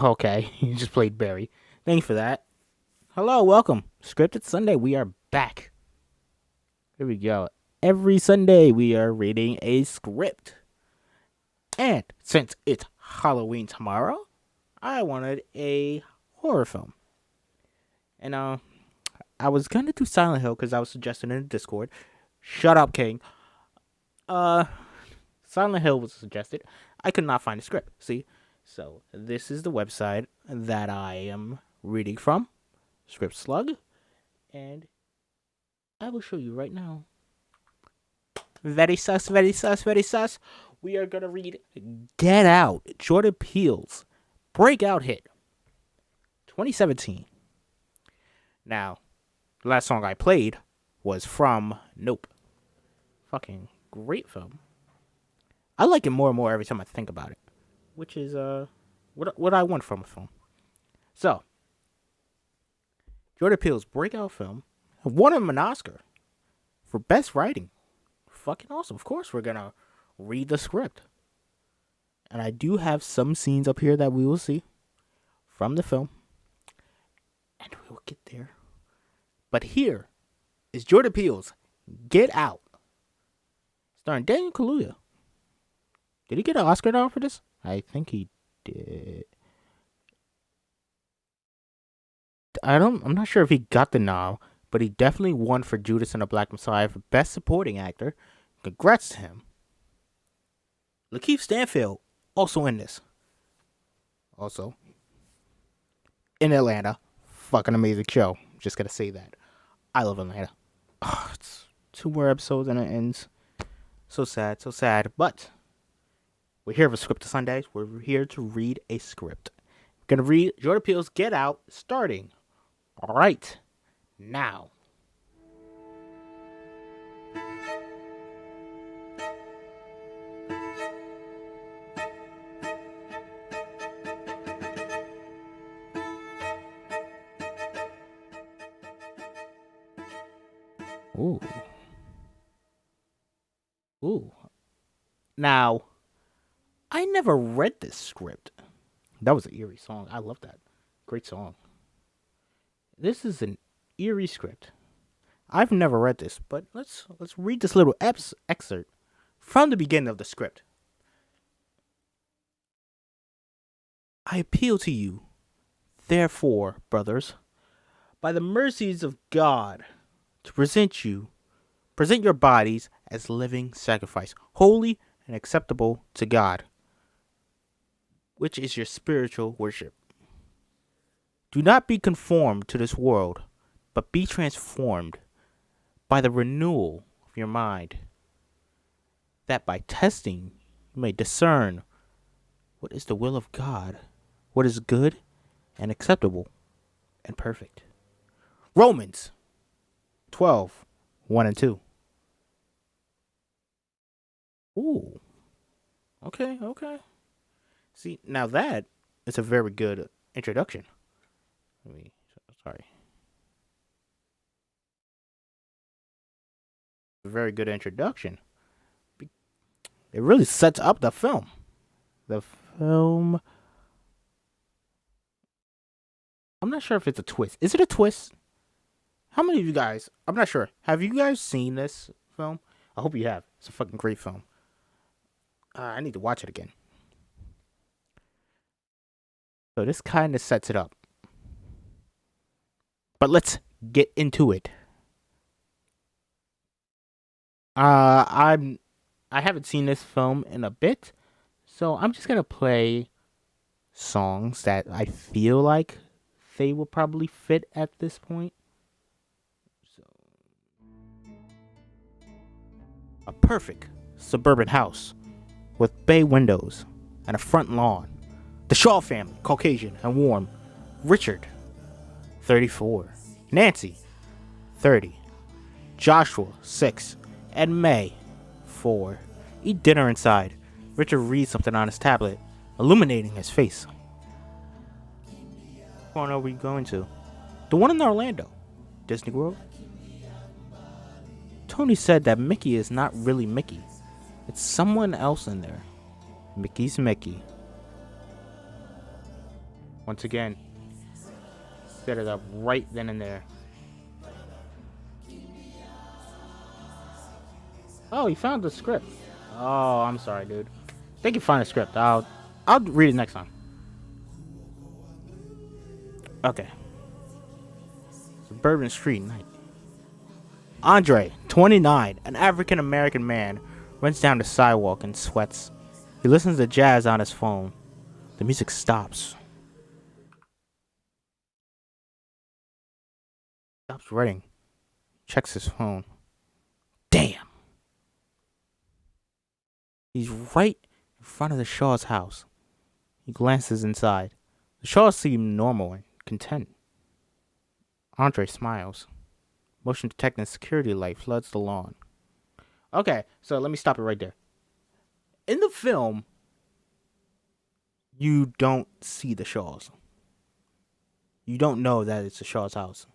Okay, you just played Barry. Thank you for that. Hello, welcome. Scripted Sunday, we are back. Here we go. Every Sunday, we are reading a script. And since it's Halloween tomorrow, I wanted a horror film. And I was gonna do Silent Hill because I was suggesting in the Discord. Shut up, King. Uh, Silent Hill was suggested. I could not find a script. See, so this is the website that I am reading from, Script Slug, and I will show you right now. Very sus, very sus, very sus. We are gonna read Get Out, Jordan Peele's breakout hit, 2017. Now, the last song I played was from Nope. Fucking great film. I like it more and more every time I think about it, which is what I want from a film. So, Jordan Peele's breakout film won him an Oscar for best writing. Fucking awesome. Of course, we're gonna read the script, and I do have some scenes up here that we will see from the film, and we will get there. But here is Jordan Peele's Get Out, starring Daniel Kaluuya. Did he get an Oscar now for this? I think he did. I'm not sure if he got the nom, but he definitely won for Judas and the Black Messiah for Best Supporting Actor. Congrats to him. Lakeith Stanfield also in this. Also in Atlanta. Fucking amazing show. Just gotta say that. I love Atlanta. Oh, it's 2 more episodes and it ends. So sad, so sad. But we're here for Script Sundays. We're here to read a script. We're gonna read Jordan Peele's Get Out, starting right now. Ooh. Ooh. Now, I never read this script. That was an eerie song. I love that. Great song. This is an eerie script. I've never read this, but let's read this little excerpt from the beginning of the script. I appeal to you, therefore, brothers, by the mercies of God, to present your bodies as living sacrifice, holy and acceptable to God, which is your spiritual worship. Do not be conformed to this world, but be transformed by the renewal of your mind, that by testing you may discern what is the will of God, what is good and acceptable and perfect. Romans 12, 1 and 2. Ooh. Okay, okay. See, now that is a very good introduction. Sorry. A very good introduction. It really sets up the film. The film. I'm not sure if it's a twist. Is it a twist? How many of you guys? I'm not sure. Have you guys seen this film? I hope you have. It's a fucking great film. I need to watch it again. So this kind of sets it up. But let's get into it. I haven't seen this film in a bit, so I'm just gonna play songs that I feel like they will probably fit at this point. So, a perfect suburban house with bay windows and a front lawn. The Shaw family, Caucasian and warm. Richard, 34. Nancy, 30. Joshua, 6. And May, 4. Eat dinner inside. Richard reads something on his tablet, illuminating his face. What corner are we going to? The one in Orlando. Disney World? Tony said that Mickey is not really Mickey. It's someone else in there. Mickey's Mickey. Once again, set it up right then and there. Oh, he found the script. Oh, I'm sorry, dude. I think you found the script. I'll read it next time. Okay. Suburban street night. Andre, 29, an African American man, runs down the sidewalk and sweats. He listens to jazz on his phone. The music stops. Stops writing. Checks his phone. Damn. He's right in front of the Shaw's house. He glances inside. The Shaws seem normal and content. Andre smiles. Motion detecting security light floods the lawn. Okay, so let me stop it right there. In the film, you don't see the Shaws. You don't know that it's the Shaw's house.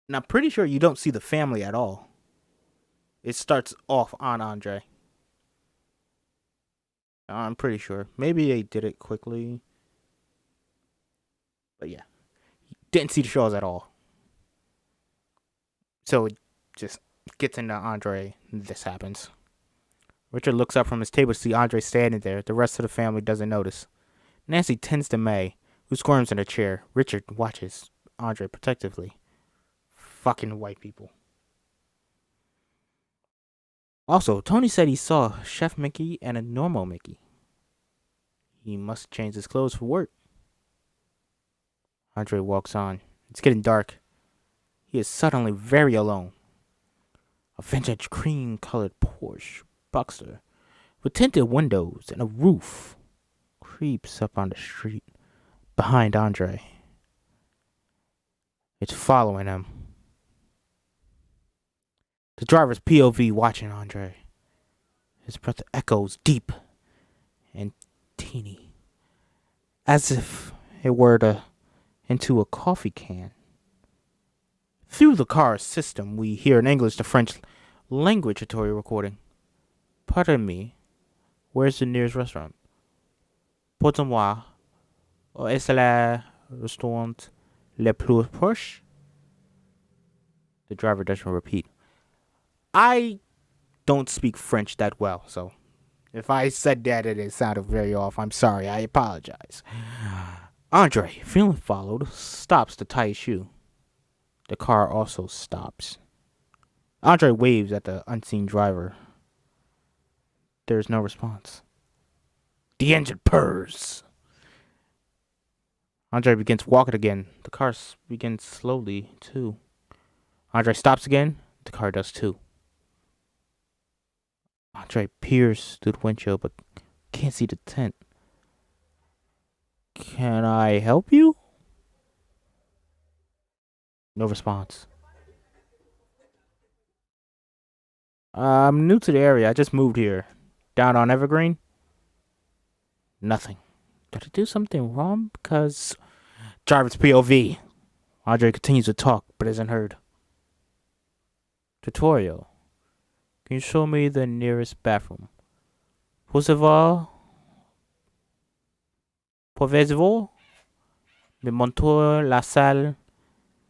And I'm pretty sure you don't see the family at all. It starts off on Andre. I'm pretty sure. Maybe they did it quickly. But yeah. Didn't see the Shaws at all. So it just gets into Andre. This happens. Richard looks up from his table to see Andre standing there. The rest of the family doesn't notice. Nancy tends to May, who squirms in a chair. Richard watches Andre protectively. Fucking white people. Also, Tony said he saw Chef Mickey and a normal Mickey. He must change his clothes for work. Andre walks on. It's getting dark. He is suddenly very alone. A vintage cream-colored Porsche Boxster with tinted windows and a roof creeps up on the street behind Andre. It's following him. The driver's POV watching Andre. His breath echoes deep and teeny, as if it were into a coffee can. Through the car's system, we hear in English the French language tutorial recording. Pardon me, where's the nearest restaurant? Porte-moi, est-ce le restaurant le plus proche? The driver doesn't repeat. I don't speak French that well, so if I said that and it sounded very off, I'm sorry, I apologize. Andre, feeling followed, stops to tie his shoe. The car also stops. Andre waves at the unseen driver. There's no response. The engine purrs. Andre begins walking again. The car begins slowly, too. Andre stops again. The car does, too. Andre peers through the windshield, but can't see the tent. Can I help you? No response. I'm new to the area. I just moved here. Down on Evergreen? Nothing. Did I do something wrong? Because driver's POV. Andre continues to talk, but isn't heard. Tutorial. Can you show me the nearest bathroom? Pouvez-vous me montrer la salle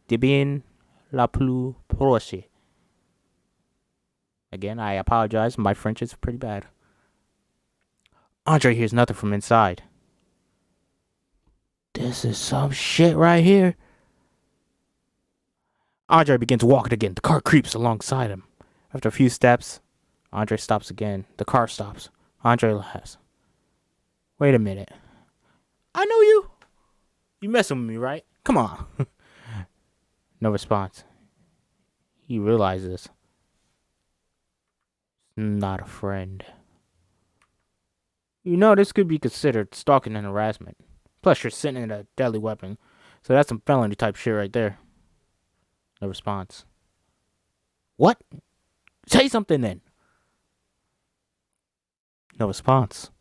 de bain la plus proche? Again, I apologize. My French is pretty bad. Andre hears nothing from inside. This is some shit right here. Andre begins walking again. The car creeps alongside him. After a few steps, Andre stops again. The car stops. Andre laughs. Wait a minute. I know you. You messing with me, right? Come on. No response. He realizes. Not a friend. You know, this could be considered stalking and harassment. Plus, you're sitting in a deadly weapon. So that's some felony type shit right there. No response. What? Say something then. No response.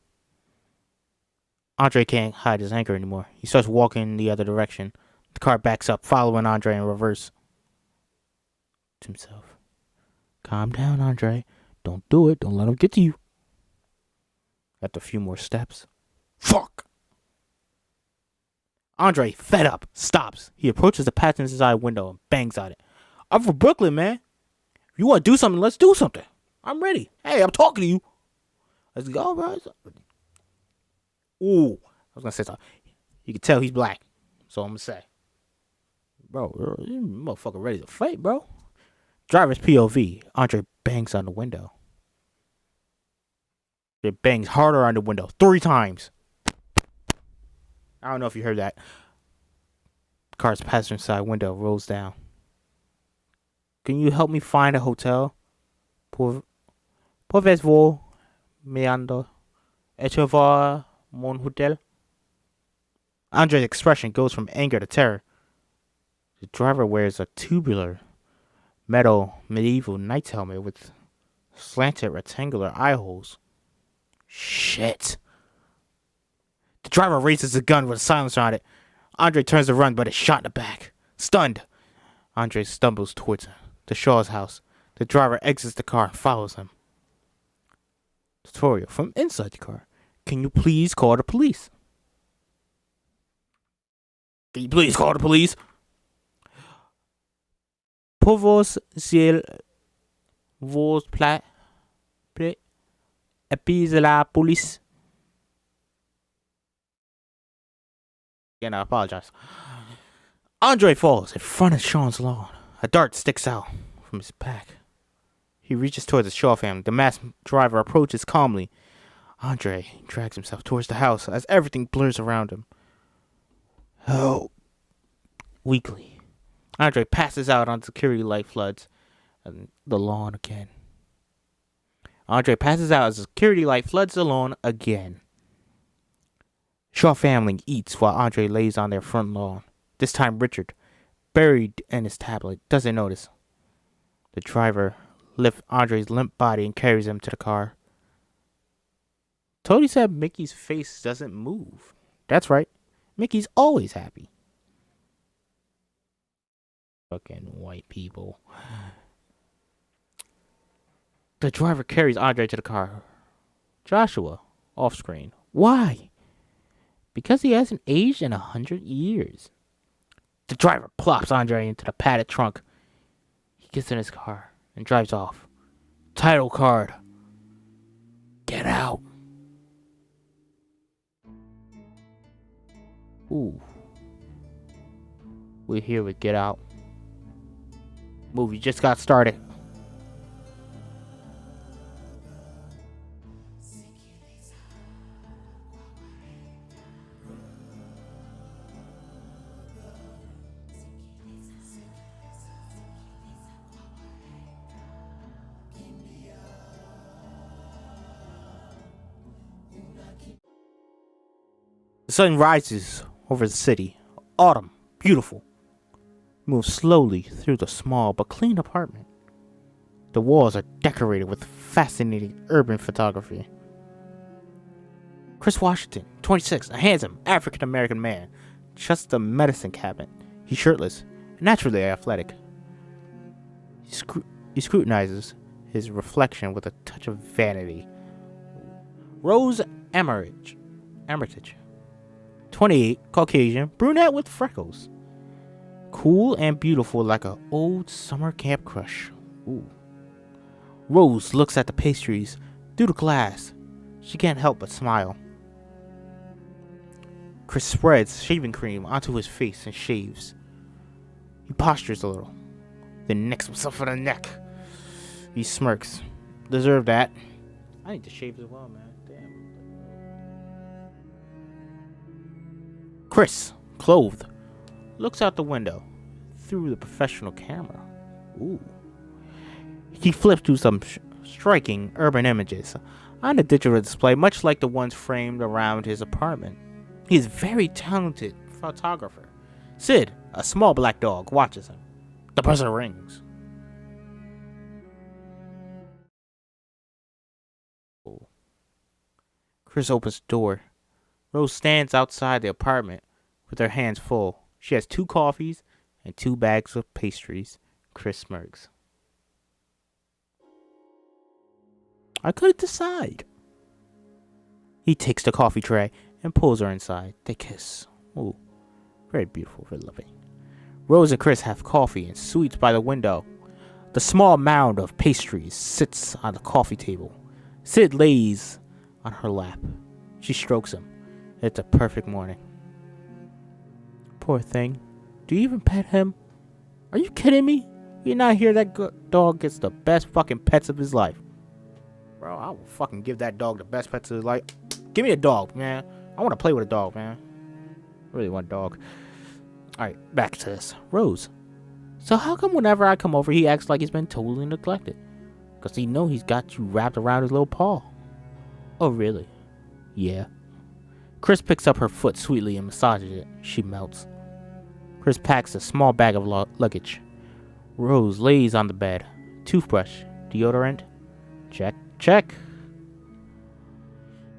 Andre can't hide his anger anymore. He starts walking in the other direction. The car backs up, following Andre in reverse. To himself. Calm down, Andre. Don't do it. Don't let him get to you. After a few more steps. Fuck! Andre, fed up, stops. He approaches the passenger side window and bangs on it. I'm from Brooklyn, man. If you want to do something, let's do something. I'm ready. Hey, I'm talking to you. Let's go, bro. Ooh, I was gonna say something. You can tell he's black, so I'm gonna say, bro, you motherfucker ready to fight, bro. Driver's POV. Andre bangs on the window. It bangs harder on the window 3 times. I don't know if you heard that. The car's passenger side window rolls down. Can you help me find a hotel? Pouvez-vous m'aider à trouver mon hotel? Andre's expression goes from anger to terror. The driver wears a tubular metal medieval knight's helmet with slanted rectangular eye holes. Shit. The driver raises the gun with a silencer on it. Andre turns to run, but is shot in the back. Stunned, Andre stumbles towards the Shaw's house. The driver exits the car and follows him. Tutorial from inside the car. Can you please call the police? Can you please call the police? Pouvez vous appeler la police? Again, I apologize. Andre falls in front of Sean's lawn. A dart sticks out from his back. He reaches towards the Shaw family. The masked driver approaches calmly. Andre drags himself towards the house as everything blurs around him. Oh. Weakly, Andre passes out on security light floods and the lawn again. Andre passes out as the security light floods the lawn again. Shaw family eats while Andre lays on their front lawn. This time Richard, buried in his tablet, doesn't notice. The driver lifts Andre's limp body and carries him to the car. Tony said Mickey's face doesn't move. That's right. Mickey's always happy. Fucking white people. The driver carries Andre to the car. Joshua, off screen. Why? Because he hasn't aged in 100 years. The driver plops Andre into the padded trunk. He gets in his car and drives off. Title card. Get out. Ooh. We're here with Get Out. Movie just got started. The sun rises over the city. Autumn, beautiful. Moves slowly through the small but clean apartment. The walls are decorated with fascinating urban photography. Chris Washington, 26, a handsome African-American man, trusts the medicine cabinet. He's shirtless, naturally athletic. He scrutinizes his reflection with a touch of vanity. Rose Armitage, 28, Caucasian, brunette with freckles. Cool and beautiful like an old summer camp crush. Ooh. Rose looks at the pastries through the glass. She can't help but smile. Chris spreads shaving cream onto his face and shaves. He postures a little, then nicks himself on the neck. He smirks. Deserve that. I need to shave as well, man. Damn. Chris, clothed, looks out the window through the professional camera. Ooh. He flips through some striking urban images on a digital display, much like the ones framed around his apartment. He is a very talented photographer. Sid, a small black dog, watches him. The buzzer rings. Ooh. Chris opens the door. Rose stands outside the apartment with her hands full. She has 2 coffees and 2 bags of pastries. Chris smirks. I couldn't decide. He takes the coffee tray and pulls her inside. They kiss. Ooh. Very beautiful, very lovely. Rose and Chris have coffee and sweets by the window. The small mound of pastries sits on the coffee table. Sid lays on her lap. She strokes him. It's a perfect morning. Poor thing. Do you even pet him? Are you kidding me? You not hear that dog gets the best fucking pets of his life. Bro, I will fucking give that dog the best pets of his life. Give me a dog, man. I want to play with a dog, man. I really want a dog. Alright, back to this. Rose. So how come whenever I come over, he acts like he's been totally neglected? Because he know he's got you wrapped around his little paw. Oh, really? Yeah. Chris picks up her foot sweetly and massages it. She melts. Chris packs a small bag of luggage. Rose lays on the bed. Toothbrush. Deodorant. Check. Check.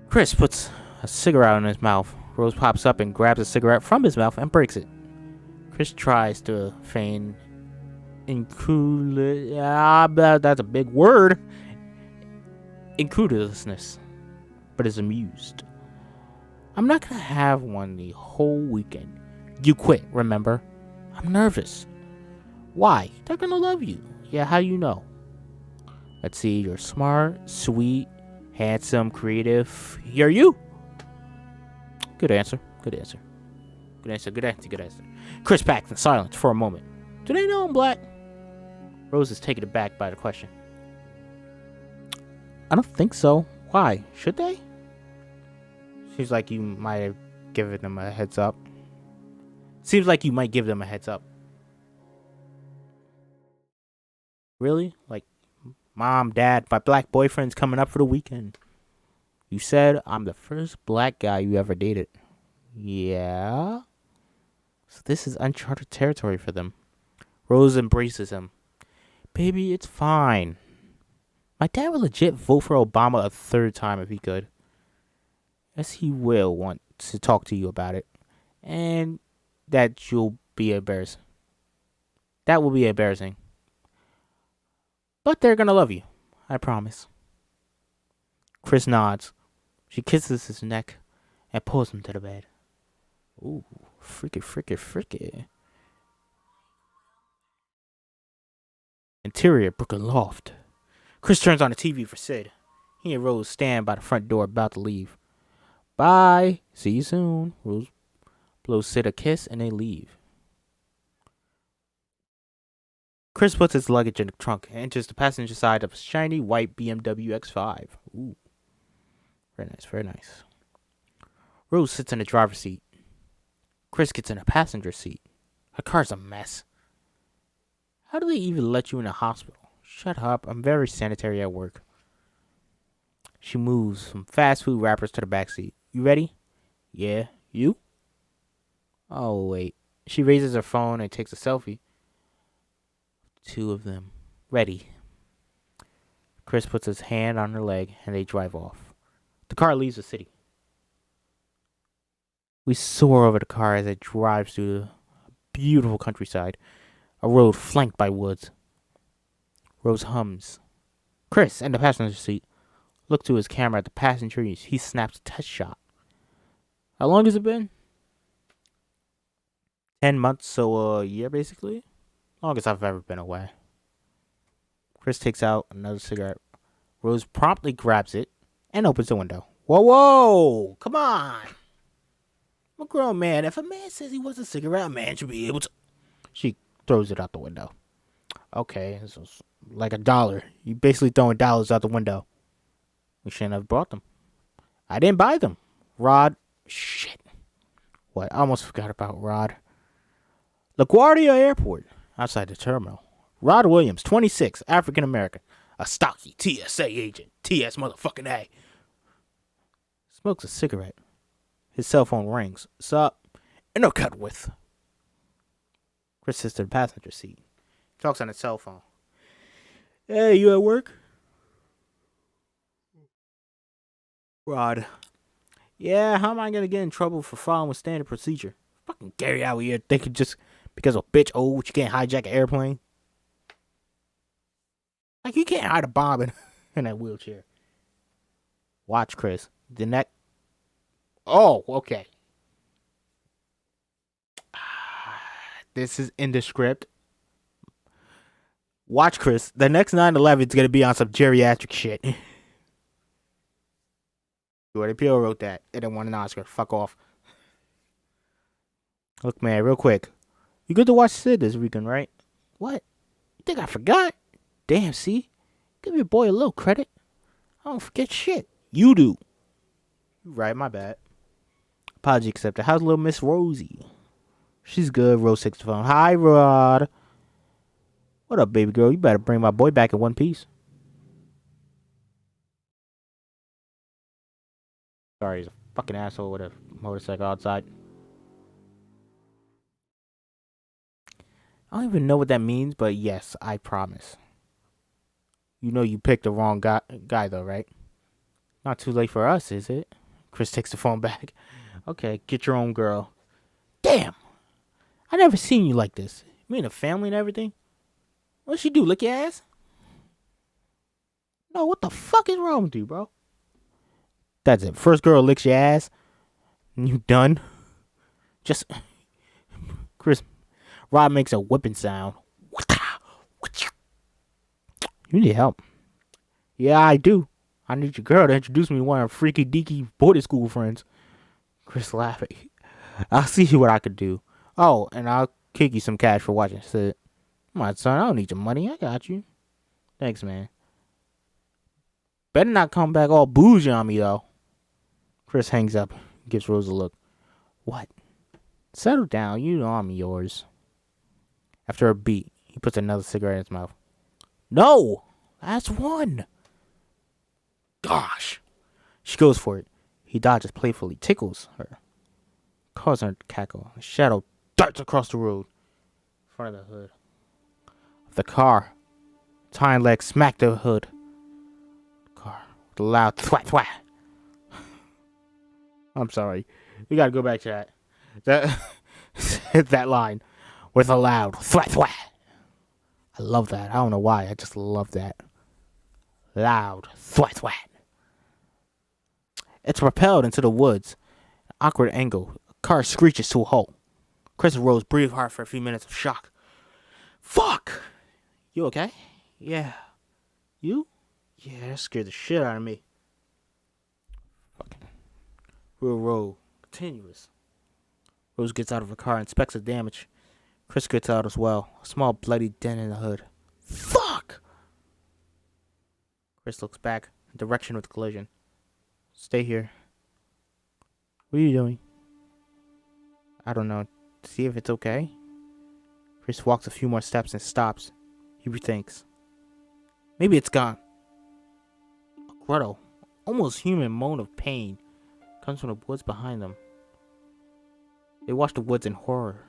Chris puts a cigarette in his mouth. Rose pops up and grabs a cigarette from his mouth and breaks it. Chris tries to feign that's a big word. Inclusiveness, but is amused. I'm not gonna have one the whole weekend. You quit, remember? I'm nervous. Why? They're gonna love you. Yeah, how you know? Let's see, you're smart, sweet, handsome, creative. You're you. Good answer. Good answer. Good answer. Good answer. Good answer. Chris packed in silence for a moment. Do they know I'm black? Rose is taken aback by the question. I don't think so. Why? Should they? Seems like you might have given them a heads up. Seems like you might give them a heads up. Really? Like, Mom, Dad, my black boyfriend's coming up for the weekend. You said I'm the first black guy you ever dated. Yeah? So this is uncharted territory for them. Rose embraces him. Baby, it's fine. My dad would legit vote for Obama a third time if he could. Yes, he will want to talk to you about it. And that you'll be embarrassed. That will be embarrassing. But they're gonna love you. I promise. Chris nods. She kisses his neck and pulls him to the bed. Ooh, freaky, freaky, freaky. Interior Brooklyn loft. Chris turns on the TV for Sid. He and Rose stand by the front door about to leave. Bye. See you soon. Rose blows Sid a kiss and they leave. Chris puts his luggage in the trunk and enters the passenger side of a shiny white BMW X5. Ooh. Very nice, very nice. Rose sits in the driver's seat. Chris gets in the passenger seat. Her car's a mess. How do they even let you in the hospital? Shut up, I'm very sanitary at work. She moves some fast food wrappers to the back seat. You ready? Yeah. You? Oh, wait. She raises her phone and takes a selfie. Two of them. Ready. Chris puts his hand on her leg and they drive off. The car leaves the city. We soar over the car as it drives through the beautiful countryside, a road flanked by woods. Rose hums. Chris, in the passenger seat, look to his camera at the passenger. He snaps a test shot. How long has it been? 10 months, so a year basically. Longest I've ever been away. Chris takes out another cigarette. Rose promptly grabs it and opens the window. Whoa, whoa! Come on! I'm a grown man. If a man says he wants a cigarette, a man should be able to. She throws it out the window. Okay, so it's like $1. You basically throwing dollars out the window. We shouldn't have bought them. I didn't buy them. Rod. Shit. What? I almost forgot about Rod. LaGuardia Airport. Outside the terminal. Rod Williams, 26, African American. A stocky TSA agent. TS motherfucking A. Smokes a cigarette. His cell phone rings. Sup? Intercut with. Chris sits in the passenger seat. Talks on his cell phone. Hey, you at work? Rod. Yeah, how am I gonna get in trouble for following standard procedure? Fucking Gary out here thinking just because a bitch old, you can't hijack an airplane. Like, you can't hide a bomb in that wheelchair. Watch, Chris. The neck. Oh, okay. This is in the script. Watch, Chris. The next 9/11 is gonna be on some geriatric shit. Jordan Peele wrote that. It didn't win an Oscar. Fuck off. Look, man, real quick. You good to watch Sid this weekend, right? What? You think I forgot? Damn, see? Give your boy a little credit. I don't forget shit. You do. You right, my bad. Apology accepted. How's little Miss Rosie? She's good. Rose 6 the phone. Hi, Rod. What up, baby girl? You better bring my boy back in one piece. Sorry, he's a fucking asshole with a motorcycle outside. I don't even know what that means, but yes, I promise. You know you picked the wrong guy though, right? Not too late for us, is it? Chris takes the phone back. Okay, get your own girl. Damn! I never seen you like this. Me and the family and everything. What'd she do, lick your ass? No, what the fuck is wrong with you, bro? That's it. First girl licks your ass, and you done? Just... Chris... Rod makes a whipping sound. You need help. Yeah, I do. I need your girl to introduce me to one of her freaky deaky boarding school friends. Chris laughing. I'll see what I could do. Oh, and I'll kick you some cash for watching Sid. Come on, son. I don't need your money. I got you. Thanks, man. Better not come back all bougie on me, though. Chris hangs up. Gives Rose a look. What? Settle down. You know I'm yours. After a beat, he puts another cigarette in his mouth. No! That's one! Gosh! She goes for it. He dodges playfully, tickles her, causing her to cackle. A shadow darts across the road in front of the hood of the car. Tying legs smack the hood. Car with a loud thwack thwack. I'm sorry. We gotta go back to that. That line. With a loud thwack thwack. I love that. I don't know why. I just love that. Loud thwack thwack. It's propelled into the woods. An awkward angle. A car screeches to a halt. Chris and Rose breathe hard for a few minutes of shock. Fuck! You okay? Yeah. You? Yeah, that scared the shit out of me. Fucking real road. Continuous. Rose gets out of her car and inspects the damage. Chris gets out as well. A small bloody dent in the hood. Fuck! Chris looks back in the direction of the collision. Stay here. What are you doing? I don't know. See if it's okay? Chris walks a few more steps and stops. He rethinks. Maybe it's gone. A grotto, almost human moan of pain comes from the woods behind them. They watch the woods in horror.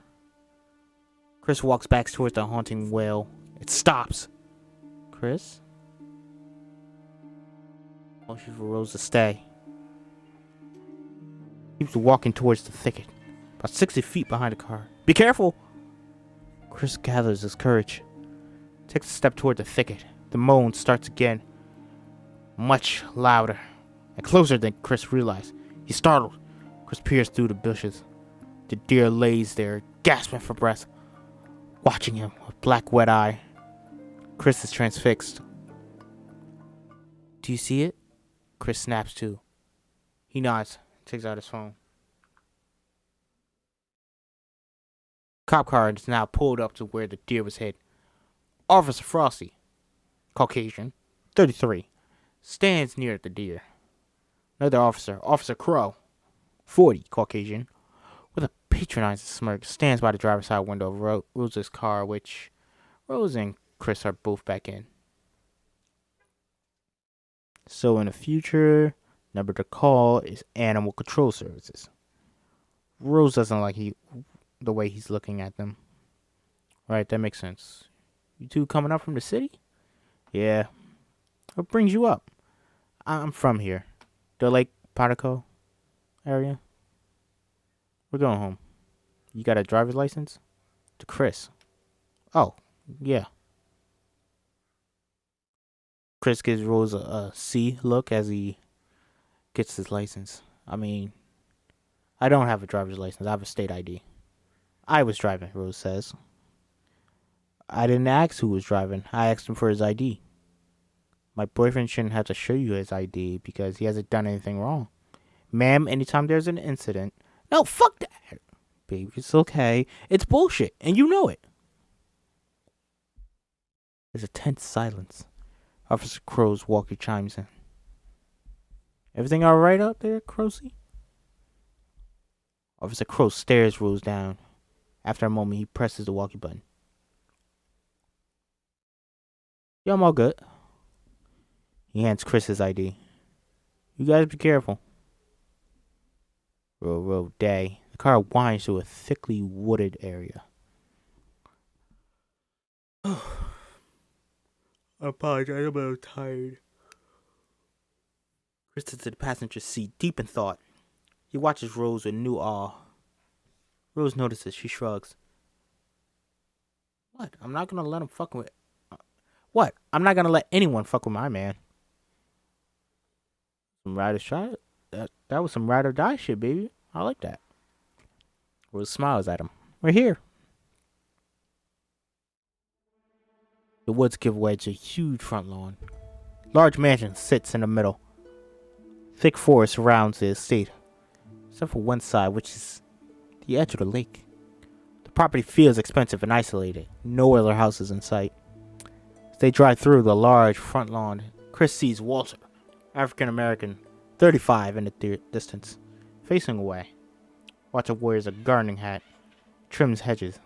Chris walks back towards the haunting wail. It stops. Chris? Motion for Rose to stay. Keeps walking towards the thicket, about 60 feet behind the car. Be careful! Chris gathers his courage. Takes a step toward the thicket. The moan starts again. Much louder and closer than Chris realized. He's startled. Chris peers through the bushes. The deer lays there, gasping for breath, watching him with black wet eye. Chris is transfixed. Do you see it? Chris snaps to. He nods, takes out his phone. Cop car is now pulled up to where the deer was hit. Officer Frosty, Caucasian, 33, stands near the deer. Another officer, Officer Crow, 40, Caucasian, with a patronizing smirk, stands by the driver's side window of Rose's car, which Rose and Chris are both back in. So in the future, number to call is Animal Control Services. Rose doesn't like the way he's looking at them. Right, that makes sense. You two coming up from the city? Yeah. What brings you up? I'm from here. The Lake Partico area. We're going home. You got a driver's license? To Chris. Oh, yeah. Chris gives Rose a C look as he gets his license. I mean, I don't have a driver's license. I have a state ID. I was driving, Rose says. I didn't ask who was driving. I asked him for his ID. My boyfriend shouldn't have to show you his ID because he hasn't done anything wrong. Ma'am, anytime there's an incident... No, fuck that! Baby, it's okay. It's bullshit, and you know it. There's a tense silence. Officer Crow's walkie chimes in. Everything alright out there, Crowsy? Officer Crow stares Rose down. After a moment, he presses the walkie button. Yeah, I'm all good. He hands Chris his ID. You guys be careful. Row, day. The car winds through a thickly wooded area. I apologize, I'm a little tired. Chris sits in the passenger seat, deep in thought. He watches Rose with new awe. Rose notices. She shrugs. What? I'm not gonna let him fuck with... What? I'm not gonna let anyone fuck with my man. Some ride or shot? That was some ride or die shit, baby. I like that. Rose smiles at him. We're here. The woods give way to a huge front lawn. Large mansion sits in the middle. Thick forest surrounds the estate, except for one side, which is the edge of the lake. The property feels expensive and isolated. No other houses in sight. As they drive through the large front lawn, Chris sees Walter, African American, 35 in the distance, facing away. Walter wears a gardening hat, trims hedges,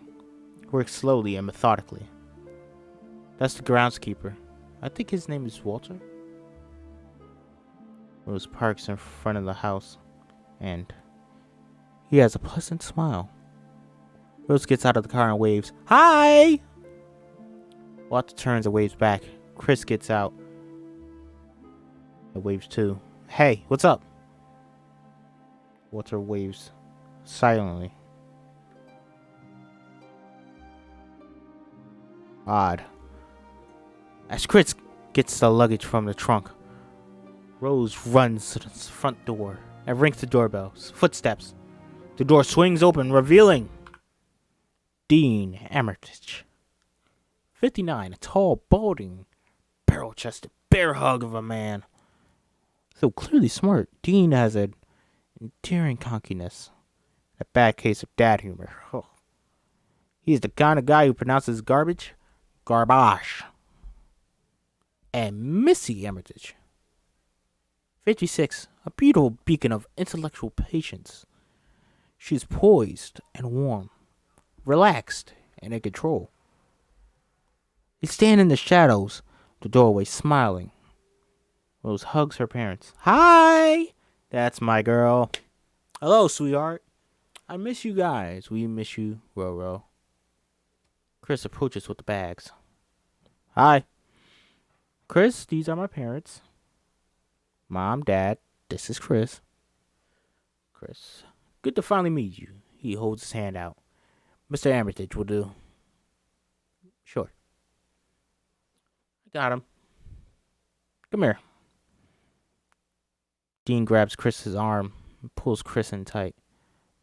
works slowly and methodically. That's the groundskeeper. I think his name is Walter. Rose parks in front of the house, and he has a pleasant smile. Rose gets out of the car and waves. Hi! Walter turns and waves back. Chris gets out and waves too. Hey, what's up? Walter waves silently. Odd. As Chris gets the luggage from the trunk, Rose runs to the front door and rings the doorbell. Footsteps. The door swings open, revealing Dean Armitage. 59, a tall, balding, barrel-chested, bear hug of a man. So clearly smart, Dean has an endearing cockiness. A bad case of dad humor. Oh. He is the kind of guy who pronounces garbage, garbage. And Missy Armitage. 56, a beautiful beacon of intellectual patience. She is poised and warm, relaxed and in control. They stand in the shadows, the doorway, smiling. Rose hugs her parents. Hi! That's my girl. Hello, sweetheart. I miss you guys. We miss you, Roro. Chris approaches with the bags. Hi. Chris, these are my parents. Mom, Dad, this is Chris. Chris. Good to finally meet you. He holds his hand out. Mr. Armitage will do. Sure. I got him. Come here. Dean grabs Chris's arm and pulls Chris in tight.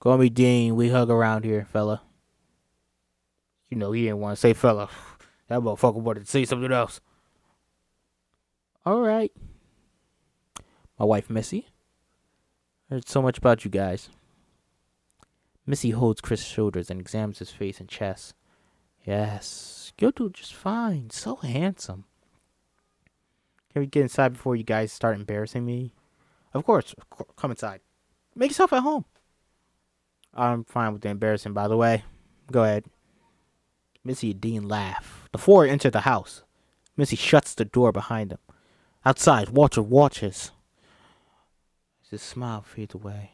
Call me Dean. We hug around here, fella. You know he didn't want to say fella. That motherfucker wanted to say something else. All right. My wife, Missy. Heard so much about you guys. Missy holds Chris' shoulders and examines his face and chest. Yes, you'll do just fine. So handsome. Can we get inside before you guys start embarrassing me? Of course. Come inside. Make yourself at home. I'm fine with the embarrassing, by the way. Go ahead. Missy and Dean laugh. The four enter the house. Missy shuts the door behind them. Outside, Walter watches. As his smile fades away,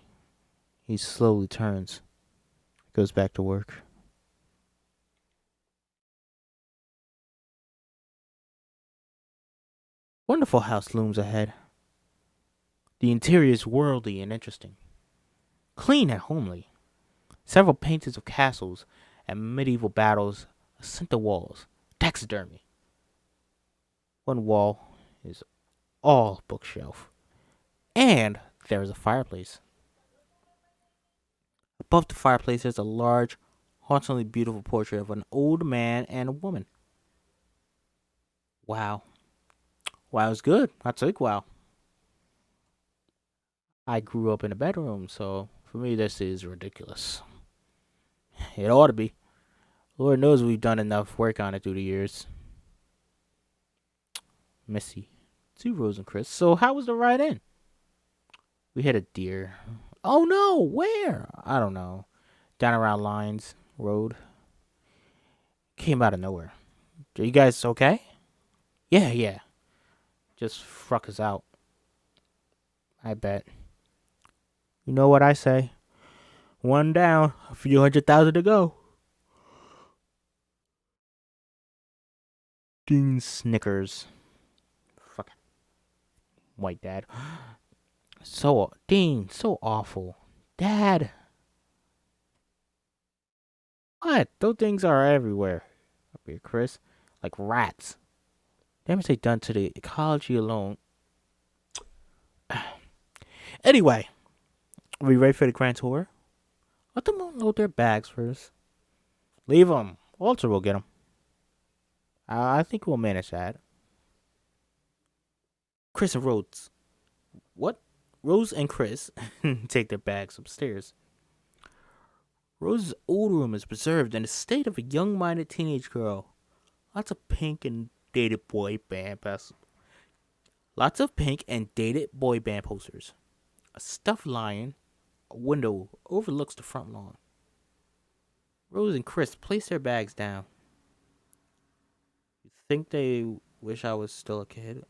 he slowly turns. Goes back to work. Wonderful house looms ahead. The interior is worldly and interesting. Clean and homely. Several paintings of castles and medieval battles accent the walls. Taxidermy. One wall is all bookshelf. And there is a fireplace. Above the fireplace is a large hauntingly beautiful portrait of an old man and a woman. Wow. Wow is good. I take wow. I grew up in a bedroom, so for me, this is ridiculous. It ought to be. Lord knows we've done enough work on it through the years. Missy. To Rose and Chris. So, how was the ride in? We hit a deer. Oh no, where? I don't know. Down around Lines Road. Came out of nowhere. Are you guys okay? Yeah, yeah. Just fruck us out. I bet. You know what I say? One down, a few 100,000 to go. Dean Snickers. Fucking white dad. Dean, so awful. Dad. What? Those things are everywhere. Up here, Chris. Like rats. Damage they done to the ecology alone. Anyway, are we ready for the grand tour? Let them unload their bags first. Leave them. Walter will get them. I think we'll manage that. Chris and Rose. What? Rose and Chris take their bags upstairs. Rose's old room is preserved in the state of a young-minded teenage girl. Lots of pink and dated boy band posters. A stuffed lion. A window overlooks the front lawn. Rose and Chris place their bags down. You think they wish I was still a kid?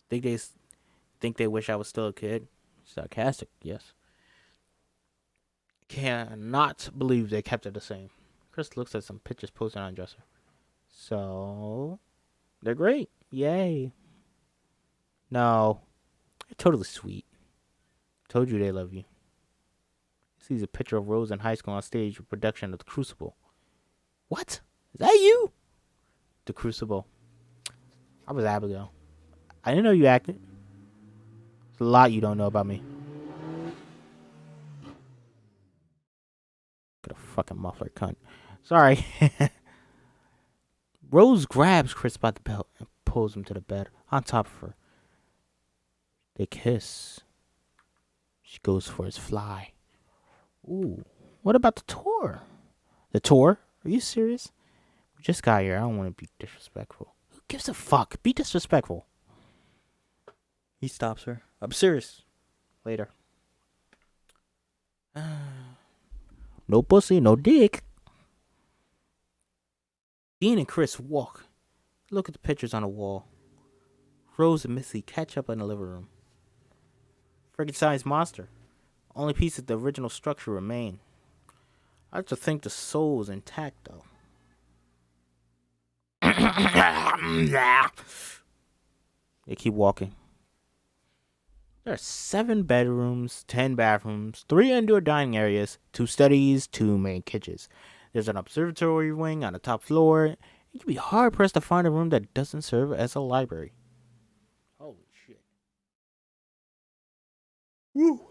Think they wish I was still a kid? Sarcastic, yes. Cannot believe they kept it the same. Chris looks at some pictures posted on dresser. So, they're great. Yay. No, they're totally sweet. Told you they love you. Sees a picture of Rose in high school on stage with production of The Crucible. What? Is that you? The Crucible. I was Abigail. I didn't know you acted. There's a lot you don't know about me. Got a fucking muffler, cunt. Sorry. Rose grabs Chris by the belt and pulls him to the bed on top of her. They kiss. She goes for his fly. Ooh. What about the tour? The tour? Are you serious? We just got here. I don't want to be disrespectful. Who gives a fuck? Be disrespectful. He stops her. I'm serious. Later. No pussy, no dick. Dean and Chris walk. Look at the pictures on the wall. Rose and Missy catch up in the living room. Frankenstein's monster. Only pieces of the original structure remain. I like to think the soul is intact, though. They keep walking. There are 7 bedrooms, 10 bathrooms, 3 indoor dining areas, 2 studies, 2 main kitchens. There's an observatory wing on the top floor. You'd be hard pressed to find a room that doesn't serve as a library. Holy shit. Woo.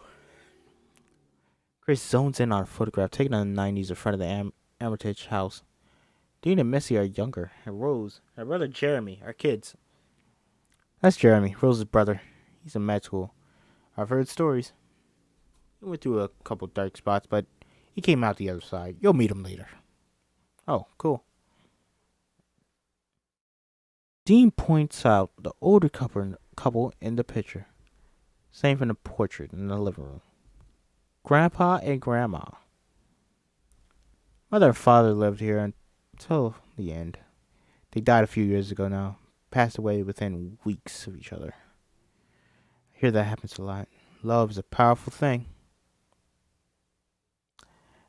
Chris zones in on a photograph taken in the 90s in front of the Armitage house. Dean and Missy are younger, and Rose, her brother Jeremy, are kids. That's Jeremy, Rose's brother. He's in med school. I've heard stories. He went through a couple dark spots, but he came out the other side. You'll meet him later. Oh, cool. Dean points out the older couple in the picture. Same from the portrait in the living room. Grandpa and Grandma. Mother and father lived here until the end. They died a few years ago now. Passed away within weeks of each other. I hear that happens a lot. Love is a powerful thing.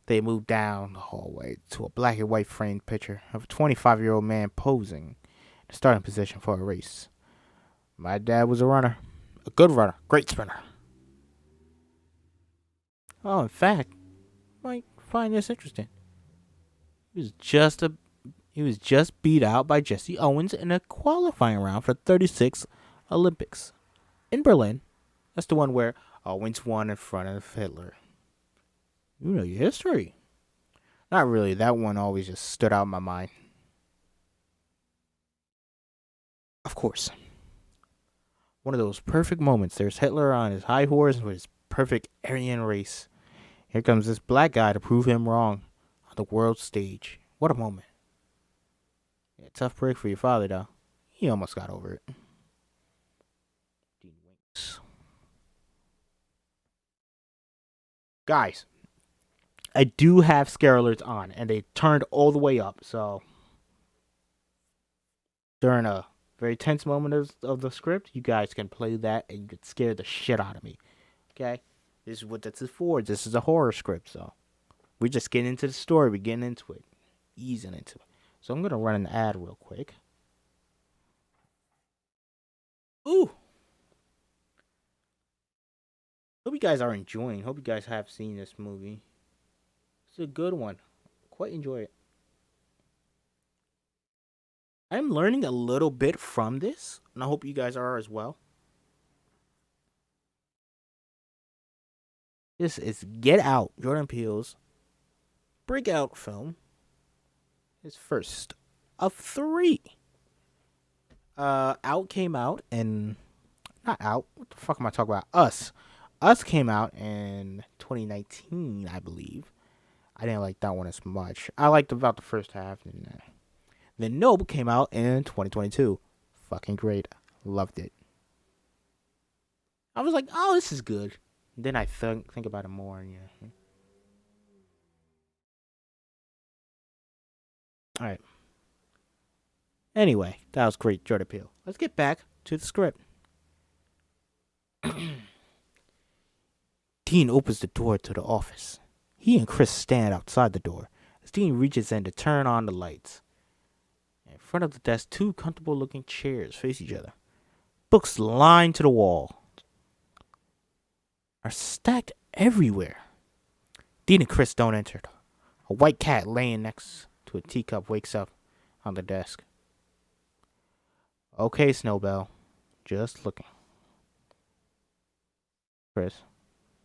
They moved down the hallway to a black and white framed picture of a 25-year-old man posing in the starting position for a race. My dad was a runner. A good runner. Great sprinter. Oh, in fact, you might find this interesting. He was just beat out by Jesse Owens in a qualifying round for the 36 Olympics in Berlin. That's the one where Owens won in front of Hitler. You know your history. Not really. That one always just stood out in my mind. Of course, one of those perfect moments. There's Hitler on his high horse with his perfect Aryan race. Here comes this black guy to prove him wrong on the world stage. What a moment. Yeah, tough break for your father, though. He almost got over it. Dean winks. Guys, I do have scare alerts on, and they turned all the way up. So during a very tense moment of the script, you guys can play that, and you can scare the shit out of me. Okay, this is what this is for. This is a horror script, so we're just getting into the story. We're getting into it, easing into it. So I'm gonna run an ad real quick. Ooh, hope you guys are enjoying. Hope you guys have seen this movie. It's a good one. Quite enjoy it. I'm learning a little bit from this, and I hope you guys are as well. This is Get Out, Jordan Peele's breakout film. His first of three. Out came out and not Out. What the fuck am I talking about? Us. Us came out in 2019, I believe. I didn't like that one as much. I liked about the first half. And then Nope came out in 2022. Fucking great. Loved it. I was like, oh, this is good. Then I think about it more. And yeah. All right. Anyway, that was great, Jordan Peele. Let's get back to the script. Dean opens the door to the office. He and Chris stand outside the door as Dean reaches in to turn on the lights. In front of the desk, two comfortable looking chairs face each other. Books lined to the wall are stacked everywhere. Dean and Chris don't enter. A white cat laying next to a teacup wakes up on the desk. Okay, Snowbell. Just looking. Chris.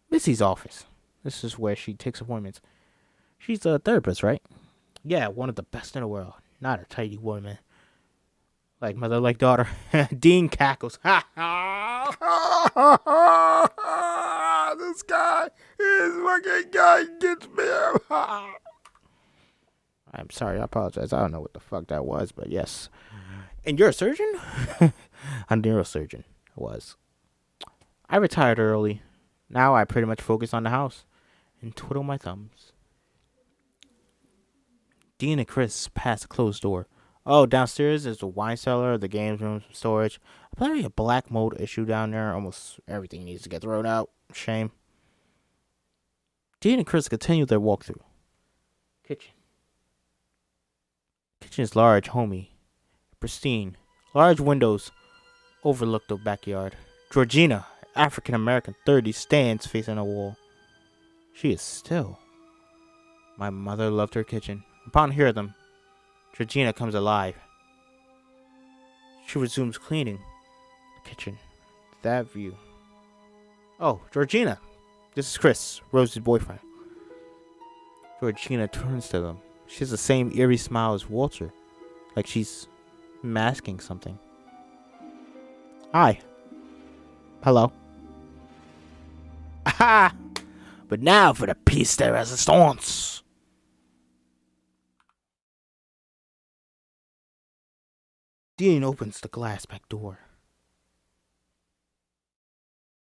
Missy's office. This is where she takes appointments. She's a therapist, right? Yeah, one of the best in the world. Not a tidy woman. Like mother, like daughter. Dean cackles. Ha ha! This guy, this fucking guy gets me. I'm sorry, I apologize. I don't know what the fuck that was, but yes. And you're a surgeon? A neurosurgeon. I was. I retired early. Now I pretty much focus on the house and twiddle my thumbs. Dean and Chris pass a closed door. Oh, downstairs is the wine cellar, the games room, storage. Apparently a black mold issue down there. Almost everything needs to get thrown out. Shame. Dean and Chris continue their walkthrough. Kitchen. Kitchen is large, homey, pristine. Large windows overlook the backyard. Georgina, African American 30, stands facing a wall. She is still. My mother loved her kitchen. Upon hearing them, Georgina comes alive. She resumes cleaning the kitchen. That view. Oh, Georgina. This is Chris, Rose's boyfriend. Georgina turns to them. She has the same eerie smile as Walter, like she's masking something. Hi. Hello. Aha! But now for the piece de resistance. Dean opens the glass back door.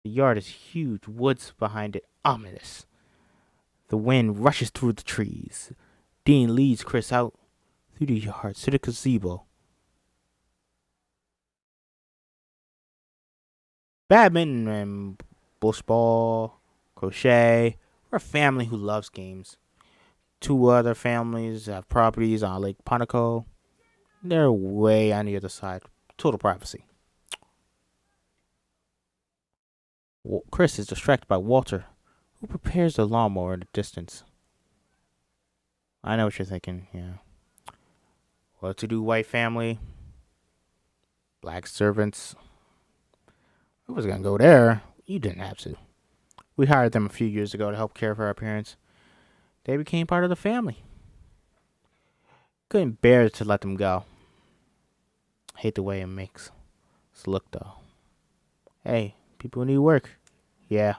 The yard is huge, woods behind it ominous. The wind rushes through the trees. Dean leads Chris out through the yard to the gazebo. Badminton and bush ball, crochet. We're a family who loves games. Two other families have properties on Lake Ponaco. They're way on the other side. Total privacy. Chris is distracted by Walter, who prepares the lawnmower in the distance. I know what you're thinking, yeah. Well to do white family, black servants. I was gonna go there. You didn't have to. We hired them a few years ago to help care for our parents. They became part of the family. Couldn't bear to let them go. Hate the way it makes us look, though. Hey, people need work. Yeah.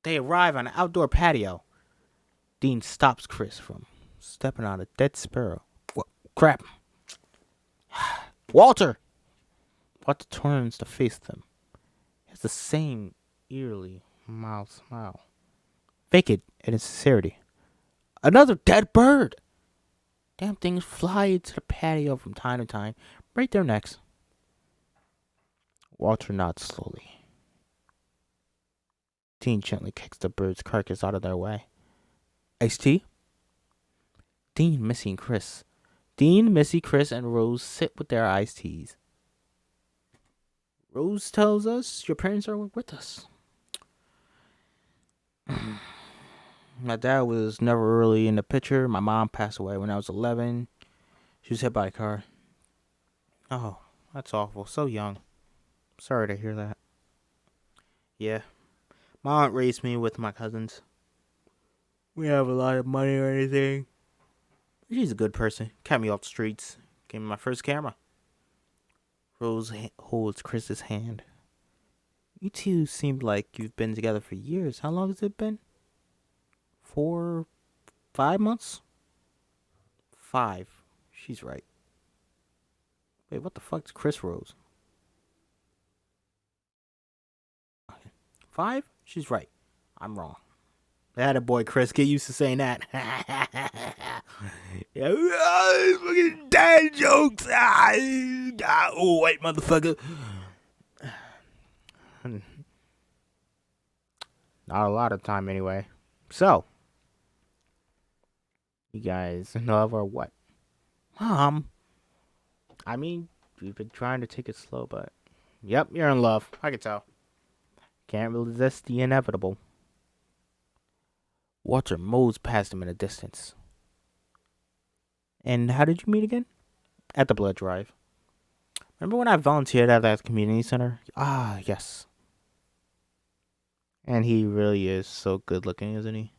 They arrive on an outdoor patio. Dean stops Chris from stepping on a dead sparrow. What? Crap. Walter! Walter turns to face them. He has the same eerily mild smile. Vacant in its sincerity. Another dead bird! Damn things fly into the patio from time to time, break their necks. Walter nods slowly. Dean gently kicks the bird's carcass out of their way. Iced tea? Dean, Missy, and Chris. Dean, Missy, Chris, and Rose sit with their iced teas. Rose tells us your parents are with us. My dad was never really in the picture. My mom passed away when I was 11. She was hit by a car. Oh, that's awful. So young. Sorry to hear that. Yeah. My aunt raised me with my cousins. We have a lot of money or anything. She's a good person. Kept me off the streets. Gave me my first camera. Rose holds Chris's hand. You two seem like you've been together for years. How long has it been? 4, 5 months? 5. She's right. Wait, what the fuck's Chris Rose? 5? She's right. I'm wrong. That a boy, Chris. Get used to saying that. Yeah, fucking dad jokes. Oh, wait, motherfucker. Not a lot of time, anyway. So, you guys in love or what? Mom. I mean, we've been trying to take it slow, but yep, you're in love. I can tell. Can't resist the inevitable. Walter mows past him in the distance. And how did you meet again? At the blood drive. Remember when I volunteered at that community center? Ah, yes. And he really is so good looking, isn't he? You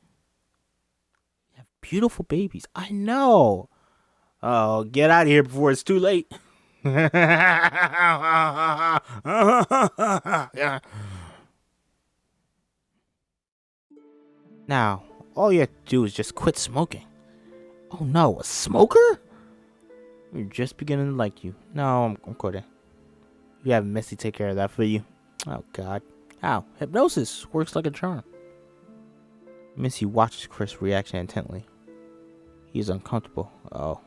have beautiful babies. I know. Oh, get out of here before it's too late. Yeah. Now, all you have to do is just quit smoking. Oh no, a smoker? We're just beginning to like you. No, I'm quitting. You have Missy take care of that for you. Oh God. Ow, hypnosis works like a charm. Missy watches Chris' reaction intently. He's uncomfortable. Oh.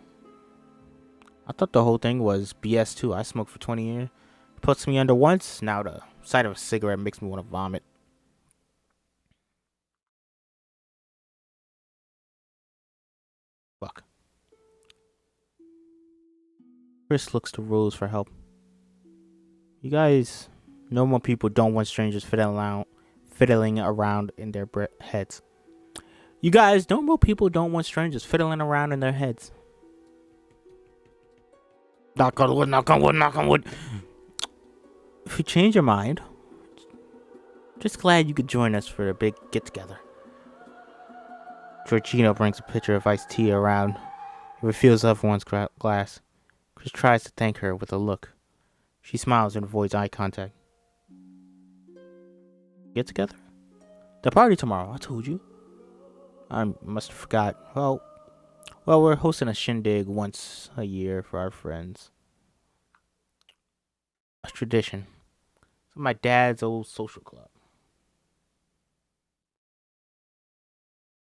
I thought the whole thing was BS too. I smoked for 20 years. It puts me under once. Now the sight of a cigarette makes me want to vomit. Fuck. Chris looks to Rose for help. You guys, normal people don't want strangers fiddling around in their heads. You guys, normal people don't want strangers fiddling around in their heads. Knock on wood, knock on wood, knock on wood. If you change your mind, just glad you could join us for a big get-together. Georgina brings a pitcher of iced tea around and refills everyone's glass. Chris tries to thank her with a look. She smiles and avoids eye contact. Get together? The party tomorrow, I told you. I must have forgot. Well, we're hosting a shindig once a year for our friends. A tradition. It's my dad's old social club.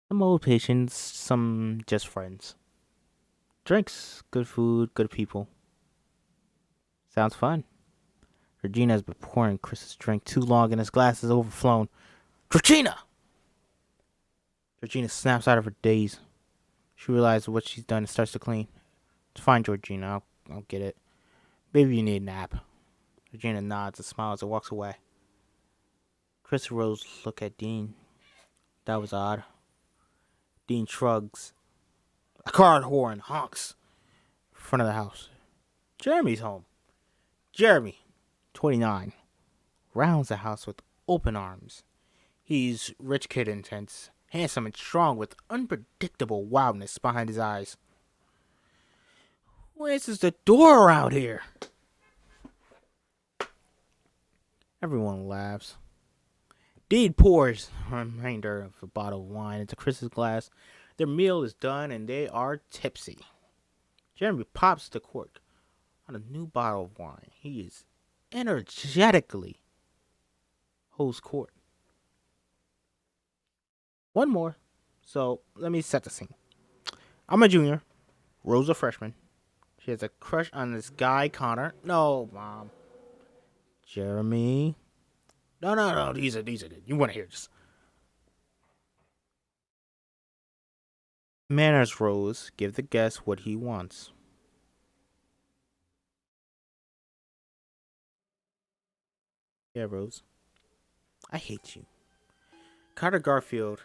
Some old patients, some just friends. Drinks, good food, good people. Sounds fun. Regina has been pouring Chris's drink too long and his glass is overflown. Regina! Georgina snaps out of her daze. She realizes what she's done and starts to clean. It's fine, Georgina. I'll get it. Maybe you need a nap. Georgina nods and smiles and walks away. Chris and Rose look at Dean. That was odd. Dean shrugs. A car horn honks in front of the house. Jeremy's home. Jeremy, 29, rounds the house with open arms. He's rich kid intense. handsome and strong with unpredictable wildness behind his eyes. Who answers the door around here? Everyone laughs. Deed pours a remainder of a bottle of wine into Chris's glass. Their meal is done and they are tipsy. Jeremy pops the cork on a new bottle of wine. He is energetically holds court. One more. So let me set the scene. I'm a junior. Rose a freshman. She has a crush on this guy, Connor. No, Mom. Jeremy. No. These are good. You want to hear this. Manners, Rose. Give the guest what he wants. Yeah, Rose. I hate you. Carter Garfield.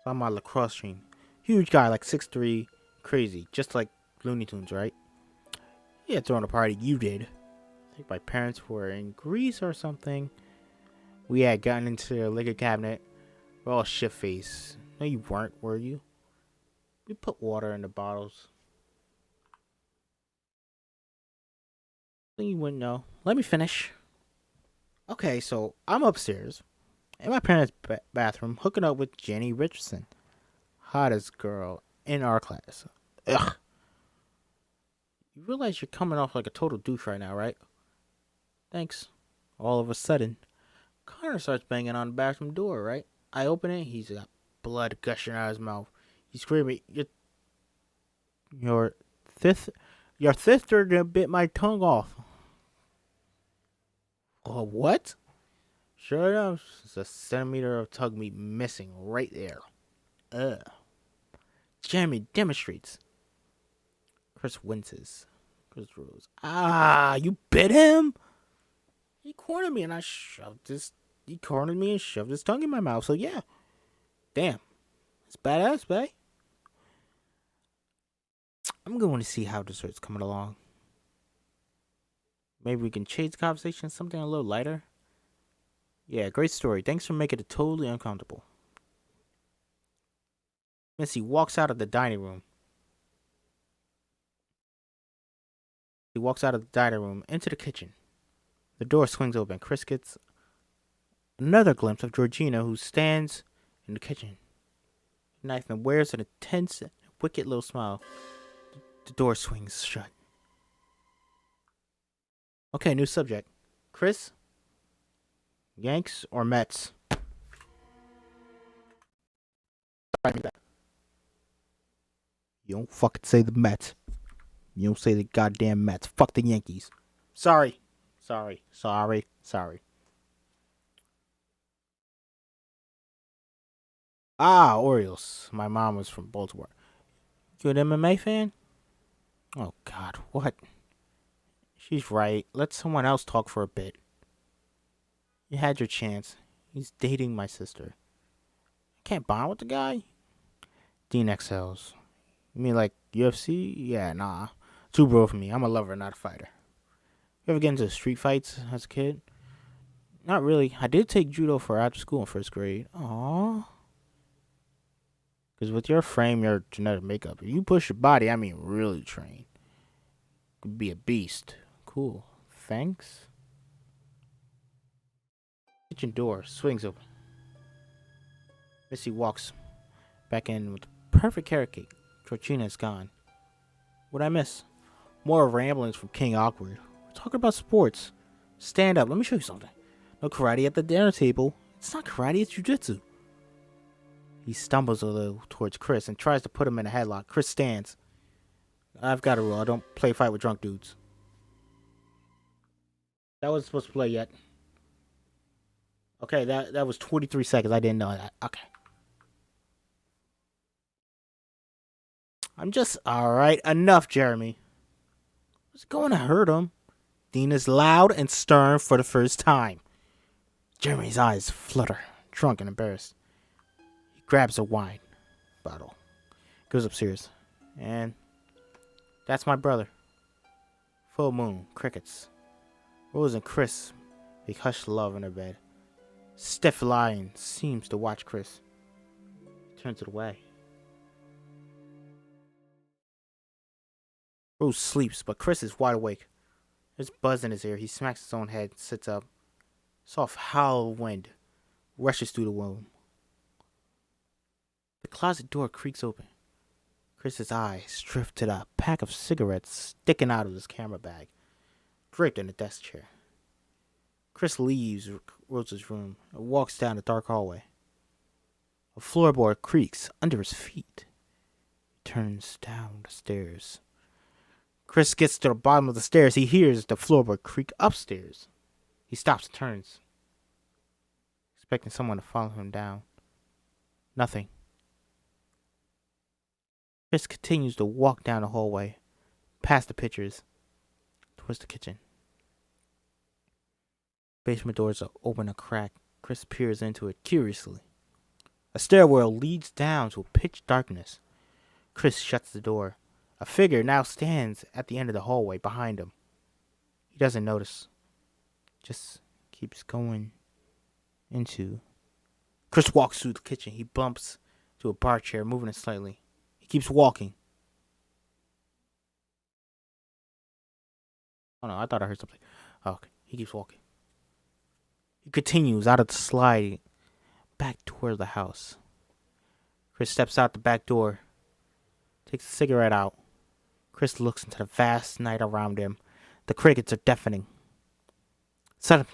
On my lacrosse team. Huge guy, like 6'3", crazy. Just like Looney Tunes, right? He had thrown a party. You did. I think my parents were in Greece or something. We had gotten into the liquor cabinet. We're all shit-faced. No, you weren't, were you? We put water in the bottles. You wouldn't know. Let me finish. Okay, so I'm upstairs in my parents' bathroom hooking up with Jenny Richardson. Hottest girl in our class. Ugh. You realize you're coming off like a total douche right now, right? Thanks. All of a sudden, Connor starts banging on the bathroom door, right? I open it, he's got blood gushing out of his mouth. He's screaming, your sister bit my tongue off. Oh, what? Sure enough, there's a centimeter of tug meat missing right there. Ugh. Jeremy demonstrates. Chris winces. Chris rules. Ah, you bit him? He cornered me and I shoved his. He cornered me and shoved his tongue in my mouth. So yeah, damn, it's badass, babe. I'm going to see how dessert's coming along. Maybe we can change the conversation to something a little lighter. Yeah, great story. Thanks for making it totally uncomfortable. Missy walks out of the dining room. He walks out of the dining room into the kitchen. The door swings open. Chris gets another glimpse of Georgina, who stands in the kitchen, knife, and wears an intense, wicked little smile. The door swings shut. Okay, new subject. Chris? Yanks or Mets? You don't fucking say the Mets. You don't say the goddamn Mets. Fuck the Yankees. Sorry. Ah, Orioles. My mom was from Baltimore. You an MMA fan? Oh, God, what? She's right. Let someone else talk for a bit. You had your chance. He's dating my sister. I can't bond with the guy? Dean exhales. You mean like UFC? Yeah, nah. Too bro for me. I'm a lover, not a fighter. You ever get into street fights as a kid? Not really. I did take judo for after school in first grade. Aww. Because with your frame, your genetic makeup, if you push your body, I mean really train. Could be a beast. Cool. Thanks. Kitchen door swings open. Missy walks back in with the perfect carrot cake. Georgina's gone. What'd I miss? More ramblings from King Awkward. We're talking about sports. Stand up. Let me show you something. No karate at the dinner table. It's not karate, it's jujitsu. He stumbles a little towards Chris and tries to put him in a headlock. Chris stands. I've got a rule. I don't play fight with drunk dudes. That wasn't supposed to play yet. Okay, that was 23 seconds. I didn't know that. Okay. I'm just... Alright, enough, Jeremy. What's going to hurt him? Dean is loud and stern for the first time. Jeremy's eyes flutter, drunk and embarrassed. He grabs a wine bottle, goes upstairs, and that's my brother. Full moon, crickets. Rose and Chris make hushed love in their bed. Stiff line seems to watch Chris. He turns it away. Rose sleeps, but Chris is wide awake. There's buzz in his ear. He smacks his own head, sits up. Soft howl of wind rushes through the room. The closet door creaks open. Chris's eyes drift to the pack of cigarettes sticking out of his camera bag, draped in a desk chair. Chris leaves Rose's room and walks down the dark hallway. A floorboard creaks under his feet. He turns down the stairs. Chris gets to the bottom of the stairs. He hears the floorboard creak upstairs. He stops and turns, expecting someone to follow him down. Nothing. Chris continues to walk down the hallway, past the pictures, towards the kitchen. Basement doors are open a crack. Chris peers into it curiously. A stairwell leads down to pitch darkness. Chris shuts the door. A figure now stands at the end of the hallway behind him. He doesn't notice. Just keeps going into. Chris walks through the kitchen. He bumps to a bar chair, moving it slightly. He keeps walking. Oh no, I thought I heard something. Oh, okay. He keeps walking. He continues out of the slide back toward the house. Chris steps out the back door, takes a cigarette out. Chris looks into the vast night around him. The crickets are deafening. Suddenly,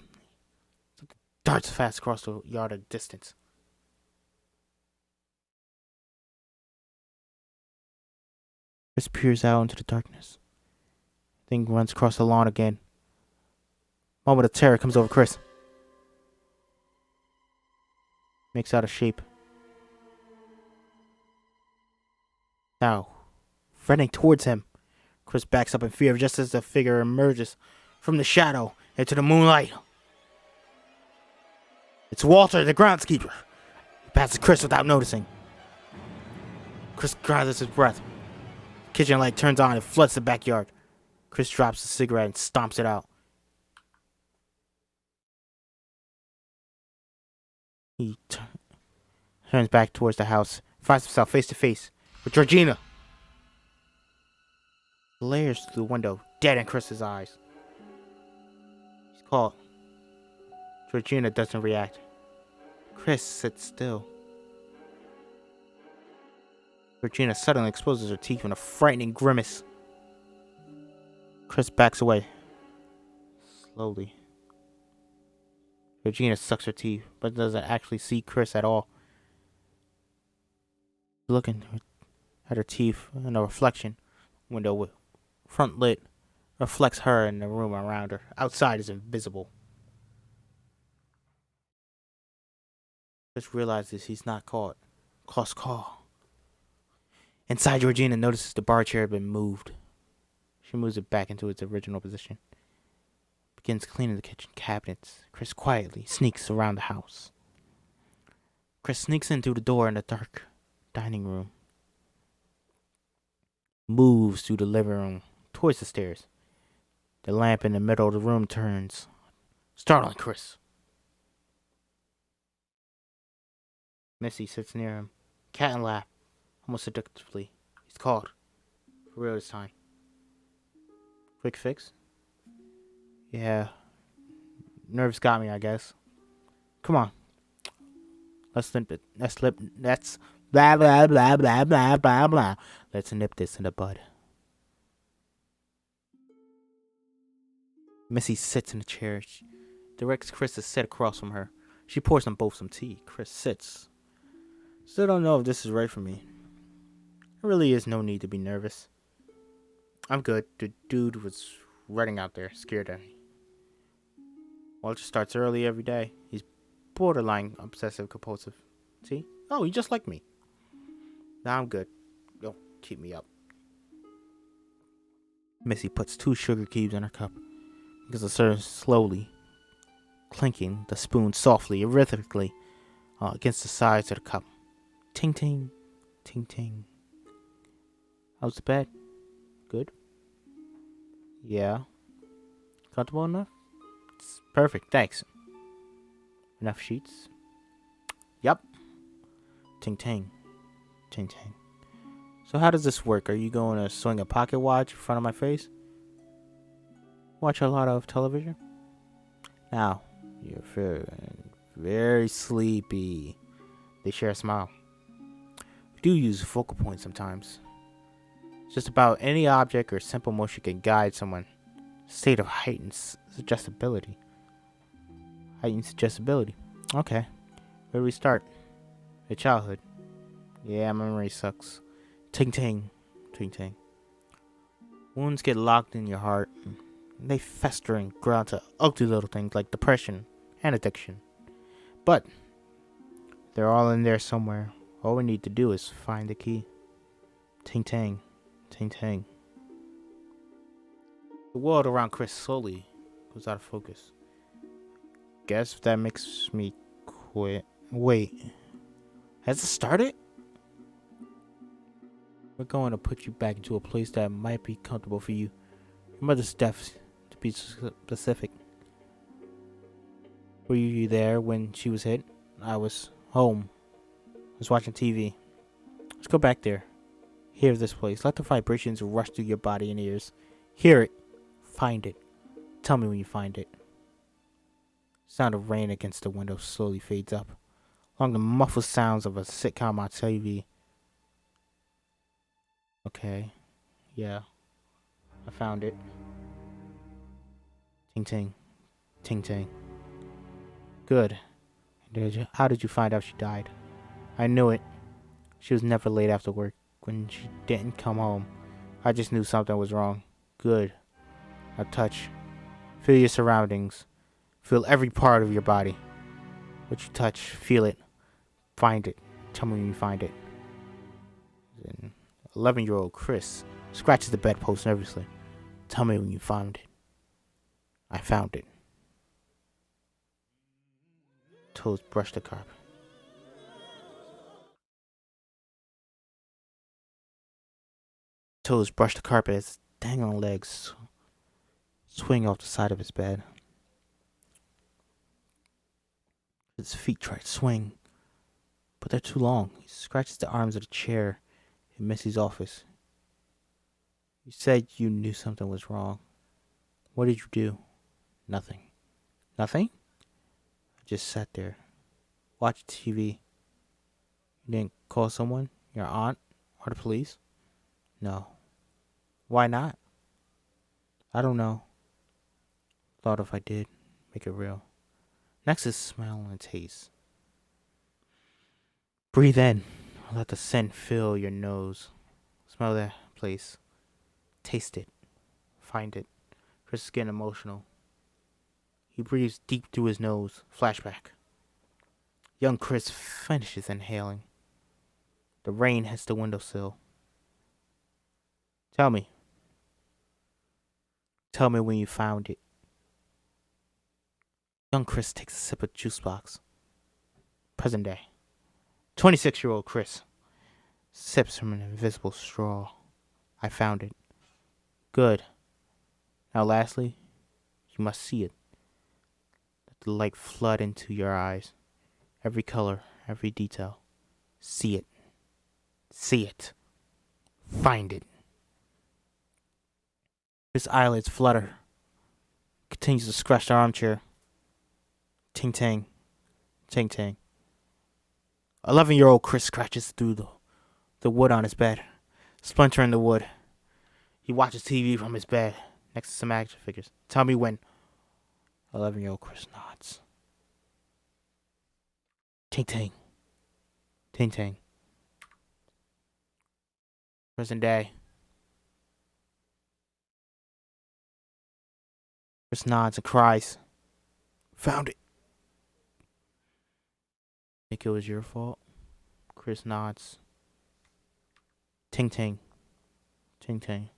something darts fast across the yard at a distance. Chris peers out into the darkness. Thing runs across the lawn again. Moment of terror comes over Chris. Makes out a shape. Now, running towards him. Chris backs up in fear just as the figure emerges from the shadow into the moonlight. It's Walter, the groundskeeper. He passes Chris without noticing. Chris gathers his breath. The kitchen light turns on and floods the backyard. Chris drops the cigarette and stomps it out. He turns back towards the house, finds himself face to face with Georgina. Glares through the window, dead in Chris's eyes. He's called. Georgina doesn't react. Chris sits still. Georgina suddenly exposes her teeth in a frightening grimace. Chris backs away. Slowly. Georgina sucks her teeth, but doesn't actually see Chris at all. Looking at her teeth in a reflection window with front lit reflects her and the room around her. Outside is invisible. Chris realizes he's not caught. Close call. Inside, Georgina notices the bar chair had been moved. She moves it back into its original position. Begins cleaning the kitchen cabinets. Chris quietly sneaks around the house. Chris sneaks in through the door in the dark dining room. Moves through the living room towards the stairs. The lamp in the middle of the room turns, startling Chris. Missy sits near him, cat in lap, almost seductively. He's called. For real this time. Quick fix? Yeah. Nerves got me, I guess. Come on. Let's nip it. Let's blah blah blah blah blah blah blah. Let's nip this in the bud. Missy sits in a chair. She directs Chris to sit across from her. She pours them both some tea. Chris sits. Still don't know if this is right for me. There really is no need to be nervous. I'm good. The dude was running out there, scared at me. Walter starts early every day. He's borderline obsessive compulsive. See? Oh, he's just like me. Nah, I'm good. Don't keep me up. Missy puts 2 sugar cubes in her cup. Because of her slowly clinking the spoon softly, rhythmically against the sides of the cup. Ting ting, ting ting. How's the bed? Good? Yeah. Comfortable enough? It's perfect, thanks. Enough sheets? Yup. Ting ting. Ting ting. So how does this work? Are you going to swing a pocket watch in front of my face? Watch a lot of television? Now, you're feeling very sleepy. They share a smile. We do use focal points sometimes. Just about any object or simple motion can guide someone. State of heightened suggestibility. Heightened suggestibility. Okay. Where do we start? Your childhood. Yeah, memory sucks. Ting ting. Ting ting. Wounds get locked in your heart. They fester and grow into ugly little things like depression and addiction. But they're all in there somewhere. All we need to do is find the key. Ting tang. Ting tang. The world around Chris slowly goes out of focus. Guess that makes me quit. Wait. Has it started? We're going to put you back into a place that might be comfortable for you. Your mother's death, to be specific. Were you there when she was hit? I was home. I was watching TV. Let's go back there. Hear this place. Let the vibrations rush through your body and ears. Hear it. Find it. Tell me when you find it. Sound of rain against the window slowly fades up. Along the muffled sounds of a sitcom on TV. Okay. Yeah. I found it. Ting ting. Ting ting. Good. How did you find out she died? I knew it. She was never late after work. When she didn't come home, I just knew something was wrong. Good. Now touch. Feel your surroundings. Feel every part of your body. What you touch, feel it. Find it. Tell me when you find it. Then 11-year-old Chris scratches the bedpost nervously. Tell me when you found it. I found it. Toes brush the carpet. Toes brush the carpet as dangling legs swing off the side of his bed. His feet try to swing, but they're too long. He scratches the arms of the chair in Missy's office. You said you knew something was wrong. What did you do? Nothing. Nothing? I just sat there. Watched TV. You didn't call someone? Your aunt? Or the police? No. Why not? I don't know. Thought if I did, make it real. Next is smell and taste. Breathe in. Let the scent fill your nose. Smell that place. Taste it. Find it. Chris is getting emotional. He breathes deep through his nose. Flashback. Young Chris finishes inhaling. The rain hits the windowsill. Tell me. Tell me when you found it. Young Chris takes a sip of juice box. Present day. 26-year-old Chris sips from an invisible straw. I found it. Good. Now lastly, you must see it. Let the light flood into your eyes. Every color, every detail. See it. See it. Find it. His eyelids flutter. Continues to scratch the armchair. Ting tang. Ting tang. 11-year-old Chris scratches through the wood on his bed. Splintering the wood. He watches TV from his bed next to some action figures. Tell me when. 11-year-old Chris nods. Ting tang. Ting tang. Present day. Chris nods and cries. Found it. Think it was your fault? Chris nods. Ting ting. Ting ting.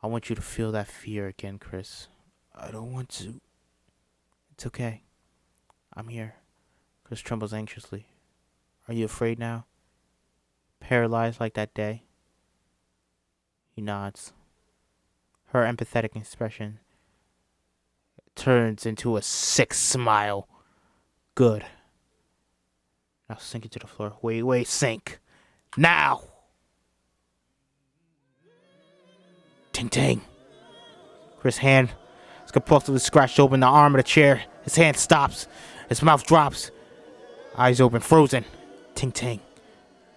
I want you to feel that fear again, Chris. I don't want to. It's okay. I'm here. Chris trembles anxiously. Are you afraid now? Paralyzed like that day? He nods. Her empathetic expression turns into a sick smile. Good. Now sink into the floor. Wait, sink. Now! Ting ting. Chris' hand is compulsively scratched open the arm of the chair. His hand stops. His mouth drops. Eyes open, frozen. Ting ting.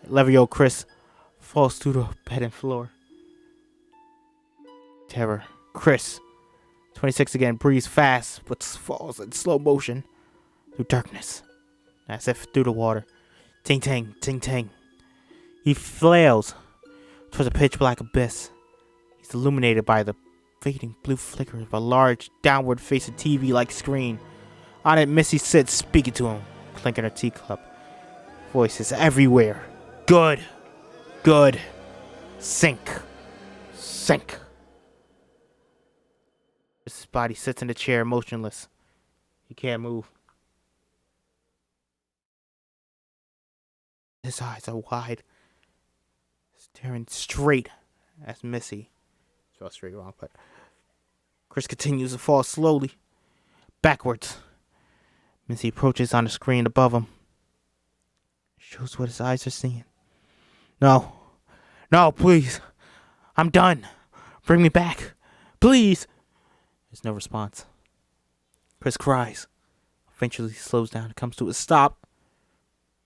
11-year-old Chris falls through the bed and floor. Terror. Chris, 26 again, breathes fast, but falls in slow motion through darkness, as if through the water. Ting ting, ting ting. He flails towards a pitch black abyss. He's illuminated by the fading blue flicker of a large, downward facing TV-like screen. On it, Missy sits speaking to him, clinking her teacup. Voices everywhere. Good. Good. Sink. Sink. His body sits in the chair, motionless. He can't move. His eyes are wide, staring straight at Missy. Spelled straight wrong, but Chris continues to fall slowly, backwards. Missy approaches on the screen above him. Shows what his eyes are seeing. No, please. I'm done. Bring me back. Please. There's no response. Chris cries. Eventually slows down and comes to a stop.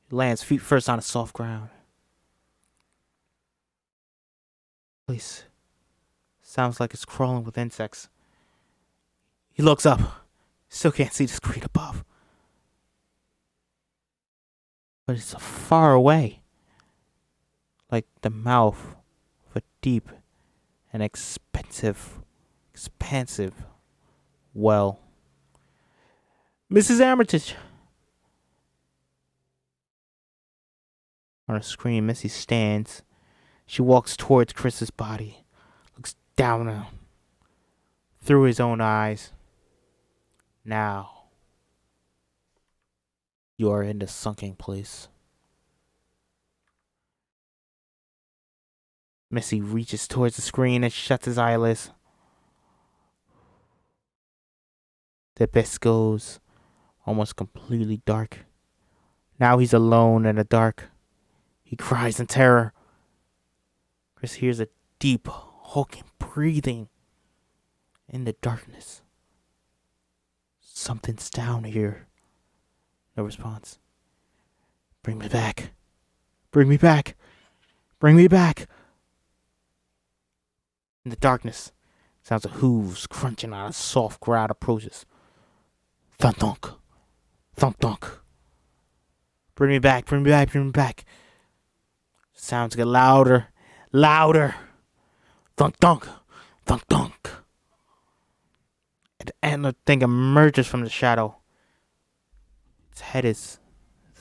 He lands feet first on the soft ground. Place sounds like it's crawling with insects. He looks up. Still can't see the screen above. But it's far away. Like the mouth of a deep and expansive well. Mrs. Armitage. On a screen, Missy stands. She walks towards Chris's body, looks down on him, through his own eyes. Now, you are in the sunken place. Missy reaches towards the screen and shuts his eyelids. The abyss goes almost completely dark. Now he's alone in the dark. He cries in terror. Chris hears a deep, hulking breathing in the darkness. Something's down here. No response. Bring me back. Bring me back. Bring me back. In the darkness, sounds of hooves crunching on a soft ground approaches. Thunk thunk. Thunk thunk. Bring me back, bring me back, bring me back. Sounds get louder, louder. Thunk thunk. Thunk thunk. An antler thing emerges from the shadow. Its head is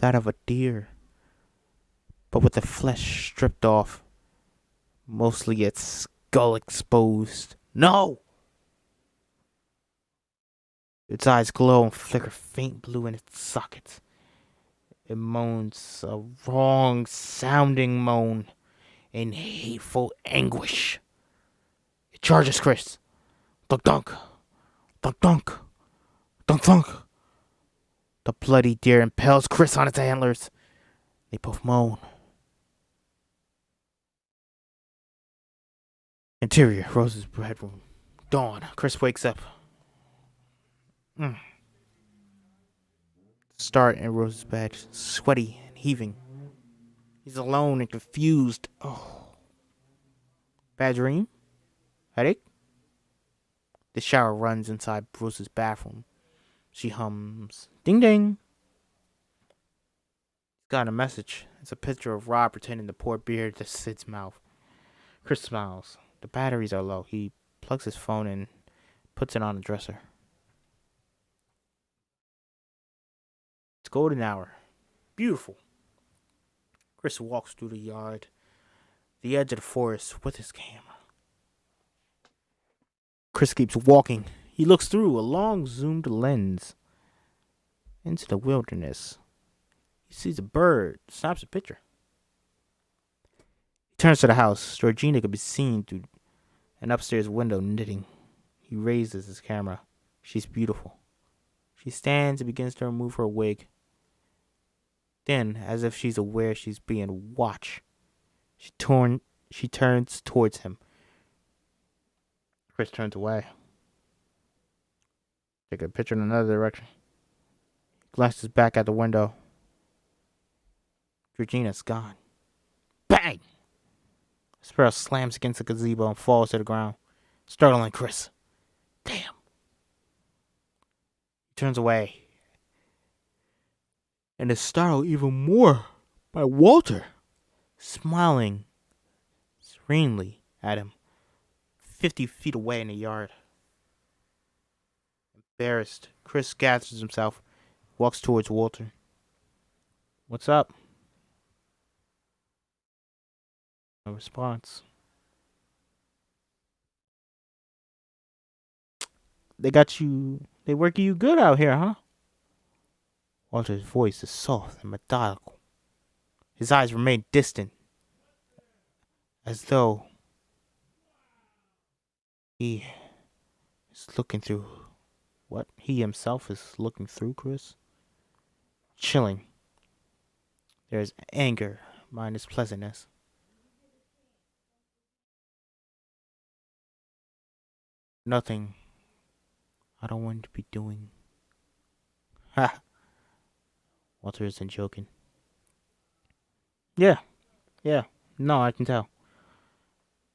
that of a deer, but with the flesh stripped off. Mostly its skull exposed. No! Its eyes glow and flicker faint blue in its sockets. It moans a wrong-sounding moan in hateful anguish. It charges Chris. Dunk dunk. Dunk dunk. Dunk dunk. The bloody deer impales Chris on its antlers. They both moan. Interior, Rose's bedroom. Dawn. Chris wakes up. Start in Rose's bed, sweaty and heaving. He's alone and confused. Oh. Bad dream? Headache? The shower runs inside Rose's bathroom. She hums. Ding ding. He's got a message. It's a picture of Rob pretending to pour beer to Sid's mouth. Chris smiles. The batteries are low. He plugs his phone in, puts it on the dresser. It's golden hour. Beautiful. Chris walks through the yard, the edge of the forest, with his camera. Chris keeps walking. He looks through a long zoomed lens into the wilderness. He sees a bird, snaps a picture. He turns to the house. Georgina could be seen through an upstairs window knitting. He raises his camera. She's beautiful. She stands and begins to remove her wig. Then, as if she's aware she's being watched, she turns towards him. Chris turns away. Take a picture in another direction. He glances back at the window. Georgina's gone. Bang! Sparrow slams against the gazebo and falls to the ground, startling Chris. Damn. He turns away and is startled even more by Walter, smiling serenely at him, 50 feet away in the yard. Embarrassed, Chris gathers himself, walks towards Walter. What's up? No response. They working you good out here, huh? Walter's voice is soft and methodical. His eyes remain distant, as though he is looking through what he himself is looking through, Chris. Chilling. There is anger minus pleasantness. Nothing I don't want to be doing. Ha! Walter isn't joking. Yeah. No, I can tell.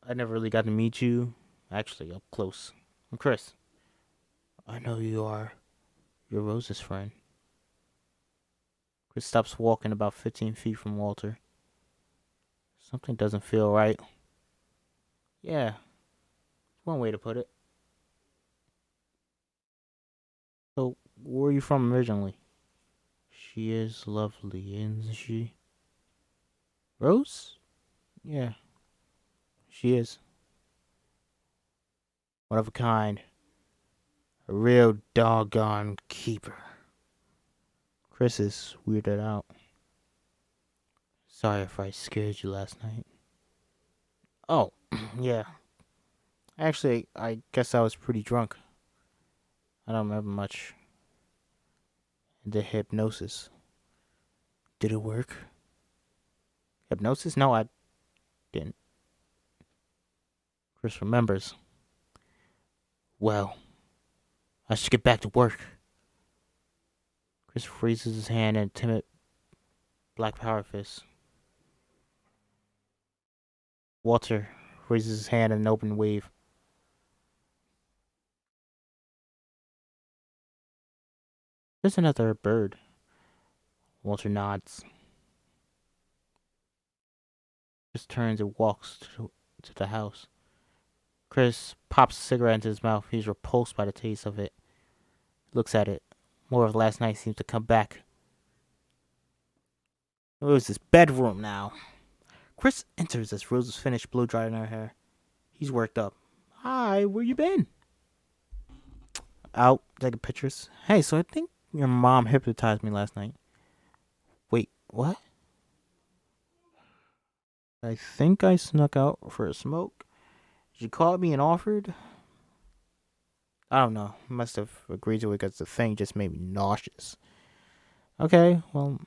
I never really got to meet you, actually, up close. I'm Chris. I know you are. You're Rose's friend. Chris stops walking about 15 feet from Walter. Something doesn't feel right. Yeah, one way to put it. So, where are you from originally? She is lovely, isn't she? Rose? Yeah, she is. One of a kind. A real doggone keeper. Chris is weirded out. Sorry if I scared you last night. Oh, yeah. Actually, I guess I was pretty drunk. I don't remember much. The hypnosis. Did it work? Hypnosis? No, I didn't. Chris remembers. Well, I should get back to work. Chris raises his hand in a timid black power fist. Walter raises his hand in an open wave. There's another bird. Walter nods. Chris turns and walks to the house. Chris pops a cigarette into his mouth. He's repulsed by the taste of it. Looks at it. More of last night seems to come back. It was his bedroom now. Chris enters as Rose is finished blow drying her hair. He's worked up. Hi, where you been? Out, taking pictures. Hey, so I think your mom hypnotized me last night. Wait, what? I think I snuck out for a smoke. She called me and offered. I don't know. Must have agreed to it because the thing just made me nauseous. Okay, well,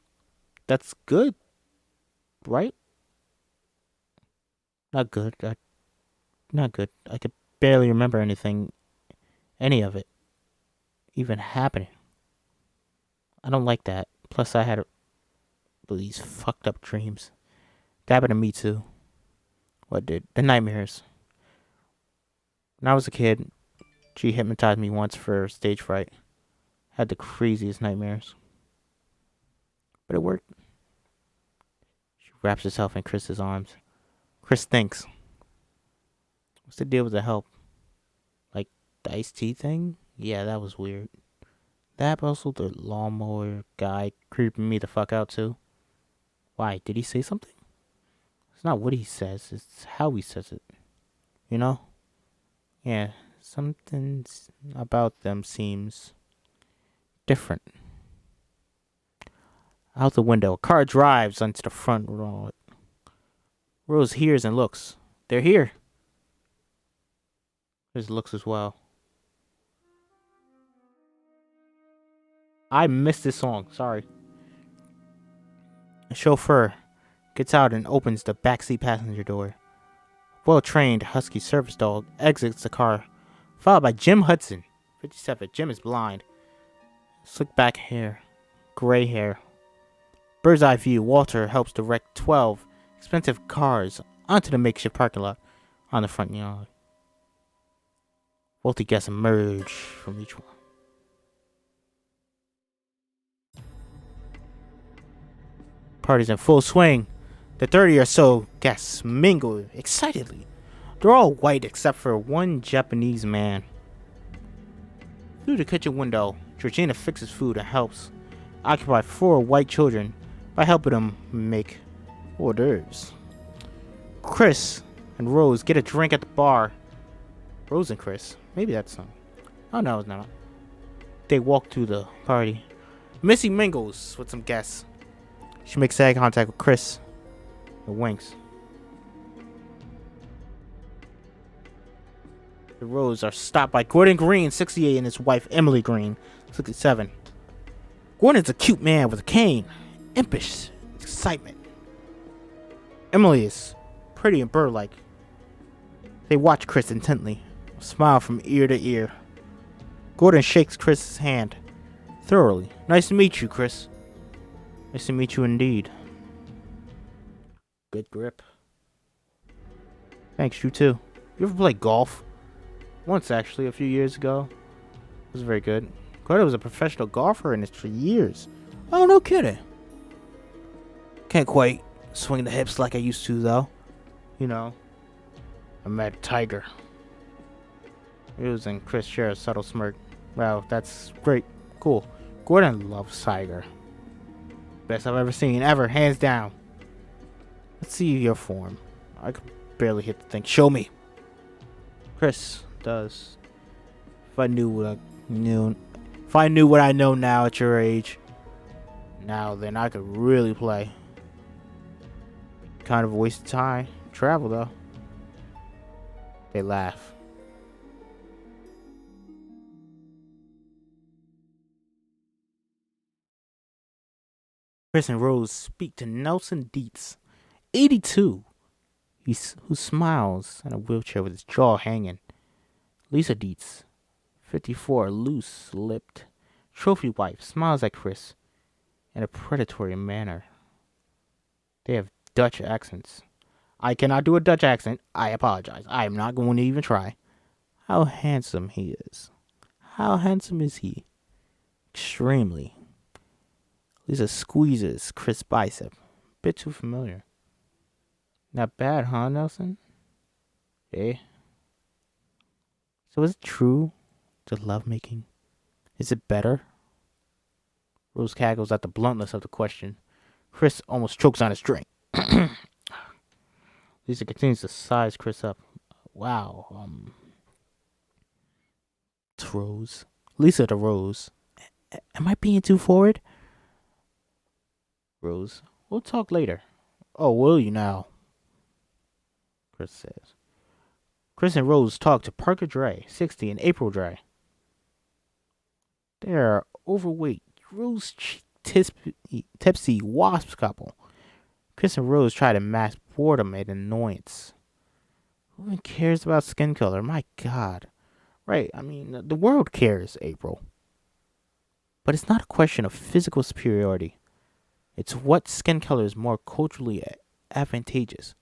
that's good, right? Not good. Not good. I could barely remember any of it, even happening. I don't like that. Plus, I had these fucked up dreams. That happened to me too. What did? The nightmares. When I was a kid, she hypnotized me once for stage fright. Had the craziest nightmares. But it worked. She wraps herself in Chris's arms. Chris thinks. What's the deal with the help? Like the iced tea thing? Yeah, that was weird. That, but also the lawnmower guy creeping me the fuck out too. Why? Did he say something? It's not what he says, it's how he says it. You know? Yeah, something about them seems different. Out the window, a car drives onto the front road. Rose hears and looks. They're here. Chris looks as well. I missed this song. Sorry. The chauffeur gets out and opens the backseat passenger door. Well-trained husky service dog exits the car, followed by Jim Hudson, 57. Jim is blind. Slick back hair, gray hair. Bird's eye view, Walter helps direct 12 expensive cars onto the makeshift parking lot on the front yard. Wealthy guests emerge from each one. Party's in full swing. The 30 or so guests mingle excitedly. They're all white except for one Japanese man. Through the kitchen window, Georgina fixes food and helps occupy 4 white children by helping them make hors d'oeuvres. Chris and Rose get a drink at the bar. Rose and Chris. Maybe that's some. Oh no, it's not. They walk through the party. Missy mingles with some guests. She makes eye contact with Chris and winks. The Rose are stopped by Gordon Green, 68, and his wife Emily Green, 67. Gordon's a cute man with a cane. Impish excitement. Emily is pretty and bird-like. They watch Chris intently, a smile from ear to ear. Gordon shakes Chris's hand thoroughly. Nice to meet you, Chris. Nice to meet you indeed. Good grip. Thanks, you too. You ever play golf? Once, actually, a few years ago. It was very good. Gordon was a professional golfer in it for years. Oh, no kidding. Can't quite swing the hips like I used to, though. You know, I met Tiger. It was in Chris Shera's subtle smirk. Wow, that's great. Cool. Gordon loves Tiger. Best I've ever seen, ever, hands down. Let's see your form. I could barely hit the thing. Show me. Chris does. If I knew what I know now at your age, now then I could really play. Kind of a waste of time. Travel though. They laugh. Chris and Rose speak to Nelson Dietz, 82, who smiles in a wheelchair with his jaw hanging. Lisa Dietz, 54, loose-lipped, trophy wife, smiles at Chris in a predatory manner. They have Dutch accents. I cannot do a Dutch accent. I apologize. I am not going to even try. How handsome he is. How handsome is he? Extremely. Lisa squeezes Chris' bicep. Bit too familiar. Not bad, huh, Nelson? Eh? So is it true to lovemaking? Is it better? Rose cackles at the bluntness of the question. Chris almost chokes on his drink. Lisa continues to size Chris up. Wow. It's Rose. Lisa to Rose. Am I being too forward? Rose. We'll talk later. Oh, will you now? Chris says. Chris and Rose talk to Parker Dre, 60, and April Dre. They're overweight, rose tipsy wasp couple. Chris and Rose try to mask boredom and annoyance. Who even cares about skin color? My God. Right, I mean, the world cares, April. But it's not a question of physical superiority. It's what skin color is more culturally advantageous.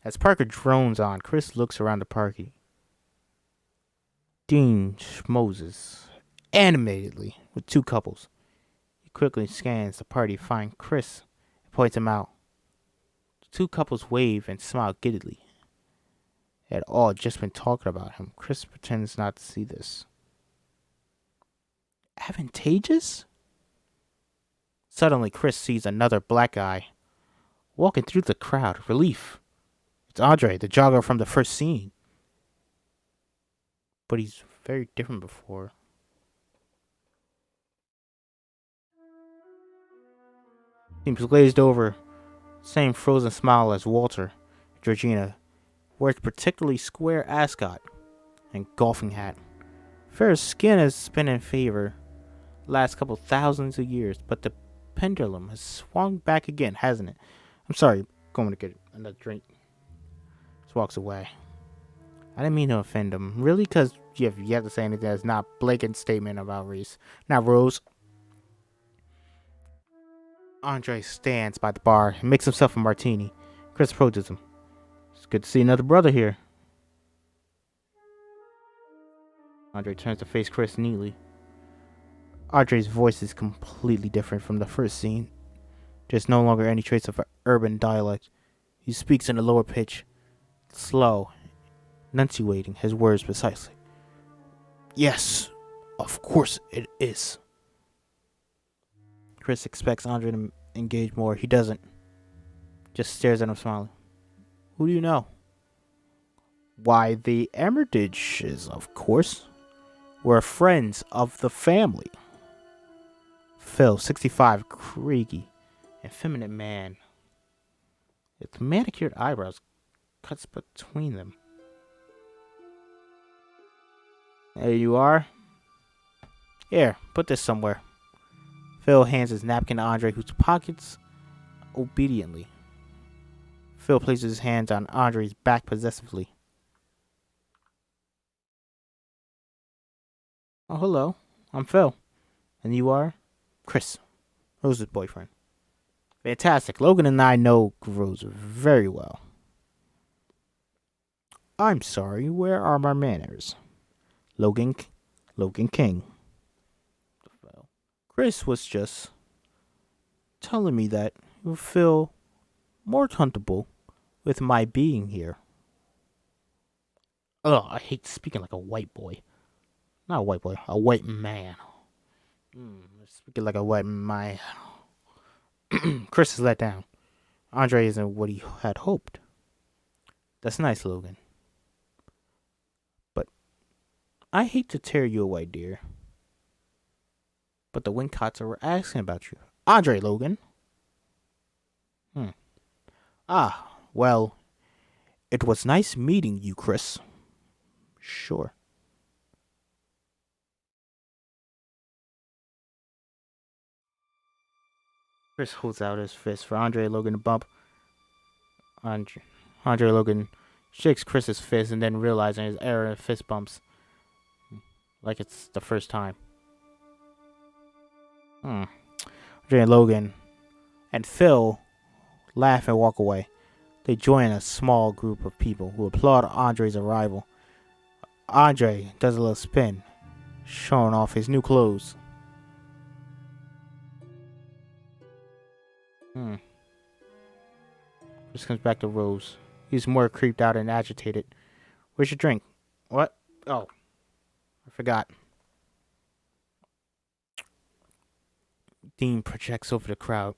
As Parker drones on, Chris looks around the party. Dean schmozzes animatedly with 2 couples. He quickly scans the party, finds Chris, and points him out. The 2 couples wave and smile giddily. They had all just been talking about him. Chris pretends not to see this. Advantageous? Suddenly, Chris sees another black guy walking through the crowd. Relief. It's Andre, the jogger from the first scene. But he's very different before. Seems glazed over. Same frozen smile as Walter. Georgina wears particularly square ascot and golfing hat. Fair skin has been in favor. last couple thousands of years, but the pendulum has swung back again, hasn't it? I'm sorry, going to get another drink. Just walks away. I didn't mean to offend him. Really? Because you have to say anything that's not blatant statement about race. Not Rose. Andre stands by the bar and makes himself a martini. Chris approaches him. It's good to see another brother here. Andre turns to face Chris neatly. Andre's voice is completely different from the first scene. There's no longer any trace of urban dialect. He speaks in a lower pitch, slow, enunciating his words precisely. Yes, of course it is. Chris expects Andre to engage more. He doesn't. Just stares at him smiling. Who do you know? Why, the Armitages, of course. We're friends of the family. Phil, 65, creaky, effeminate man. With manicured eyebrows cuts between them. There you are. Here, put this somewhere. Phil hands his napkin to Andre, who pockets obediently. Phil places his hands on Andre's back possessively. Oh, hello. I'm Phil. And you are? Chris, Rose's boyfriend. Fantastic. Logan and I know Rose very well. I'm sorry, where are my manners? Logan King. Chris was just telling me that you feel more comfortable with my being here. Ugh, I hate speaking like a white boy. Not a white boy, a white man. Speaking like a white man. Chris is let down. Andre isn't what he had hoped. That's nice, Logan. But I hate to tear you away, dear. But the Wincotts were asking about you. Andre, Logan. Ah, well, it was nice meeting you, Chris. Sure. Chris holds out his fist for Andre Logan to bump. Andre Logan shakes Chris's fist and then realizing his error, fist bumps. Like it's the first time. Andre Logan and Phil laugh and walk away. They join a small group of people who applaud Andre's arrival. Andre does a little spin, showing off his new clothes. Chris comes back to Rose. He's more creeped out and agitated. Where's your drink? What? Oh, I forgot. Dean projects over the crowd.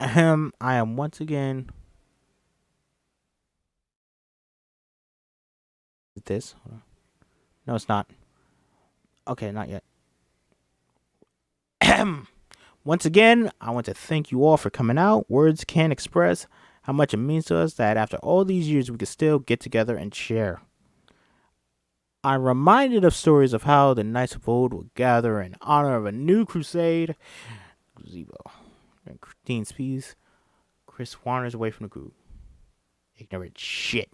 I am once again. Is this? No, it's not. Okay, not yet. Once again, I want to thank you all for coming out. Words can't express how much it means to us that after all these years we could still get together and share. I'm reminded of stories of how the knights of old would gather in honor of a new crusade. Gazebo. Dean speaks. Chris wanders away from the group. Ignorant shit.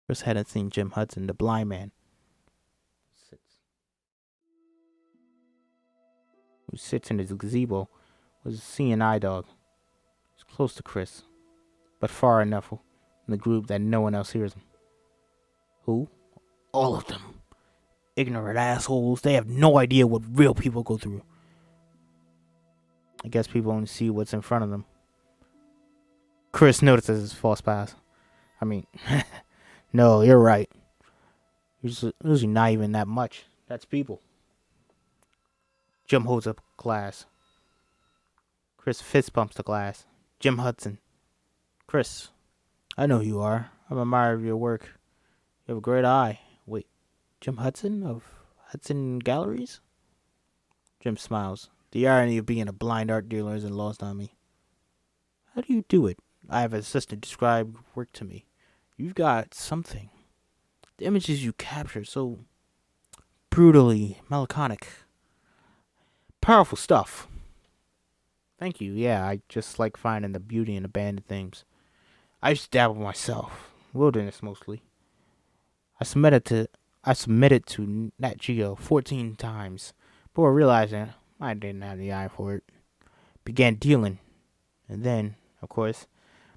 Chris hadn't seen Jim Hudson, the blind man. Who sits in his gazebo was a seeing eye dog. He's close to Chris, but far enough in the group that no one else hears him. Who? All of them. Ignorant assholes. They have no idea what real people go through. I guess people only see what's in front of them. Chris notices his false pass. I mean, no, you're right. Usually not even that much. That's people. Jim holds up glass. Chris fist bumps the glass. Jim Hudson. Chris, I know who you are. I'm an admirer of your work. You have a great eye. Wait, Jim Hudson of Hudson Galleries? Jim smiles. The irony of being a blind art dealer isn't lost on me. How do you do it? I have an assistant describe work to me. You've got something. The images you capture so brutally melancholic. Powerful stuff. Thank you. Yeah, I just like finding the beauty in abandoned things. I used to dabble myself. Wilderness mostly. I submitted to I submitted to Nat Geo 14 times before realizing I didn't have the eye for it. Began dealing, and then, of course,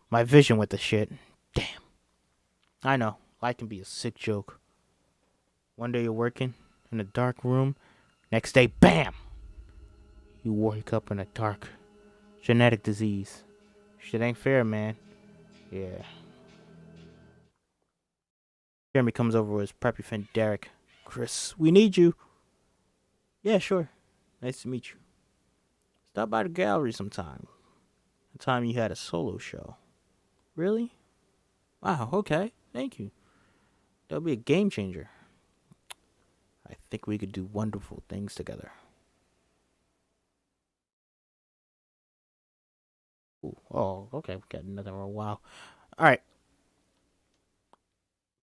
my vision with the shit. Damn. I know, life can be a sick joke. One day you're working in a dark room, next day, BAM! You wake up in a dark genetic disease. Shit ain't fair, man. Yeah. Jeremy comes over with his preppy friend Derek. Chris, we need you. Yeah, sure. Nice to meet you. Stop by the gallery sometime. The time you had a solo show. Really? Wow, okay. Thank you. That'll be a game changer. I think we could do wonderful things together. Ooh, oh, okay. We got another one. Wow. Alright.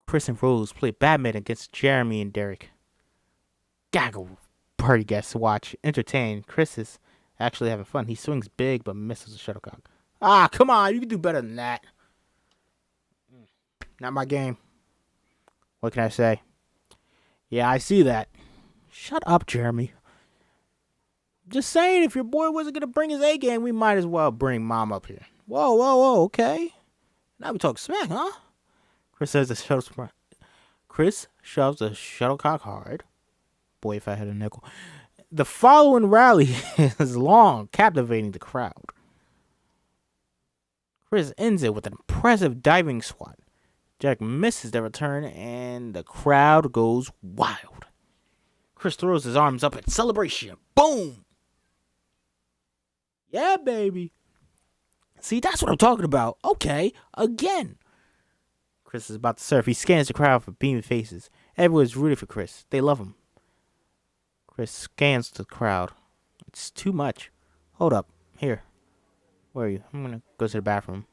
Chris and Rose play badminton against Jeremy and Derek. Gaggle. Party guests watch. Entertain. Chris is actually having fun. He swings big but misses the shuttlecock. Ah, come on. You can do better than that. Not my game. What can I say? Yeah, I see that. Shut up, Jeremy. Just saying, if your boy wasn't gonna bring his A game, we might as well bring mom up here. Whoa, whoa, whoa, okay. Now we talk smack, huh? Chris says the shuttle. Chris shoves the shuttlecock hard. Boy, if I had a nickel. The following rally is long, captivating the crowd. Chris ends it with an impressive diving swat. Jack misses the return, and the crowd goes wild. Chris throws his arms up in celebration. Boom! Yeah, baby. See, that's what I'm talking about. Okay, again. Chris is about to surf. He scans the crowd for beaming faces. Everyone's rooting for Chris. They love him. Chris scans the crowd. It's too much. Hold up. Here. Where are you? I'm going to go to the bathroom.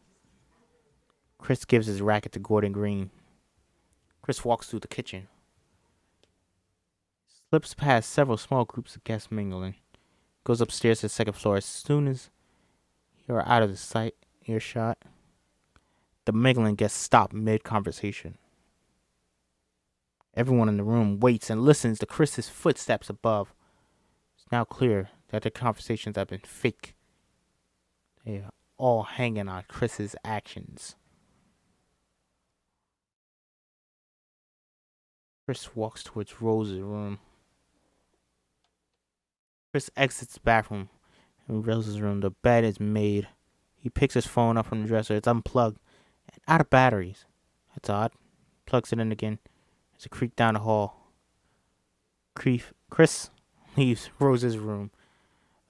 Chris gives his racket to Gordon Green. Chris walks through the kitchen. Slips past several small groups of guests mingling. Goes upstairs to the second floor. As soon as you're out of the sight earshot, the mingling gets stopped mid-conversation. Everyone in the room waits and listens to Chris's footsteps above. It's now clear that the conversations have been fake. They are all hanging on Chris's actions. Chris walks towards Rose's room. Chris exits the bathroom. In Rose's room, the bed is made. He picks his phone up from the dresser. It's unplugged and out of batteries. That's odd. Plugs it in again. There's a creak down the hall. Chris leaves Rose's room.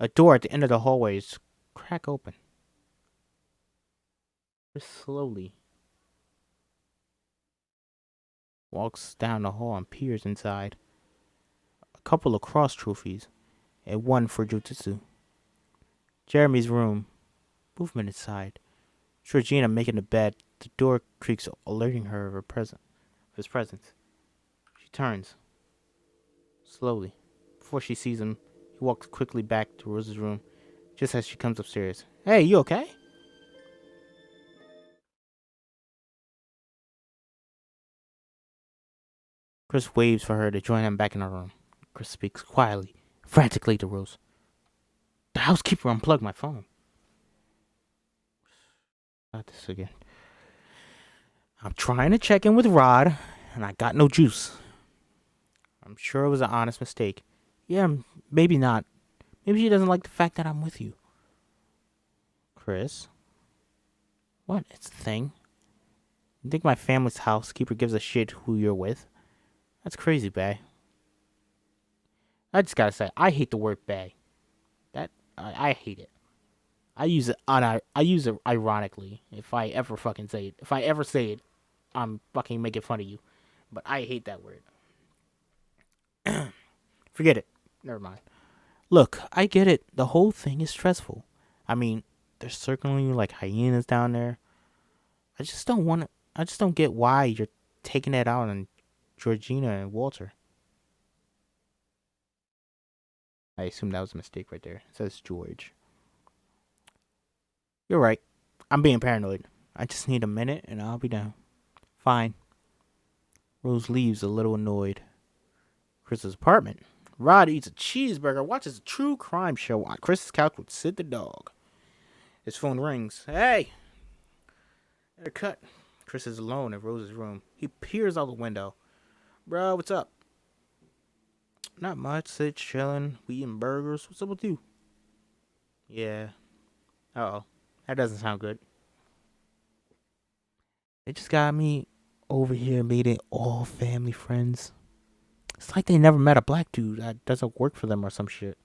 A door at the end of the hallway is crack open. Chris slowly walks down the hall and peers inside. A couple of cross trophies and one for jujitsu. Jeremy's room. Movement inside. Georgina making the bed. The door creaks, alerting her of his presence. She turns. Slowly. Before she sees him, he walks quickly back to Rose's room, just as she comes upstairs. Hey, you okay? Chris waves for her to join him back in her room. Chris speaks quietly, frantically to Rose. The housekeeper unplugged my phone. Not this again. I'm trying to check in with Rod, and I got no juice. I'm sure it was an honest mistake. Yeah, maybe not. Maybe she doesn't like the fact that I'm with you. Chris? What? It's a thing. You think my family's housekeeper gives a shit who you're with? That's crazy, bae. I just gotta say, I hate the word bae. I hate it. I use it ironically. If I ever fucking say it. If I ever say it, I'm fucking making fun of you. But I hate that word. Forget it. Never mind. Look, I get it. The whole thing is stressful. I mean, they're circling you like hyenas down there. I just don't get why you're taking it out on Georgina and Walter. I assume that was a mistake right there. It says George. You're right. I'm being paranoid. I just need a minute and I'll be down. Fine. Rose leaves a little annoyed. Chris's apartment. Rod eats a cheeseburger, watches a true crime show on Chris's couch with Sid the dog. His phone rings. Hey! They're cut. Chris is alone in Rose's room. He peers out the window. Bro, what's up? Not much. Sid chilling. We eating burgers. What's up with you? Yeah. Uh-oh. That doesn't sound good. They just got me over here meeting all family friends. It's like they never met a black dude that doesn't work for them or some shit.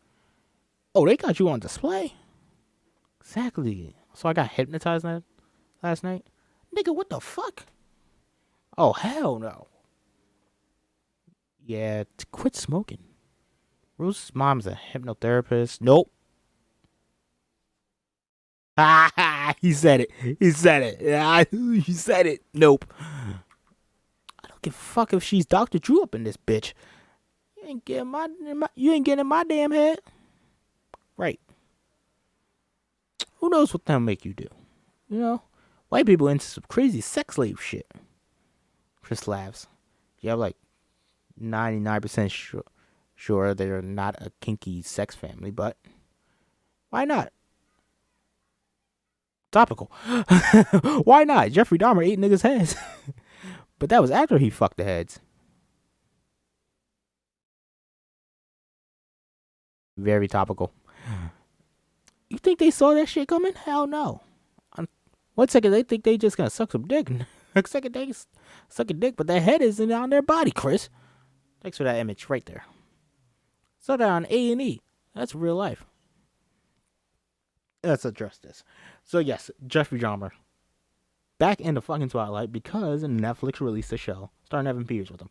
Oh, they got you on display? Exactly. So I got hypnotized last night? Nigga, what the fuck? Oh, hell no. Yeah, quit smoking. Rose's mom's a hypnotherapist. Nope. Ha ha! He said it. He said it. He said it. Nope. I don't give a fuck if she's Dr. Drew up in this bitch. You ain't getting in my damn head. Right. Who knows what that'll make you do? You know? White people into some crazy sex slave shit. Chris laughs. Yeah, I'm like 99% sure they're not a kinky sex family, but why not? Topical. Why not? Jeffrey Dahmer ate niggas' heads. But that was after he fucked the heads. Very topical. You think they saw that shit coming? Hell no. One second they think they just gonna suck some dick. Next second they suck a dick, but their head isn't on their body, Chris. Thanks for that image right there. Saw that on A&E. That's real life. Let's address this. So yes, Jeffrey Dahmer. Back in the fucking spotlight because Netflix released a show starring Evan Peters with him.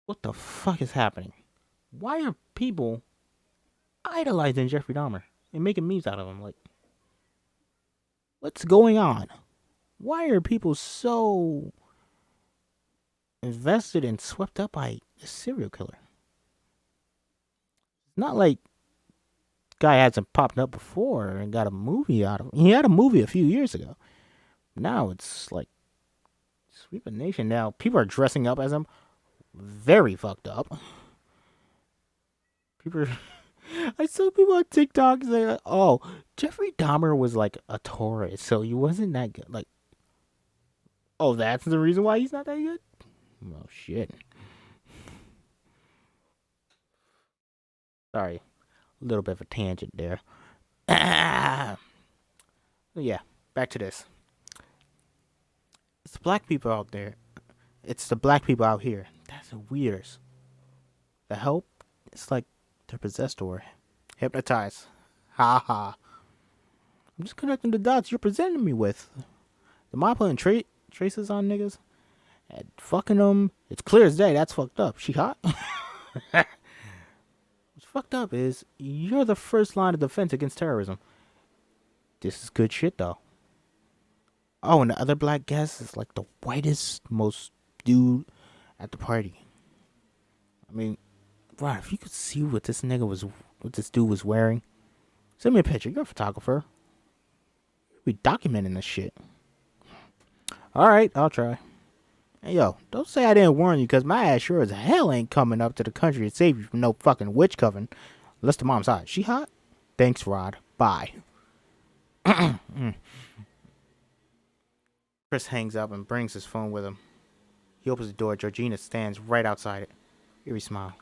What the fuck is happening? Why are people idolizing Jeffrey Dahmer and making memes out of him? Like, what's going on? Why are people so invested and swept up by a serial killer? It's not like guy hasn't popped up before and got a movie out of him. He had a movie a few years ago. Now it's like sweep a nation. Now people are dressing up as him. Very fucked up. People, I saw people on TikTok say, "Oh, Jeffrey Dahmer was like a tourist, so he wasn't that good." Like, oh, that's the reason why he's not that good. Oh shit. Sorry, a little bit of a tangent there. Yeah, back to this. It's the black people out there. It's the black people out here. That's the weirdest. The help, it's like they're possessed or hypnotized. Ha ha. I'm just connecting the dots you're presenting me with. The mob putting traces on niggas and fucking them. It's clear as day. That's fucked up. She hot? What's fucked up is you're the first line of defense against terrorism. This is good shit though. Oh, and the other black guest is like the whitest, most dude at the party. I mean, bro, if you could see what this dude was wearing, send me a picture. You're a photographer. We documenting this shit. All right, I'll try. Hey, yo, don't say I didn't warn you, because my ass sure as hell ain't coming up to the country to save you from no fucking witch coven. Unless the mom's hot. She hot? Thanks, Rod. Bye. Chris hangs up and brings his phone with him. He opens the door. Georgina stands right outside it. Eerie smile.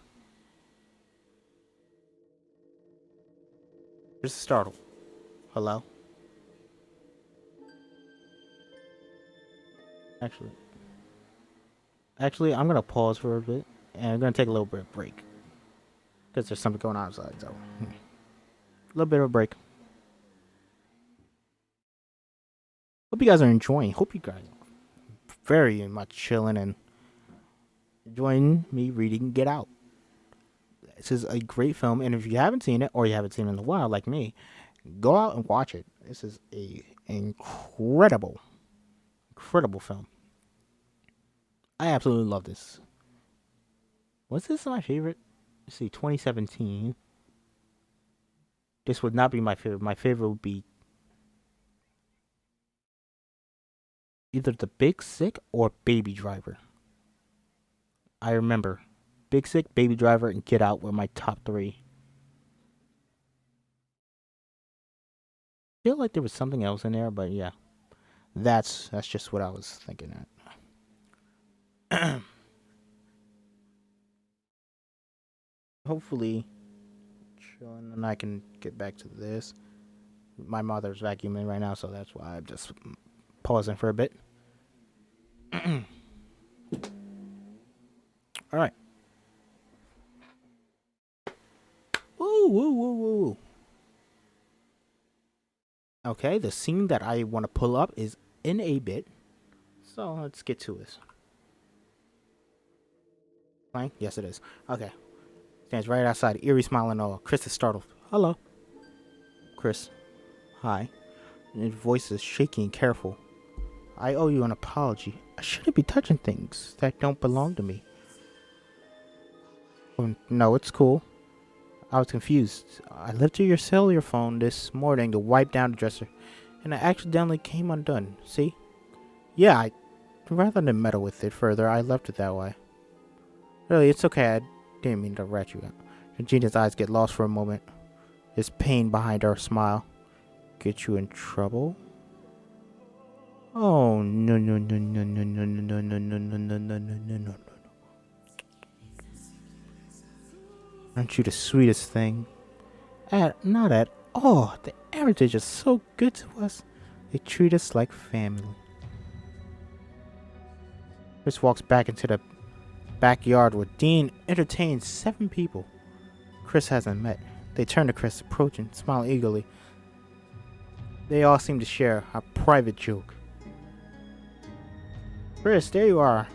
Chris is startled. Hello? Actually, I'm gonna pause for a bit, and I'm gonna take a little bit of break because there's something going on outside. So, a little bit of a break. Hope you guys are enjoying. Hope you guys are very much chilling and enjoying me reading Get Out. This is a great film, and if you haven't seen it or you haven't seen it in a while, like me, go out and watch it. This is a incredible film. I absolutely love this. Was this my favorite? Let's see, 2017. This would not be my favorite. My favorite would be either The Big Sick or Baby Driver. I remember Big Sick, Baby Driver, and Get Out were my top three. I feel like there was something else in there, but yeah, that's just what I was thinking at. Hopefully, chilling, and I can get back to this. My mother's vacuuming right now, so that's why I'm just pausing for a bit. All right. Woo, woo, woo, woo. Okay, the scene that I want to pull up is in a bit. So let's get to this. Fine? Yes, it is. Okay. Stands right outside, eerie smile and all. Chris is startled. Hello. Chris. Hi. And his voice is shaky and careful. I owe you an apology. I shouldn't be touching things that don't belong to me. Oh, no, it's cool. I was confused. I lifted your cellular phone this morning to wipe down the dresser, and I accidentally came undone. See? Yeah, rather than meddle with it further, I left it that way. Really, it's okay. I didn't mean to rat you out. Regina's eyes get lost for a moment. There's pain behind her smile. Get you in trouble? Oh, no, no, no, no, no, no, no, no, no, no, no, no, no, no, no. Aren't you the sweetest thing? Not at all. The Armitages are so good to us. They treat us like family. Chris walks back into the backyard where Dean entertains 7 people Chris hasn't met. They turn to Chris, approaching, smile eagerly. They all seem to share a private joke. Chris, there you are.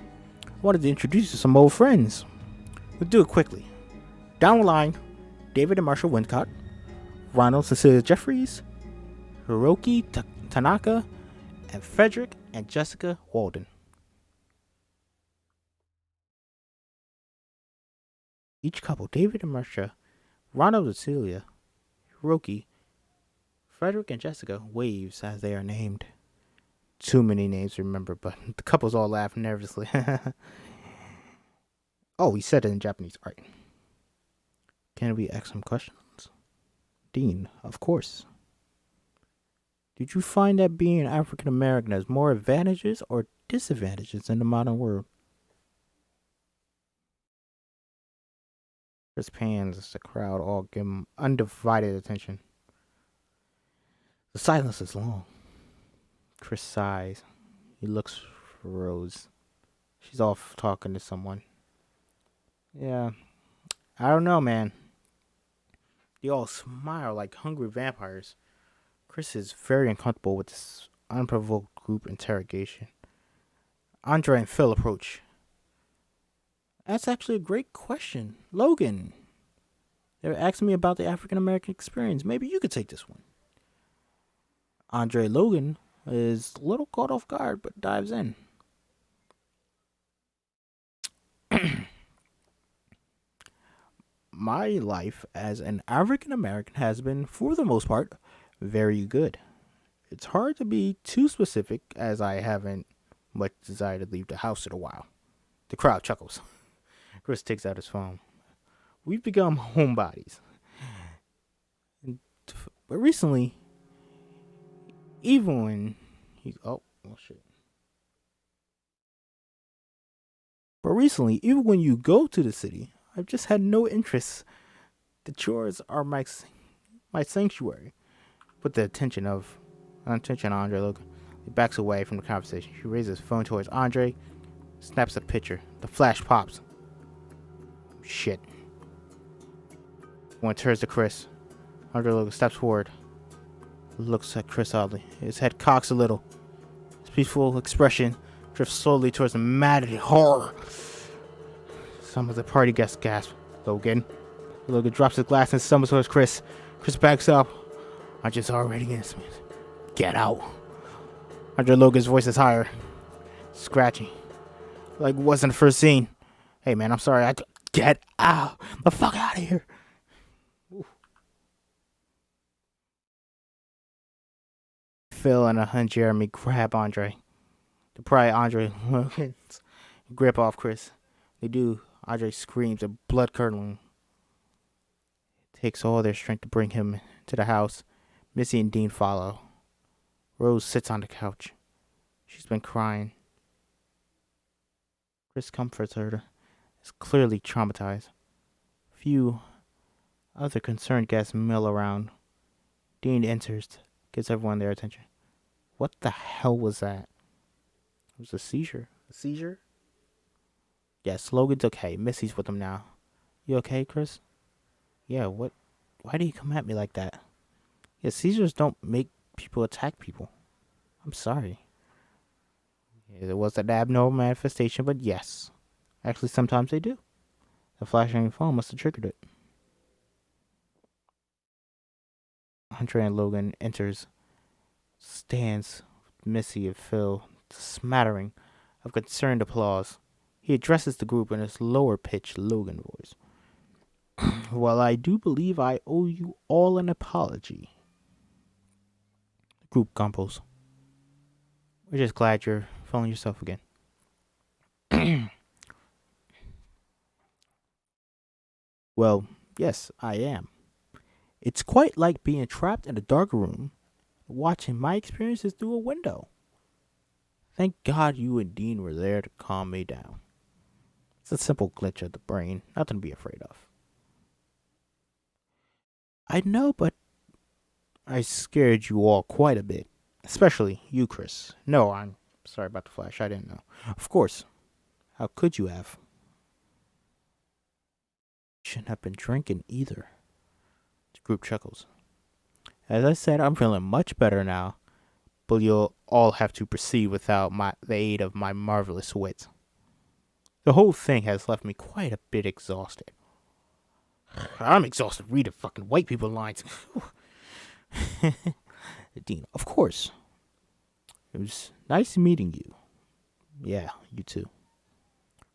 I wanted to introduce you to some old friends. We'll do it quickly. Down the line, David and Marshall Wincott, Ronald Cecilia Jeffries, Hiroki Tanaka, and Frederick and Jessica Walden. Each couple, David and Marcia, Ronald and Celia, Hiroki, Frederick and Jessica, waves as they are named. Too many names to remember, but the couples all laugh nervously. Oh, he said it in Japanese. All right. Can we ask some questions? Dean, of course. Did you find that being African American has more advantages or disadvantages in the modern world? Chris pans the crowd, all give him undivided attention. The silence is long. Chris sighs. He looks for Rose. She's off talking to someone. Yeah, I don't know, man. They all smile like hungry vampires. Chris is very uncomfortable with this unprovoked group interrogation. Andre and Phil approach. That's actually a great question. Logan, they're asking me about the African American experience. Maybe you could take this one. Andre Logan is a little caught off guard, but dives in. My life as an African American has been, for the most part, very good. It's hard to be too specific, as I haven't much desire to leave the house in a while. The crowd chuckles. Chris takes out his phone. We've become homebodies. But recently, even when he... Oh, shit. But recently, even when you go to the city, I've just had no interest. The chores are my sanctuary. With the attention on Andre Logan. He backs away from the conversation. He raises his phone towards Andre, snaps a picture. The flash pops. Shit. When it turns to Chris, Andre Logan steps forward, looks at Chris oddly. His head cocks a little. His peaceful expression drifts slowly towards the mad horror. Some of the party guests gasp. Logan drops his glass and stumbles towards Chris. Chris backs up. I just already against me. Get out. Andre Logan's voice is higher, scratchy. Like it wasn't the first scene. Hey man, I'm sorry. Get out the fuck out of here. Phil and Jeremy grab Andre. To pry Andre Logan's grip off Chris. They do. Andre screams and blood curdling. It takes all their strength to bring him to the house. Missy and Dean follow. Rose sits on the couch. She's been crying. Chris comforts her. Is clearly traumatized. Few other concerned guests mill around. Dean enters, gets everyone their attention. What the hell was that? It was a seizure. A seizure? Yes, Logan's okay. Missy's with him now. You okay, Chris? Yeah, what? Why do you come at me like that? Yeah, seizures don't make people attack people. I'm sorry. It was an abnormal manifestation, but yes. Actually, sometimes they do. The flashing phone must have triggered it. Andre and Logan enters, stands with Missy and Phil, smattering of concerned applause. He addresses the group in his lower-pitched Logan voice. Well, I do believe I owe you all an apology. The group grumbles. We're just glad you're feeling yourself again. Well, yes, I am. It's quite like being trapped in a dark room, watching my experiences through a window. Thank God you and Dean were there to calm me down. It's a simple glitch of the brain, nothing to be afraid of. I know, but I scared you all quite a bit. Especially you, Chris. No, I'm sorry about the flash. I didn't know. Of course. How could you have? Shouldn't have been drinking either. The group chuckles. As I said, I'm feeling much better now, but you'll all have to proceed without the aid of my marvelous wit. The whole thing has left me quite a bit exhausted. I'm exhausted reading fucking white people lines. Dean, of course. It was nice meeting you. Yeah, you too.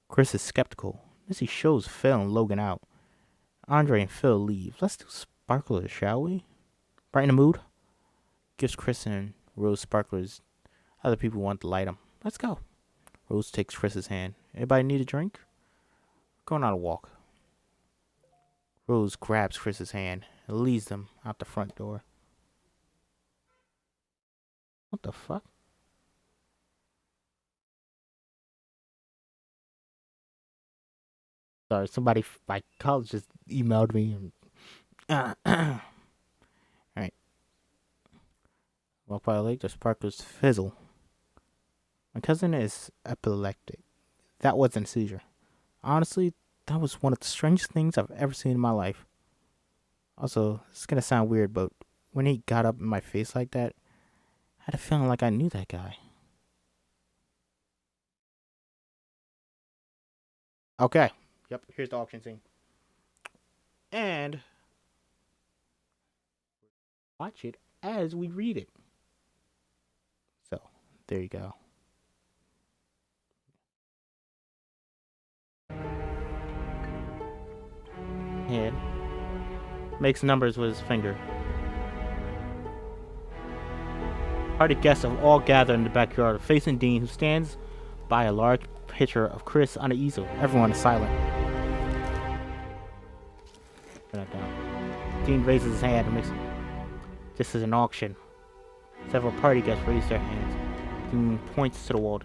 Chris is skeptical. Missy shows Phil and Logan out. Andre and Phil leave. Let's do sparklers, shall we? Brighten the mood. Gives Chris and Rose sparklers. Other people want to light them. Let's go. Rose takes Chris's hand. Anybody need a drink? Going on a walk. Rose grabs Chris's hand and leads them out the front door. What the fuck? Sorry, somebody my college just emailed me. Alright. Walk by the lake, the sparklers fizzle. My cousin is epileptic. That wasn't a seizure. Honestly, that was one of the strangest things I've ever seen in my life. Also, it's gonna sound weird, but when he got up in my face like that, I had a feeling like I knew that guy. Okay. Yep, here's the auction scene. And watch it as we read it. So, there you go. Head makes numbers with his finger. Party guests have all gathered in the backyard, facing Dean, who stands by a large picture of Chris on an easel. Everyone is silent. Turn that down. Dean raises his hand and makes. This is an auction. Several party guests raise their hands. Dean points to the wall.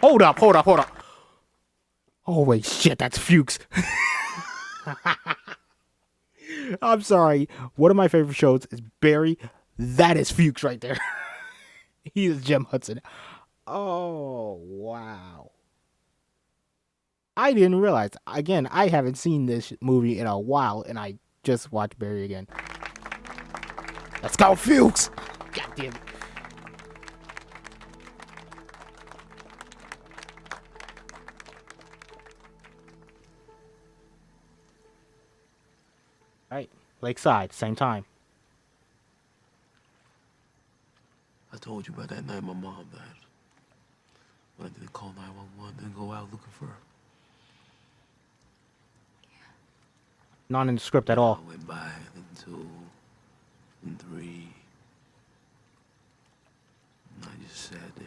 Hold up. Oh, wait, shit, that's Fuchs. I'm sorry. One of my favorite shows is Barry. That is Fuchs right there. He is Jim Hudson. Oh, wow. I didn't realize. Again, I haven't seen this movie in a while, and I just watched Barry again. Let's go, Fuchs! God damn it. Right. Lakeside, same time. I told you about that night my mom died. When I didn't call 911, didn't go out looking for her. Not in the script at I all. went by, then 2, and 3. And I just sat there.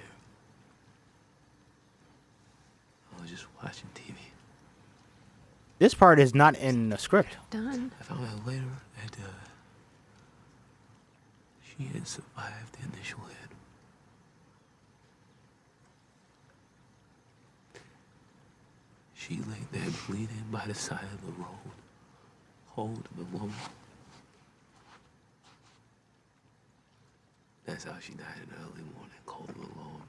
I was just watching TV. This part is not in the script. Done. I found out later that she had survived the initial hit. She lay there bleeding by the side of the road, holding alone. That's how she died in the early morning, cold and alone.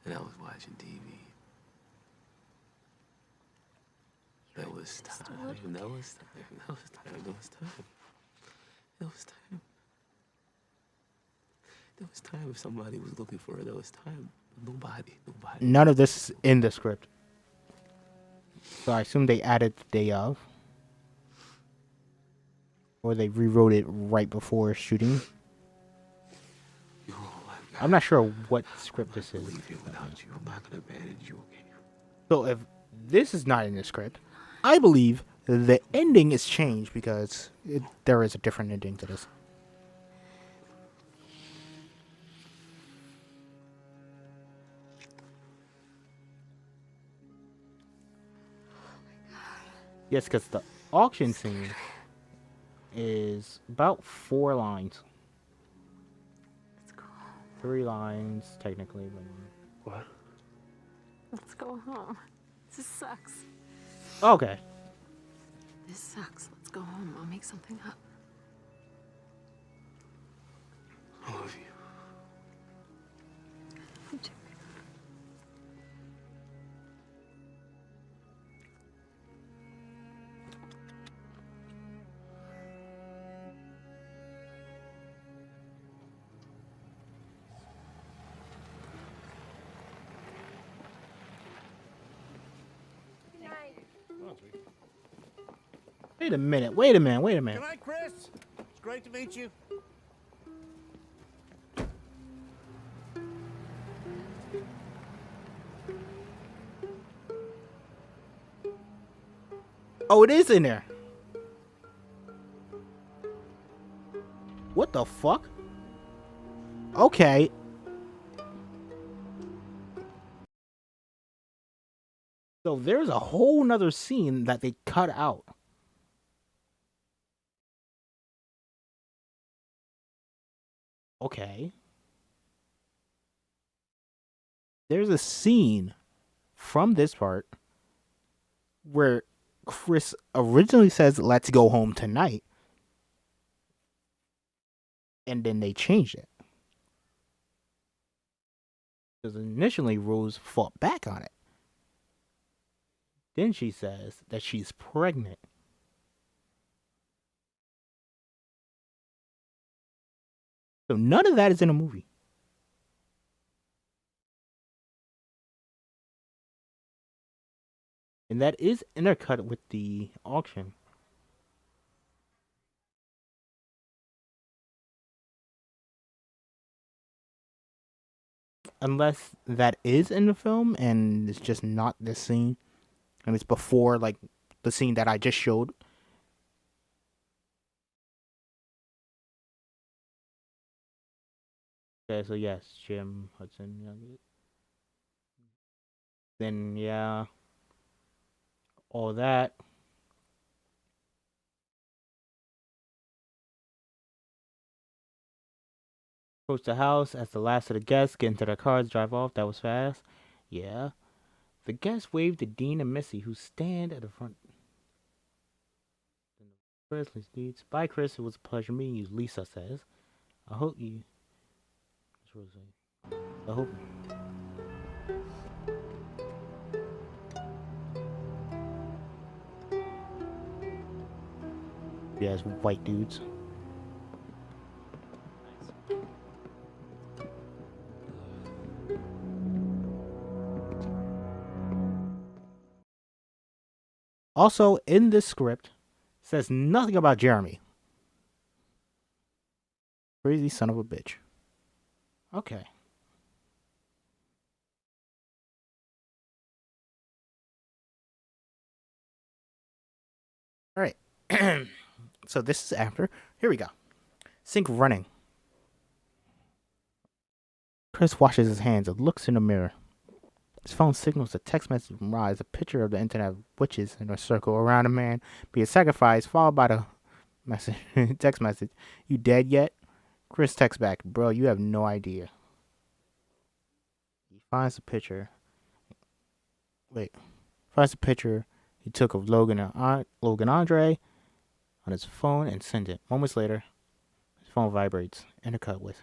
And I was watching TV. There was time. There was time. There was time. There was time. There was time. There was time if somebody was looking for her. There was time. Nobody. None of this is in the script. So I assume they added the day of. Or they rewrote it right before shooting. You're all I've got. I'm not sure what script this I is. leave here without you. I'm not gonna abandon you, okay? So if this is not in the script, I believe the ending is changed because there is a different ending to this. Yes, because the auction scene is about 4 lines. Let's go. 3 lines, technically. What? Let's go home. This sucks. Okay. This sucks. Let's go home. I'll make something up. I love you. You too. Wait a minute. Wait a minute. Wait a minute. Good night, Chris. It's great to meet you. Oh, it is in there. What the fuck? Okay. So there's a whole nother scene that they cut out. Okay. There's a scene from this part where Chris originally says, "Let's go home tonight." And then they changed it. Because initially Rose fought back on it. Then she says that she's pregnant. So none of that is in a movie. And that is intercut with the auction. Unless that is in the film and it's just not this scene. And it's before, like, the scene that I just showed. Okay, so yes, Jim Hudson. Then, yeah. All that. Approach the house as the last of the guests get into their cars, drive off. That was fast. Yeah. The guests wave to Dean and Missy, who stand at the front. Chris leads. Bye, Chris. It was a pleasure meeting you, Lisa says. I hope you. I hope. Yes, white dudes. Also, in this script, says nothing about Jeremy. Crazy son of a bitch. Okay. All right. So this is after. Here we go. Sync running. Chris washes his hands and looks in the mirror. His phone signals a text message from Rise, a picture of the internet of witches in a circle around a man being sacrificed, followed by the message, text message, "You dead yet?" Chris texts back, "Bro, you have no idea." He finds the picture. Finds the picture he took of Logan Andre on his phone and sends it. Moments later, his phone vibrates. Intercut with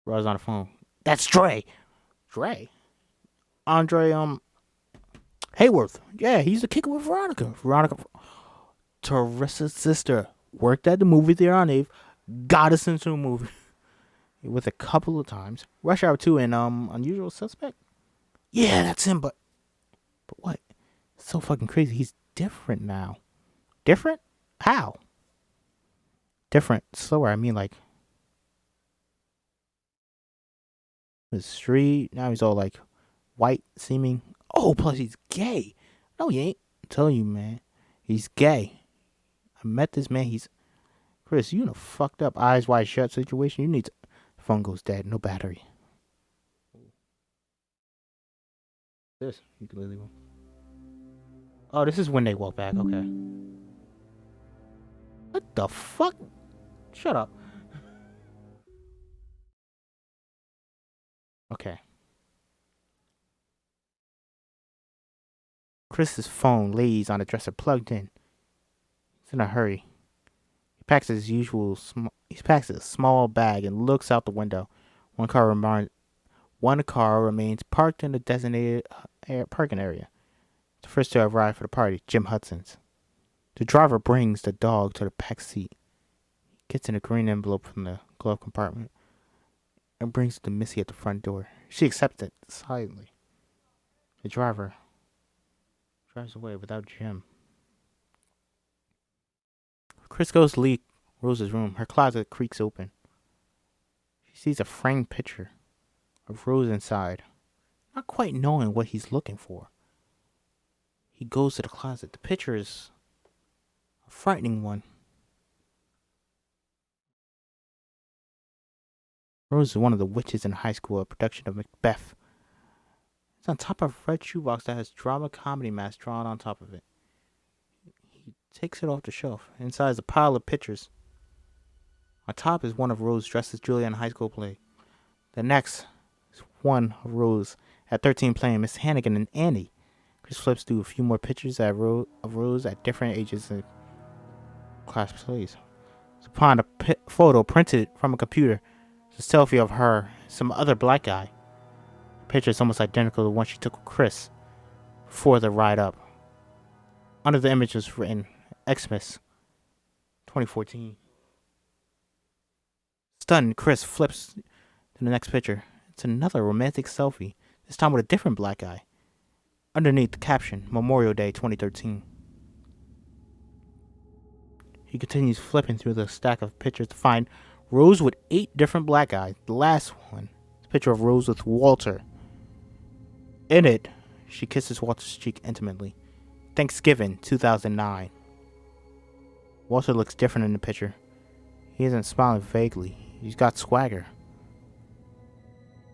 Rise on the phone. "That's Dre." Dre? Andre, Hayworth. Yeah, he's the kicker with Veronica. Teresa's sister, worked at the movie theater on Ave, got us into a movie with a couple of times. Rush Hour 2 and Unusual Suspect. Yeah, that's him, but what? It's so fucking crazy. He's different now. Different? How? Different. Slower. I mean, like, the street. Now he's all like white seeming. Oh, plus he's gay. No, he ain't. I'm telling you, man. He's gay. I met this man. He's Chris. You in a fucked up eyes wide shut situation. You need to. Phone goes dead. No battery. This you can leave him. Oh, this is when they walk back. Okay. What the fuck? Shut up. Okay. Chris's phone lays on the dresser, plugged in. He's in a hurry. He packs a small bag and looks out the window. One car remains parked in the designated parking area. The first to arrive for the party, Jim Hudson's. The driver brings the dog to the back seat. He gets in a green envelope from the glove compartment and brings it to Missy at the front door. She accepts it silently. The driver drives away without Jim. Chris goes to leave Rose's room. Her closet creaks open. She sees a framed picture of Rose inside, not quite knowing what he's looking for. He goes to the closet. The picture is a frightening one. Rose is one of the witches in high school, a production of Macbeth. It's on top of a red shoebox that has drama comedy mask drawn on top of it. He takes it off the shelf. Inside is a pile of pictures. On top is one of Rose dressed as Julia in a high school play. The next is one of Rose at 13 playing Miss Hannigan and Annie. Chris flips through a few more pictures of Rose at different ages and class plays. Upon a photo printed from a computer, it's a selfie of her and some other black guy. The picture is almost identical to the one she took with Chris before the ride up. Under the image was written Xmas 2014. Stunned, Chris flips to the next picture. It's another romantic selfie, this time with a different black guy. Underneath the caption, Memorial Day 2013. He continues flipping through the stack of pictures to find Rose with 8 different black guys. The last one is a picture of Rose with Walter. In it, she kisses Walter's cheek intimately. Thanksgiving 2009. Walter looks different in the picture. He isn't smiling vaguely. He's got swagger.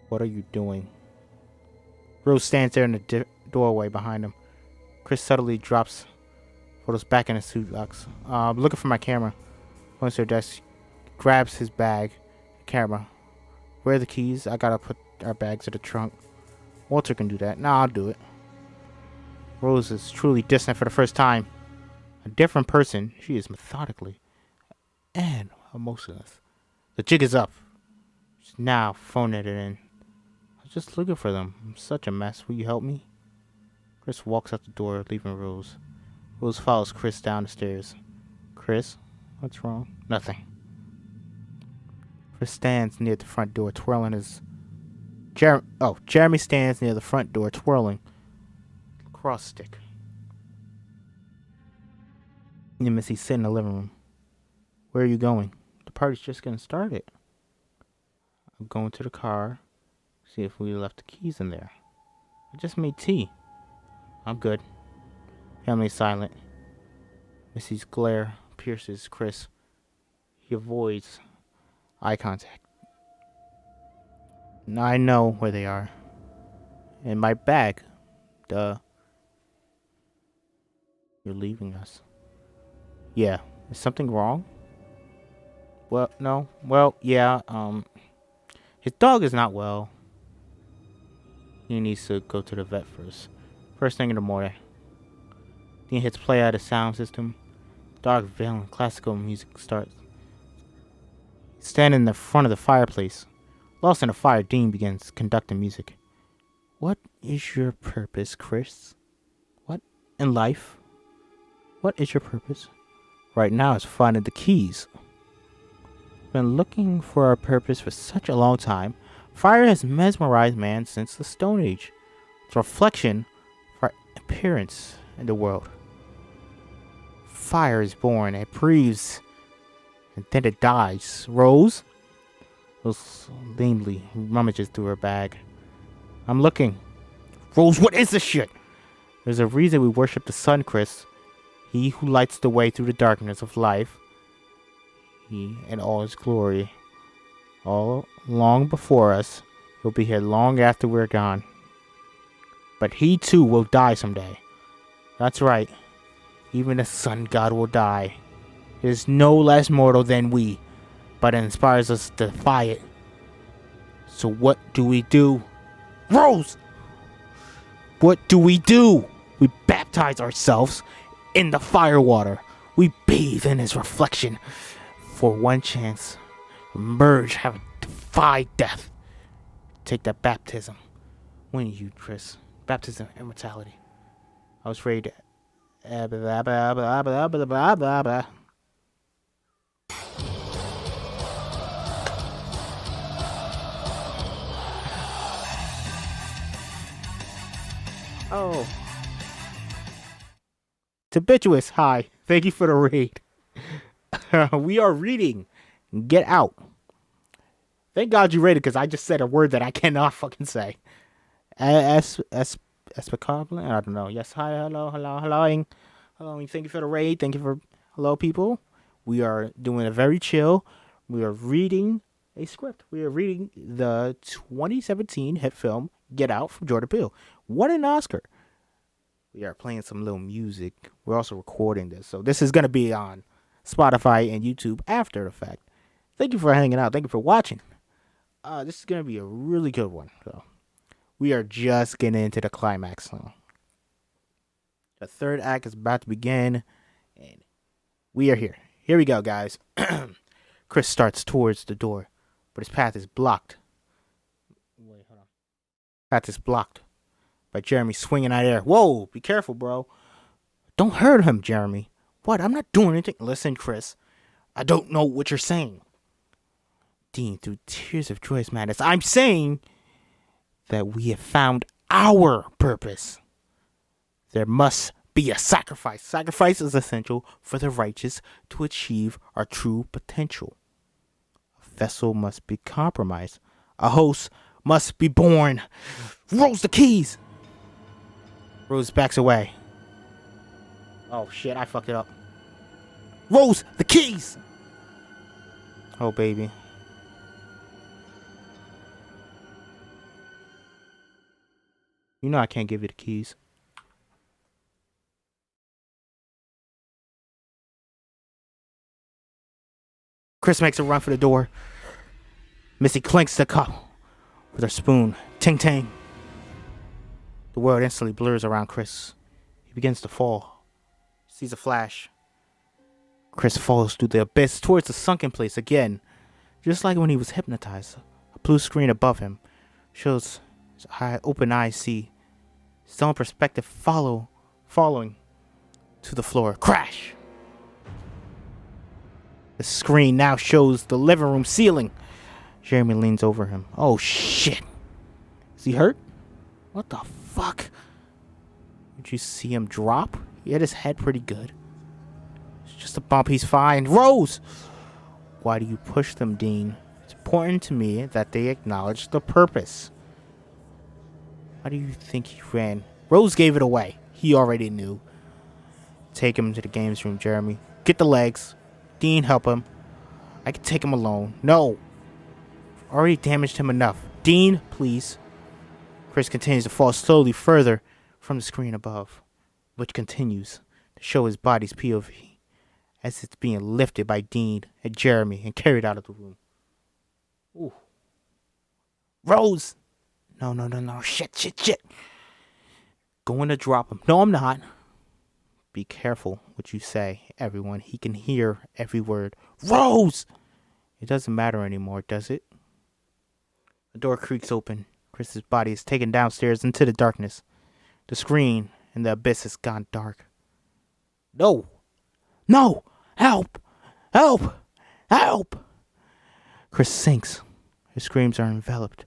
What are you doing? Rose stands there in the doorway behind him. Chris subtly drops photos back in his suit box. Looking for my camera. Points to her desk. Grabs his bag. Camera. Where are the keys? I gotta put our bags in the trunk. Walter can do that. Nah, I'll do it. Rose is truly distant for the first time. A different person. She is methodically and emotionless. The jig is up. She's now phoning it in. I was just looking for them. I'm such a mess. Will you help me? Chris walks out the door, leaving Rose. Rose follows Chris down the stairs. Chris? What's wrong? Nothing. Chris stands near the front door, twirling his... Jeremy stands near the front door, twirling cross stick. And Missy sit in the living room. Where are you going? The party's just getting started. I'm going to the car. See if we left the keys in there. I just made tea. I'm good. Family's silent. Missy's glare pierces Chris. He avoids eye contact. Now I know where they are. In my bag. Duh. You're leaving us. Yeah. Is something wrong? Well, no. Well, yeah. His dog is not well. He needs to go to the vet first. First thing in the morning. Dean hits play at a sound system. Dark, violent, classical music starts. Standing in the front of the fireplace. Lost in the fire, Dean begins conducting music. What is your purpose, Chris? What? In life? What is your purpose? Right now it's finding the keys. Been looking for our purpose for such a long time. Fire has mesmerized man since the Stone Age. It's a reflection of our appearance in the world. Fire is born, it breathes, and then it dies. Rose? Rose lamely rummages through her bag. I'm looking. Rose, what is this shit? There's a reason we worship the sun, Chris. He who lights the way through the darkness of life. He in all his glory. All long before us. He'll be here long after we're gone. But he too will die someday. That's right. Even the sun god will die. He is no less mortal than we, but it inspires us to defy it. So what do we do? Rose! What do? We baptize ourselves in the fire water. We bathe in his reflection. For one chance, emerge, have defied death. Take that baptism. When you, Chris. Baptism, immortality. I was afraid. Blah, blah, blah, blah, blah, blah, blah, blah, blah. Oh. Tibituous, hi. Thank you for the raid. We are reading Get Out. Thank God you rated, because I just said a word that I cannot fucking say. Espacable? I don't know. Yes, hi, hello. Hello, thank you for the raid. Thank you for... Hello, people. We are doing a very chill. We are reading a script. We are reading the 2017 hit film Get Out from Jordan Peele. What an Oscar. We are playing some little music. We're also recording this. So this is going to be on Spotify and YouTube after the fact. Thank you for hanging out. Thank you for watching. This is going to be a really good one. So we are just getting into the climax. So the third act is about to begin. And we are here. Here we go, guys. Chris starts towards the door, but his path is blocked. Wait, hold on. Path is blocked by Jeremy swinging out air. Whoa, be careful, bro. Don't hurt him, Jeremy. What? I'm not doing anything. Listen, Chris. I don't know what you're saying. Dean, through tears of joyous madness, I'm saying that we have found our purpose. There must be a sacrifice. Sacrifice is essential for the righteous to achieve our true potential. A vessel must be compromised. A host must be born. Rose, the keys. Rose backs away. Oh shit, I fucked it up. Rose, the keys. Oh baby. You know I can't give you the keys. Chris makes a run for the door. Missy clinks the cup with her spoon. Ting ting. The world instantly blurs around Chris. He begins to fall. Sees a flash. Chris falls through the abyss towards the sunken place again. Just like when he was hypnotized. A blue screen above him shows his open eyes see his own perspective following to the floor. Crash! The screen now shows the living room ceiling. Jeremy leans over him. Oh shit. Is he hurt? What the fuck? Did you see him drop? He hit his head pretty good. It's just a bump. He's fine. Rose! Why do you push them, Dean? It's important to me that they acknowledge the purpose. Why do you think he ran? Rose gave it away. He already knew. Take him to the games room, Jeremy. Get the legs. Dean, help him. I can take him alone. No. Already damaged him enough. Dean, please. Chris continues to fall slowly further from the screen above, which continues to show his body's POV as it's being lifted by Dean and Jeremy and carried out of the room. Ooh. Rose! No. Shit. Going to drop him. No, I'm not. Be careful what you say, everyone. He can hear every word. Rose! It doesn't matter anymore, does it? The door creaks open. Chris's body is taken downstairs into the darkness. The screen in the abyss has gone dark. No! Help! Chris sinks. His screams are enveloped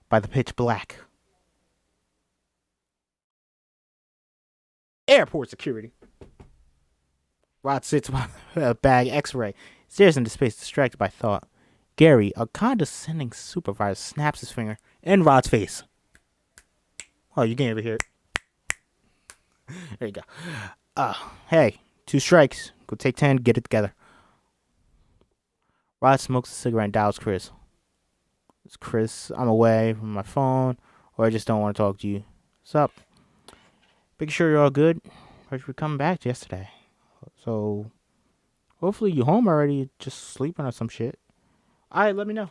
by the pitch black. Airport security. Rod sits by a bag X-ray, stares into space, distracted by thought. Gary, a condescending supervisor, snaps his finger in Rod's face. Oh, you can't even hear it. There you go. Hey, 2 strikes. Go take 10, get it together. Rod smokes a cigarette and dials Chris. It's Chris, I'm away from my phone, or I just don't want to talk to you. What's up? Making sure you're all good. Heard you were coming back yesterday. So, hopefully you home already, just sleeping or some shit. Alright, let me know.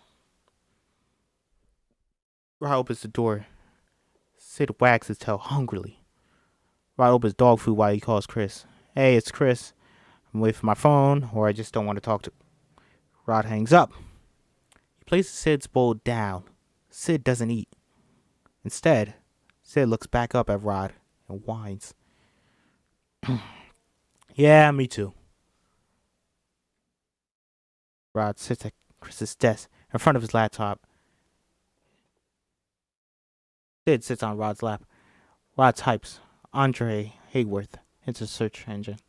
Rod opens the door. Sid wags his tail hungrily. Rod opens dog food while he calls Chris. Hey, it's Chris. I'm away from my phone, or I just don't want to talk to... Rod hangs up. He places Sid's bowl down. Sid doesn't eat. Instead, Sid looks back up at Rod and whines. Yeah, me too. Rod sits at Chris's desk in front of his laptop. Sid sits on Rod's lap. Rod types Andre Hayworth into the search engine.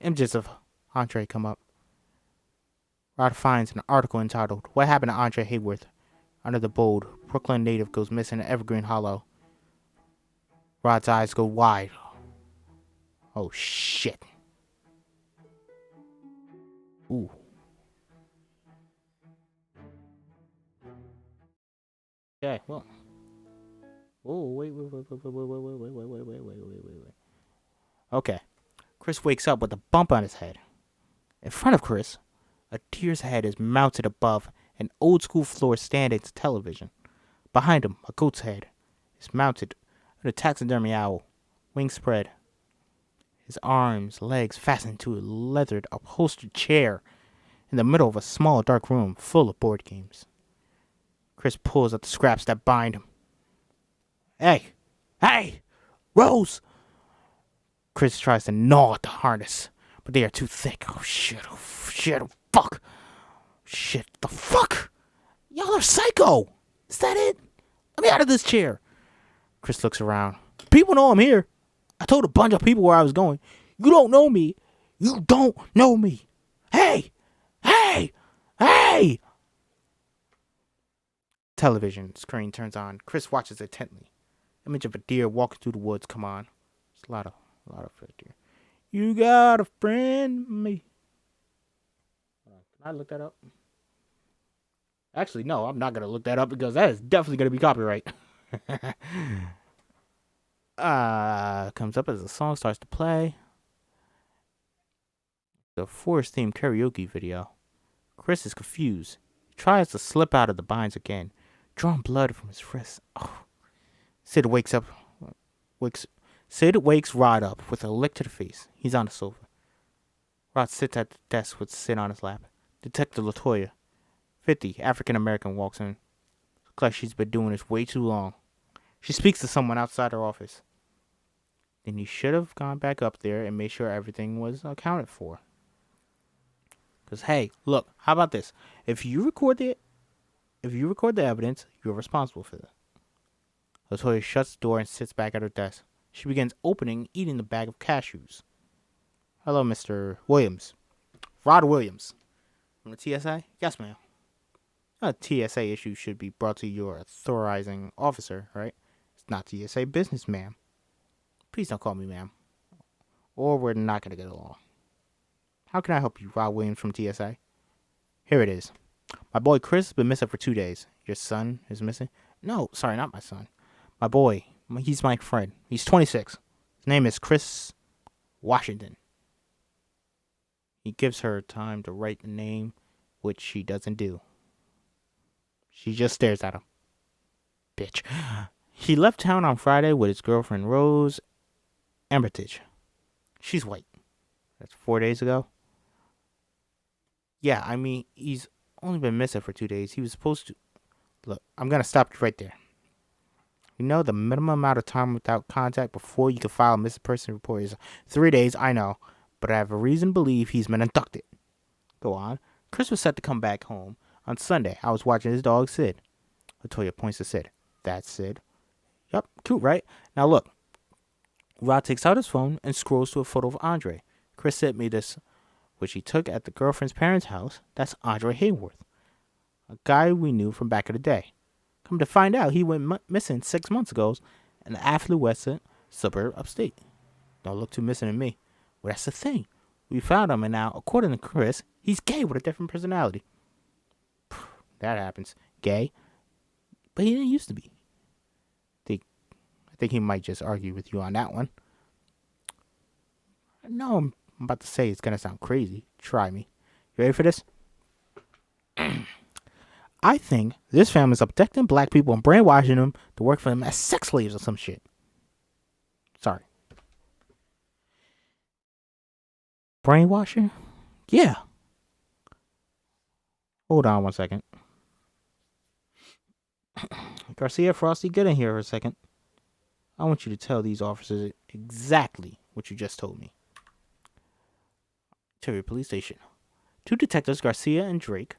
Images of Andre come up. Rod finds an article entitled, What Happened to Andre Hayworth? Under the bold, Brooklyn native goes missing in Evergreen Hollow. Rod's eyes go wide. Oh, shit. Ooh. Okay, well. Oh, wait. Okay. Chris wakes up with a bump on his head. In front of Chris, a deer's head is mounted above an old-school floor stand-in television. Behind him, a goat's head is mounted on a taxidermy owl, wings spread. His arms, legs fastened to a leathered, upholstered chair in the middle of a small, dark room full of board games. Chris pulls at the scraps that bind him. Hey! Rose! Chris tries to gnaw at the harness, but they are too thick. Oh shit, fuck! Shit, the fuck? Y'all are psycho! Is that it? Let me out of this chair! Chris looks around. People know I'm here. I told a bunch of people where I was going. You don't know me. You don't know me. Hey! Television screen turns on. Chris watches intently. Image of a deer walking through the woods come on. It's a lot of deer. You got a friend me. Can I look that up? Actually, no, I'm not gonna look that up because that is definitely gonna be copyright. Comes up as the song starts to play. The Forest themed karaoke video. Chris is confused. He tries to slip out of the binds again, drawing blood from his wrists. Oh. Sid wakes Rod up with a lick to the face. He's on the sofa. Rod sits at the desk with Sid on his lap. Detective Latoya, 50, African American, walks in. Looks like she's been doing this way too long. She speaks to someone outside her office. Then you should have gone back up there and made sure everything was accounted for. Because, hey, look, how about this? If you record the evidence, you're responsible for that. Latoya shuts the door and sits back at her desk. She begins opening and eating the bag of cashews. Hello, Mr. Williams. Rod Williams. From the TSA? Yes, ma'am. A TSA issue should be brought to your authorizing officer, right? It's not TSA business, ma'am. Please don't call me ma'am, or we're not going to get along. How can I help you, Rod Williams from TSA? Here it is. My boy Chris has been missing for 2 days. Your son is missing? No, sorry, not my son. My boy. He's my friend. He's 26. His name is Chris Washington. He gives her time to write the name, which she doesn't do. She just stares at him. Bitch. He left town on Friday with his girlfriend Rose Ambertidge. She's white. That's 4 days ago. Yeah, I mean, he's only been missing for 2 days. He was supposed to... Look, I'm going to stop you right there. You know the minimum amount of time without contact before you can file a missing person report is 3 days, I know. But I have a reason to believe he's been abducted. Go on. Chris was set to come back home on Sunday. I was watching his dog, Sid. Latoya points to Sid. That's Sid. Yup, cute, right? Now look. Rod takes out his phone and scrolls to a photo of Andre. Chris sent me this, which he took at the girlfriend's parents' house. That's Andre Hayworth, a guy we knew from back in the day. Come to find out, he went missing 6 months ago in the affluent suburb upstate. Don't look too missing to me. Well, that's the thing. We found him, and now, according to Chris, he's gay with a different personality. That happens. Gay. But he didn't used to be. I think he might just argue with you on that one. I know I'm about to say it's going to sound crazy. Try me. You ready for this? I think this family's abducting black people and brainwashing them to work for them as sex slaves or some shit. Sorry. Brainwashing? Yeah. Hold on 1 second. Garcia, Frosty, get in here for a second. I want you to tell these officers exactly what you just told me. Cherry Police Station. 2 detectives, Garcia and Drake,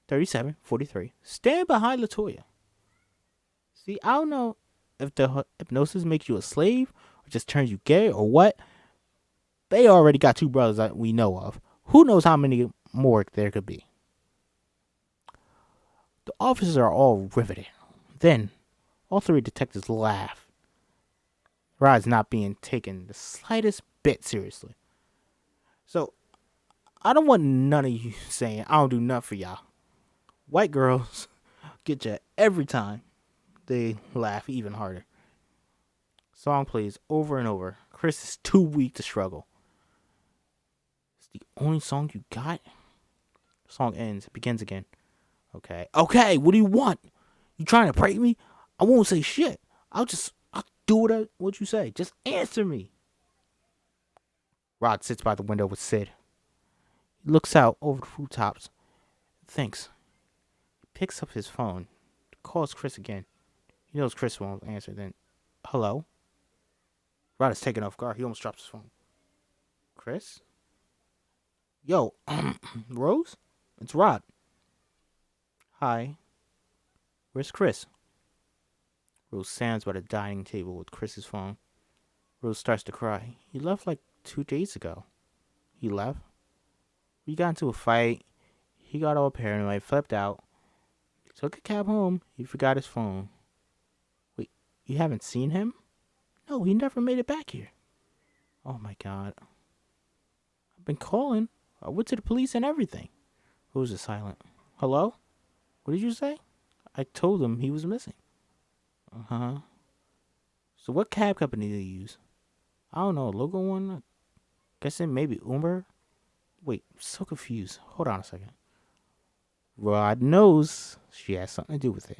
37-43, stand behind Latoya. See, I don't know if the hypnosis makes you a slave or just turns you gay or what. They already got 2 brothers that we know of. Who knows how many more there could be? The officers are all riveted. Then, all 3 detectives laugh. Rod's not being taken the slightest bit seriously. So, I don't want none of you saying I don't do nothing for y'all. White girls get you every time. They laugh even harder. Song plays over and over. Chris is too weak to struggle. It's the only song you got? Song ends. It begins again. Okay, what do you want? You trying to prank me? I won't say shit. I'll do what you say. Just answer me. Rod sits by the window with Sid. He looks out over the rooftops. Thinks. He picks up his phone. Calls Chris again. He knows Chris won't answer. Then, hello? Rod is taken off guard. He almost drops his phone. Chris? Yo, Rose? It's Rod. Hi. Where's Chris? Rose stands by the dining table with Chris's phone. Rose starts to cry. He left like 2 days ago. He left? We got into a fight. He got all paranoid, flipped out. He took a cab home. He forgot his phone. Wait, you haven't seen him? No, he never made it back here. Oh my God. I've been calling. I went to the police and everything. Rose is silent. Hello? What did you say? I told him he was missing. Uh-huh. So what cab company do you use? I don't know, a local one? Guessing maybe Uber? Wait, I'm so confused. Hold on a second. Rod knows she has something to do with it.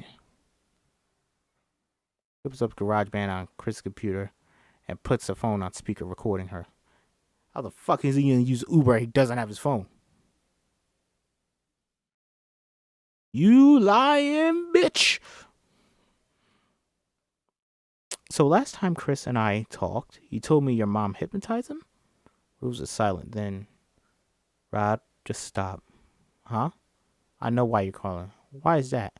Opens up GarageBand on Chris' computer and puts the phone on speaker, recording her. How the fuck is he gonna use Uber if he doesn't have his phone? You lying bitch! So last time Chris and I talked, he told me your mom hypnotized him? Rose is silent. Then, Rod, just stop. Huh? I know why you're calling. Why is that?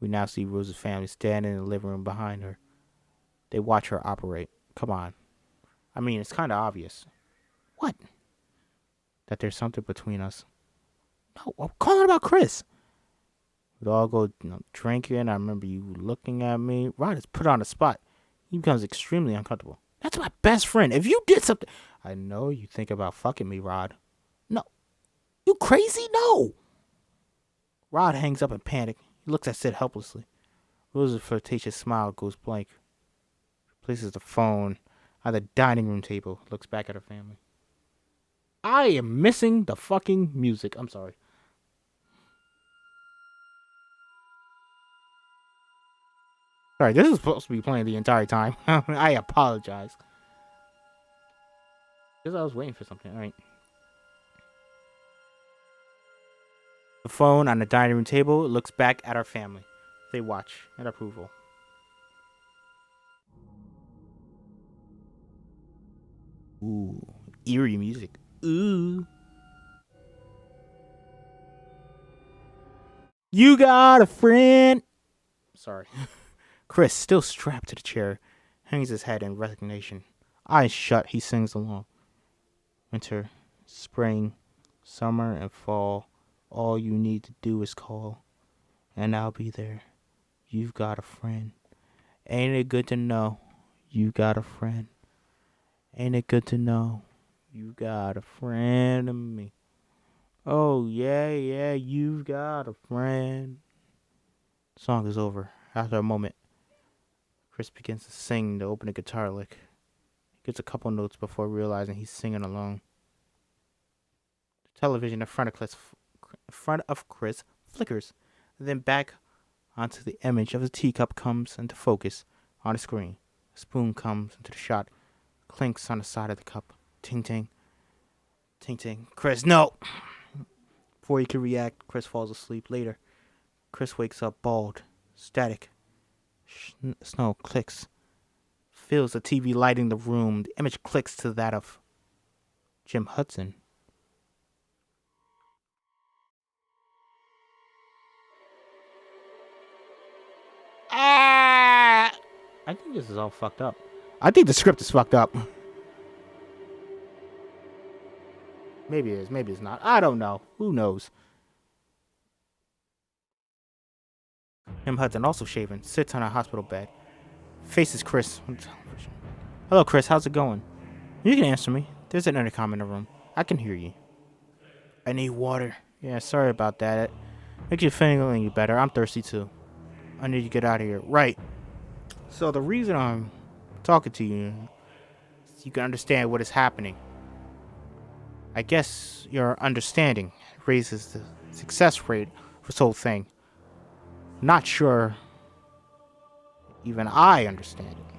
We now see Rose's family standing in the living room behind her. They watch her operate. Come on. I mean, it's kind of obvious. What? That there's something between us. No, I'm calling about Chris. We'd all go drinking. I remember you looking at me. Rod is put on the spot. He becomes extremely uncomfortable. That's my best friend. If you did something... I know you think about fucking me, Rod. No. You crazy? No. Rod hangs up in panic. He looks at Sid helplessly. Rose's flirtatious smile goes blank. She places the phone on the dining room table. Looks back at her family. I am missing the fucking music. I'm sorry. Sorry, this is supposed to be playing the entire time. I apologize. Because I was waiting for something. All right. The phone on the dining room table looks back at our family. They watch in approval. Ooh, eerie music. Ooh. You got a friend. Sorry. Chris, still strapped to the chair, hangs his head in resignation. Eyes shut, he sings along. Winter, spring, summer, and fall. All you need to do is call, and I'll be there. You've got a friend. Ain't it good to know you got a friend? Ain't it good to know you got a friend of me? Oh, yeah, you've got a friend. Song is over. After a moment, Chris begins to sing the opening guitar lick. He gets a couple notes before realizing he's singing alone. The television in front of Chris flickers, and then back onto the image of the teacup comes into focus on the screen. A spoon comes into the shot, clinks on the side of the cup. Ting ting. Ting ting. Chris, no! Before he can react, Chris falls asleep. Later, Chris wakes up bald, static. Snow clicks. Feels the TV lighting the room. The image clicks to that of Jim Hudson. Ah! I think this is all fucked up. I think the script is fucked up. Maybe it is, maybe it's not. I don't know. Who knows? Jim Hudson, also shaven, sits on a hospital bed. Faces Chris on television. Hello, Chris. How's it going? You can answer me. There's an intercom in the room. I can hear you. I need water. Yeah, sorry about that. It makes you feel any better. I'm thirsty too. I need to get out of here. Right. So the reason I'm talking to you is so you can understand what is happening. I guess your understanding raises the success rate for this whole thing. Not sure even I understand it.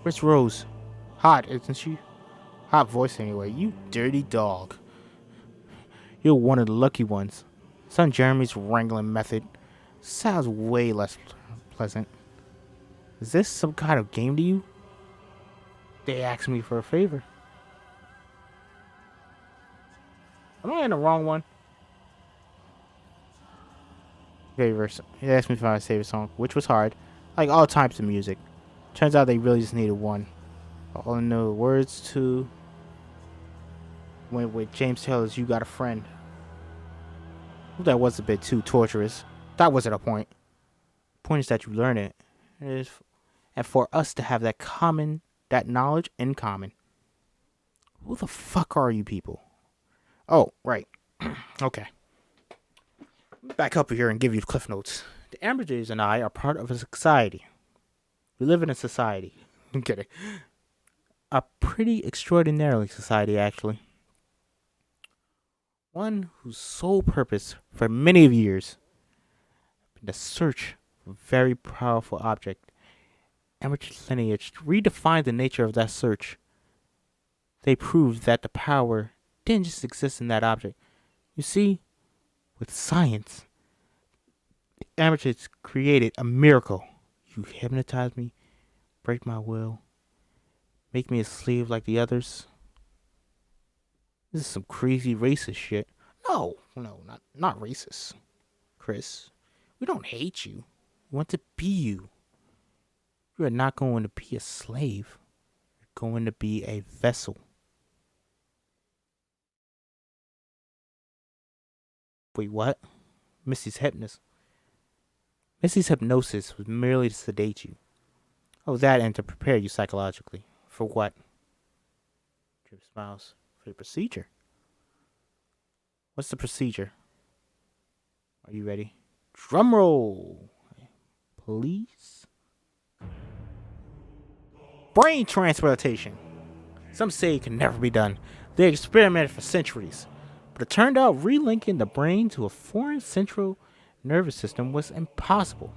Where's Rose? Hot, isn't she? Hot voice anyway. You dirty dog. You're one of the lucky ones. Son Jeremy's wrangling method sounds way less pleasant. Is this some kind of game to you? They asked me for a favor. Am I in the wrong one? Favors. He asked me if I would save a song, which was hard. Like all types of music. Turns out they really just needed one. All I know words to went with James Taylor's You Got a Friend. That was a bit too torturous. That wasn't a point. The point is that you learn it. And for us to have that knowledge in common. Who the fuck are you people? Oh, right. Okay. Back up here and give you the cliff notes. The Ambridges and I are part of a society. We live in a society. I'm kidding. A pretty extraordinarily society, actually. One whose sole purpose for many of years been the search for a very powerful object. Ambridge lineage redefined the nature of that search. They proved that the power didn't just exist in that object. You see, with science, the Ambridges created a miracle. You hypnotize me, break my will, make me a slave like the others. This is some crazy racist shit. No, not racist. Chris, we don't hate you. We want to be you. You are not going to be a slave. You're going to be a vessel. Wait, what? Missy's hypnosis. Missy's hypnosis was merely to sedate you. Oh, that and to prepare you psychologically. For what? Jim smiles. For the procedure. What's the procedure? Are you ready? Drum roll. Please. Brain transplantation. Some say it can never be done. They experimented for centuries. But it turned out relinking the brain to a foreign central nervous system was impossible.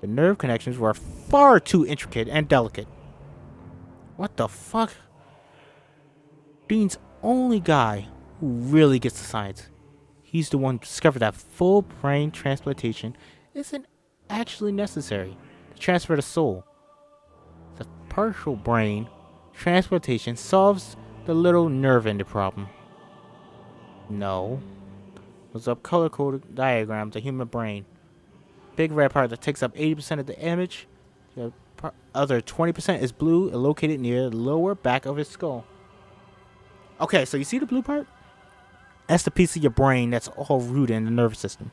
The nerve connections were far too intricate and delicate. What the fuck? Dean's only guy who really gets the science. He's the one who discovered that full brain transplantation isn't actually necessary to transfer the soul. The partial brain transplantation solves the little nerve ending problem. No. Those up color coded diagrams, the human brain. Big red part that takes up 80% of the image. The other 20% is blue and located near the lower back of his skull. Okay, so you see the blue part? That's the piece of your brain that's all rooted in the nervous system.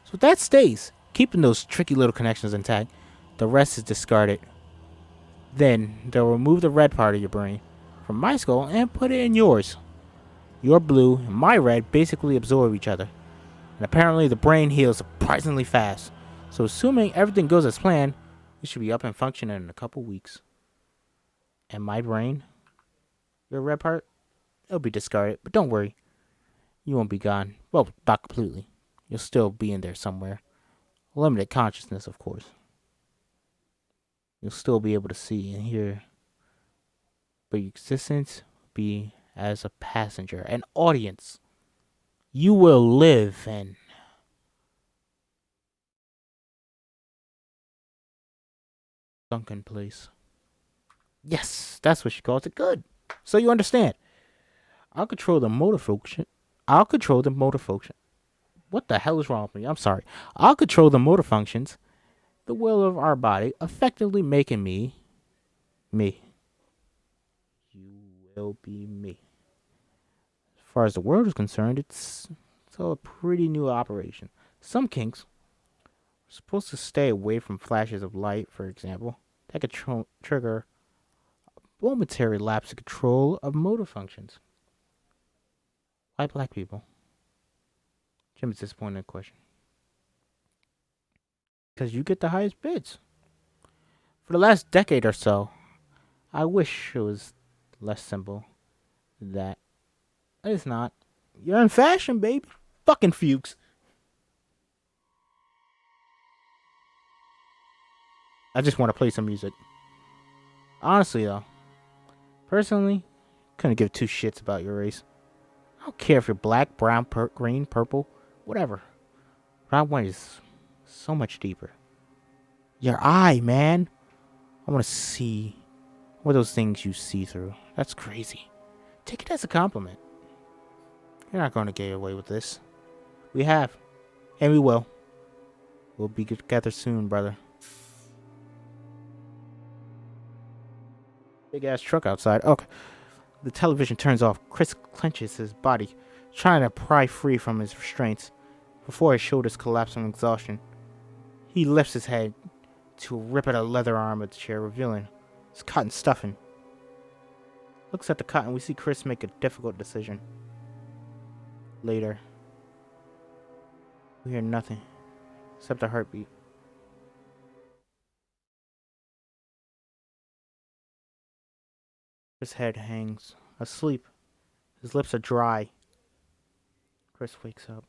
So that stays, keeping those tricky little connections intact. The rest is discarded. Then they'll remove the red part of your brain from my skull and put it in yours. Your blue and my red basically absorb each other. And apparently the brain heals surprisingly fast. So assuming everything goes as planned, it should be up and functioning in a couple weeks. And my brain, your red part, it'll be discarded. But don't worry, you won't be gone. Well, not completely. You'll still be in there somewhere. Limited consciousness, of course. You'll still be able to see and hear. But your existence will be as a passenger, an audience. You will live and sunken place. Yes, that's what she calls it. Good. So you understand. I'll control the motor function. What the hell is wrong with me? I'm sorry. I'll control the motor functions, the will of our body, effectively making me. You will be me. As far as the world is concerned, it's a pretty new operation. Some kinks are supposed to stay away from flashes of light, for example. That could trigger a momentary lapse of control of motor functions. Why black people? Jim is disappointed in the question. Because you get the highest bids. For the last decade or so, I wish it was less simple than that. It's not. You're in fashion, baby. Fucking Fuchs. I just want to play some music. Honestly, though, personally, couldn't give two shits about your race. I don't care if you're black, brown, green, purple, whatever. What I want is so much deeper. Your eye, man. I want to see what those things you see through. That's crazy. Take it as a compliment. You're not going to get away with this. We have. And we will. We'll be together soon, brother. Big ass truck outside. Okay. The television turns off. Chris clenches his body, trying to pry free from his restraints before his shoulders collapse from exhaustion. He lifts his head to rip at a leather arm of the chair, revealing it's cotton stuffing. Looks at the cotton. We see Chris make a difficult decision. Later, we hear nothing except a heartbeat. His head hangs, asleep. His lips are dry. Chris wakes up.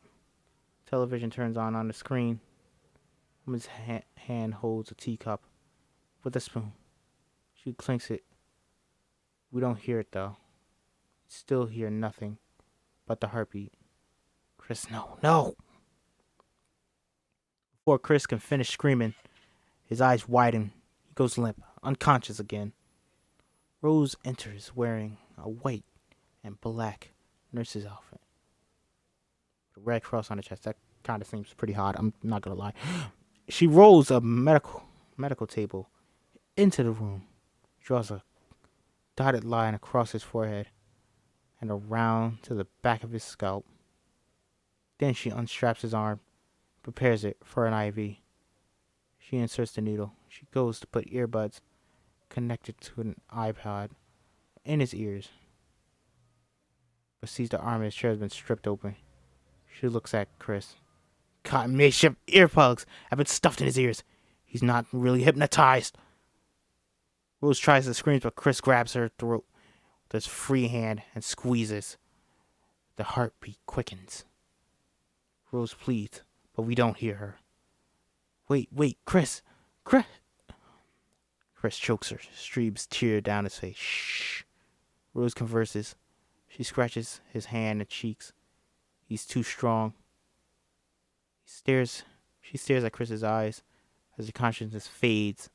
Television turns on the screen. His hand holds a teacup with a spoon. She clinks it. We don't hear it though. Still hear nothing but the heartbeat. Chris, no. Before Chris can finish screaming, his eyes widen. He goes limp, unconscious again. Rose enters wearing a white and black nurse's outfit. The red cross on the chest. That kind of seems pretty hot. I'm not going to lie. She rolls a medical medical table into the room. Draws a dotted line across his forehead and around to the back of his scalp. Then she unstraps his arm, prepares it for an IV. She inserts the needle. She goes to put earbuds connected to an iPod in his ears, but sees the arm of his chair has been stripped open. She looks at Chris. Cotton makeshift earplugs have been stuffed in his ears. He's not really hypnotized. Rose tries to scream, but Chris grabs her throat with his free hand and squeezes. The heartbeat quickens. Rose pleads, but we don't hear her. Wait, Chris! Chris chokes her, streams tear down his face. Shh. Rose converses. She scratches his hand and cheeks. He's too strong. She stares at Chris's eyes as the consciousness fades.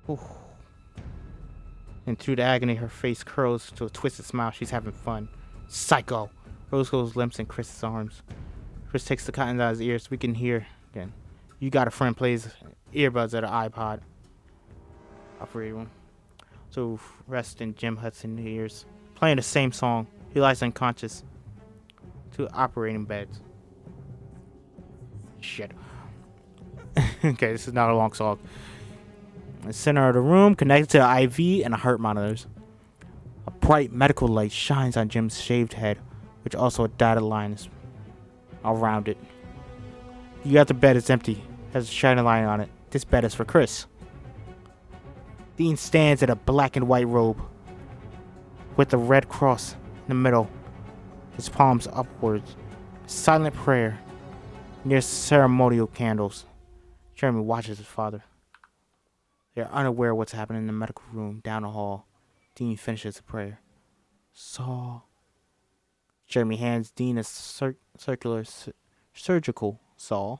Ooh. And through the agony, her face curls to a twisted smile. She's having fun. Psycho! Rose goes limps in Chris's arms. Chris takes the cottons out of his ears so we can hear again. You Got a Friend plays earbuds at an iPod. Operating room. So rest in Jim Hudson ears. Playing the same song. He lies unconscious. 2 operating beds. Shit. Okay, this is not a long song. In the center of the room, connected to the IV and the heart monitors. A bright medical light shines on Jim's shaved head, which also a dotted line is around it. You got the bed, it's empty. Has a shining line on it. This bed is for Chris. Dean stands in a black and white robe with the red cross in the middle, his palms upwards. Silent prayer near ceremonial candles. Jeremy watches his father. They are unaware of what's happening in the medical room down the hall. Dean finishes the prayer. Saw. Jeremy hands Dean a circular surgical saw.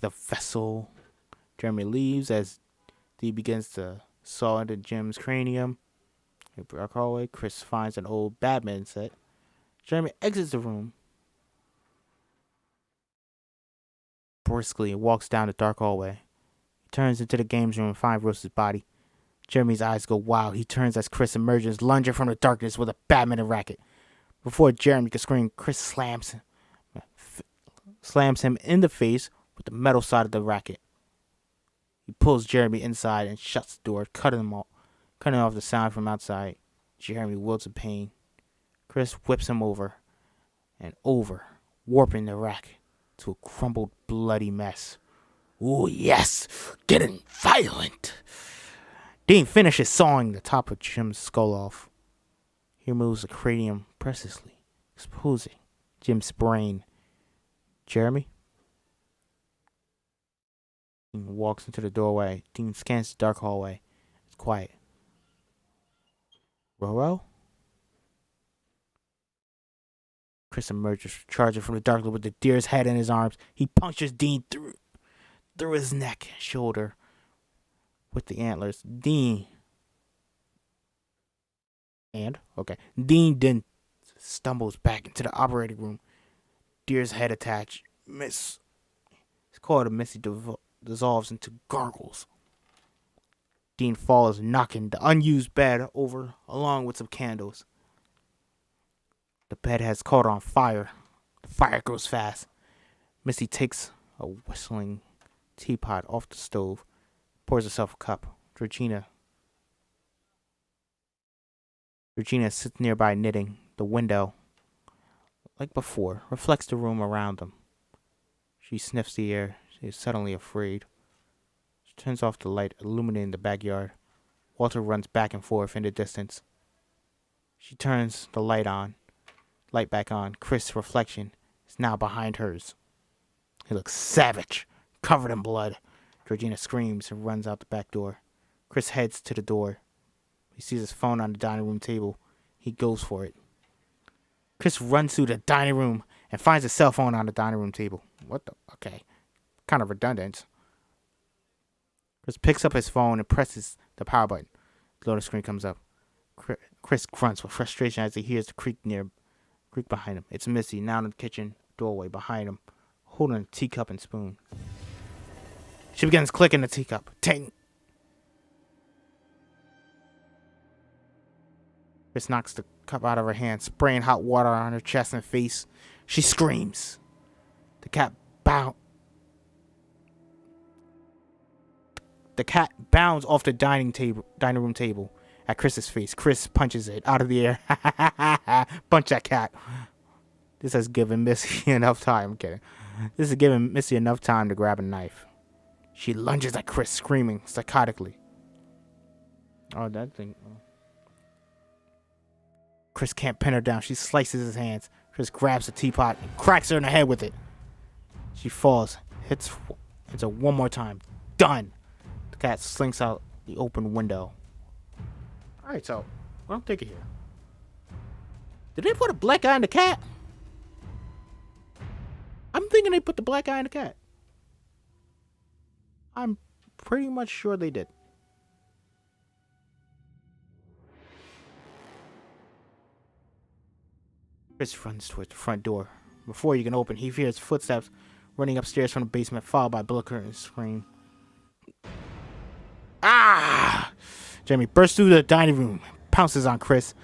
The vessel. Jeremy leaves as Dean begins to saw into Jim's cranium. In the dark hallway, Chris finds an old badminton set. Jeremy exits the room briskly and walks down the dark hallway. He turns into the games room and finds Rose's body. Jeremy's eyes go wild. He turns as Chris emerges, lunging from the darkness with a badminton racket. Before Jeremy can scream, Chris slams him in the face with the metal side of the racket. He pulls Jeremy inside and shuts the door, cutting off the sound from outside. Jeremy wilts in pain. Chris whips him over and over, warping the rack to a crumbled, bloody mess. Ooh, yes, getting violent. Dean finishes sawing the top of Jim's skull off. He removes the cranium precisely, exposing Jim's brain. Jeremy? Dean walks into the doorway. Dean scans the dark hallway. It's quiet. Roro? Chris emerges, charging from the darkness with the deer's head in his arms. He punctures Dean through his neck and shoulder with the antlers. Dean then stumbles back into the operating room. Deer's head attached. It's called a Missy dissolves into gargles. Dean falls, knocking the unused bed over along with some candles. The bed has caught on fire. The fire grows fast. Missy takes a whistling teapot off the stove, pours herself a cup. Georgina sits nearby knitting. The window, like before, reflects the room around them. She sniffs the air. She is suddenly afraid. She turns off the light, illuminating the backyard. Walter runs back and forth in the distance. She turns the light back on. Chris' reflection is now behind hers. He looks savage, covered in blood. Georgina screams and runs out the back door. Chris heads to the door. He sees his phone on the dining room table. He goes for it. Chris runs through the dining room and finds his cell phone on the dining room table. Okay. Kind of redundant. Chris picks up his phone and presses the power button. The loading screen comes up. Chris grunts with frustration as he hears the creak behind him. It's Missy, now in the kitchen, doorway behind him, holding a teacup and spoon. She begins clicking the teacup. Ting! Chris knocks the cup out of her hand, spraying hot water on her chest and face. She screams. The cat bounds off the dining room table at Chris's face. Chris punches it out of the air. Punch that cat. This has given Missy enough time. I'm kidding. This has given Missy enough time to grab a knife. She lunges at Chris, screaming psychotically. Oh, that thing. Oh. Chris can't pin her down. She slices his hands. Chris grabs the teapot and cracks her in the head with it. She falls, hits her one more time. Done. The cat slinks out the open window. Alright, so what I'm thinking here. Did they put a black eye in the cat? I'm thinking they put the black eye in the cat. I'm pretty much sure they did. Chris runs towards the front door. Before he can open, he hears footsteps running upstairs from the basement, followed by Booker and scream. Ah! Jeremy bursts through the dining room, pounces on Chris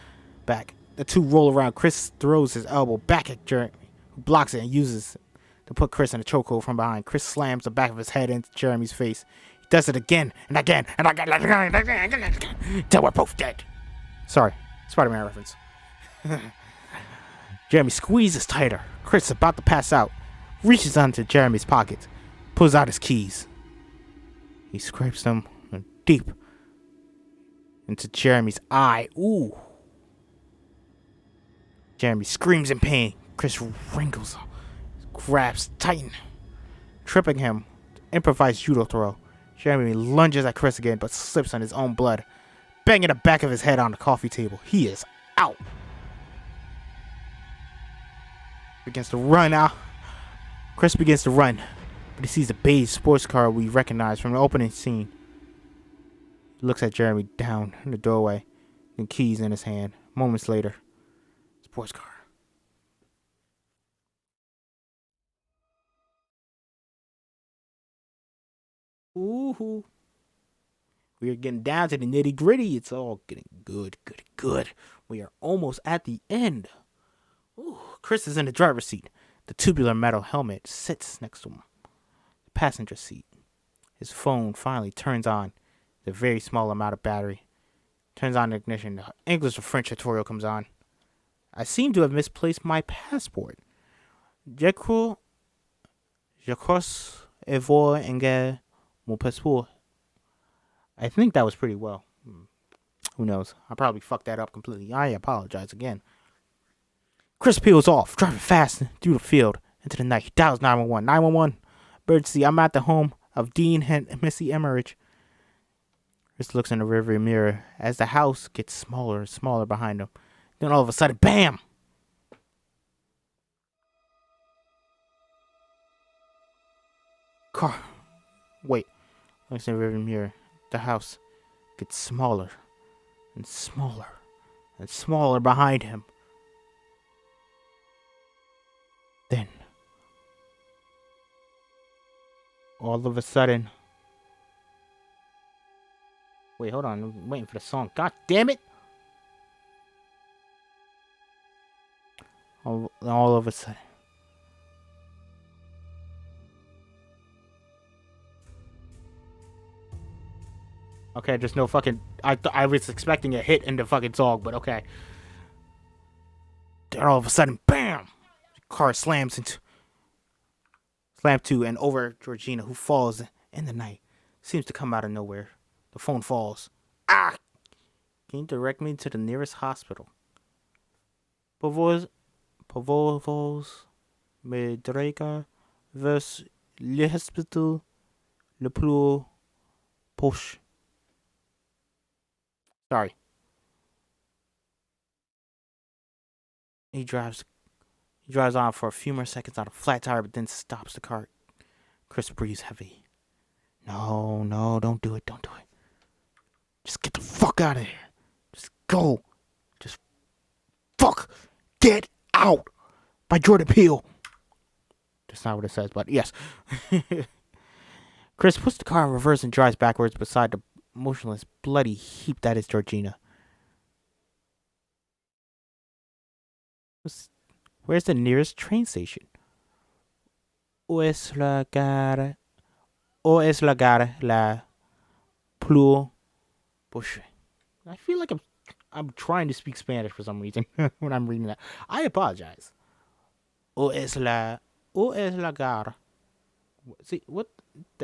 back. The two roll around. Chris throws his elbow back at Jeremy, who blocks it and uses it to put Chris in a chokehold from behind. Chris slams the back of his head into Jeremy's face. He does it again and again and again till we're both dead. Sorry, Spider-Man reference. Jeremy squeezes tighter. Chris is about to pass out. Reaches onto Jeremy's pocket. Pulls out his keys. He scrapes them deep into Jeremy's eye. Ooh. Jeremy screams in pain. Chris wrinkles, grabs tight, tripping him. Improvised judo throw. Jeremy lunges at Chris again, but slips on his own blood, banging the back of his head on the coffee table. He is out. Begins to run out. Chris begins to run, but he sees a beige sports car we recognize from the opening scene. He looks at Jeremy down in the doorway, and keys in his hand. Moments later, sports car. Ooh. We are getting down to the nitty gritty. It's all getting good. We are almost at the end. Ooh. Chris is in the driver's seat. The tubular metal helmet sits next to him. The passenger seat. His phone finally turns on. The very small amount of battery. Turns on the ignition. The English or French tutorial comes on. I seem to have misplaced my passport. Je crois avoir engagé mon passeport. I think that was pretty well. Who knows? I probably fucked that up completely. I apologize again. Chris peels off, driving fast through the field into the night. He dials 911. 911. Emergency. I'm at the home of Dean and Missy Emmerich. Chris looks in the rearview mirror as the house gets smaller and smaller behind him. Then all of a sudden, BAM! Car. Wait. Looks in the rearview mirror. The house gets smaller and smaller and smaller behind him. Then, all of a sudden, wait, hold on, I'm waiting for the song. God damn it! All of a sudden. Okay, there's no fucking. I was expecting a hit in the fucking song, but okay. Then all of a sudden, BAM! The car slams to and over Georgina, who falls in the night. Seems to come out of nowhere. The phone falls. Ah! Can you direct me to the nearest hospital? Pouvez me diriger vers l'hôpital le plus proche. Sorry. He drives on for a few more seconds on a flat tire, but then stops the car. Chris breathes heavy. No, don't do it. Just get the fuck out of here. Just go. Just fuck. Get out. By Jordan Peele. That's not what it says, but yes. Chris puts the car in reverse and drives backwards beside the motionless, bloody heap that is Georgina. Where's the nearest train station? Où est la gare? Où est la gare la plus proche? I feel like I'm trying to speak Spanish for some reason when I'm reading that. I apologize. Où est la gare? See, what?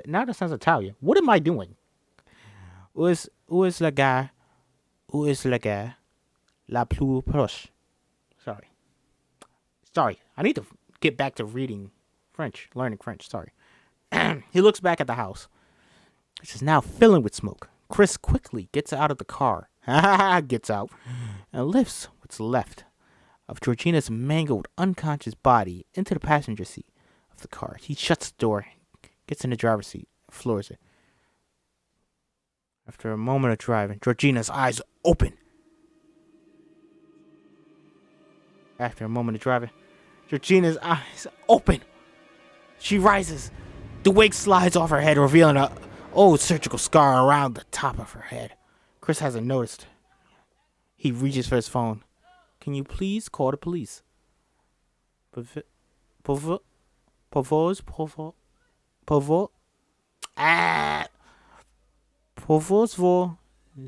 Now that sounds Italian. What am I doing? Où est la gare? Où est la gare la plus proche? Sorry. I need to get back to reading French, learning French. Sorry. He looks back at the house, which is now filling with smoke. Chris quickly gets out of the car, gets out, and lifts what's left of Georgina's mangled, unconscious body into the passenger seat of the car. He shuts the door, gets in the driver's seat, floors it. After a moment of driving, Georgina's eyes open. Georgina's eyes open. She rises. The wig slides off her head, revealing a old surgical scar around the top of her head. Chris hasn't noticed. He reaches for his phone. Can you please call the police? Por favor,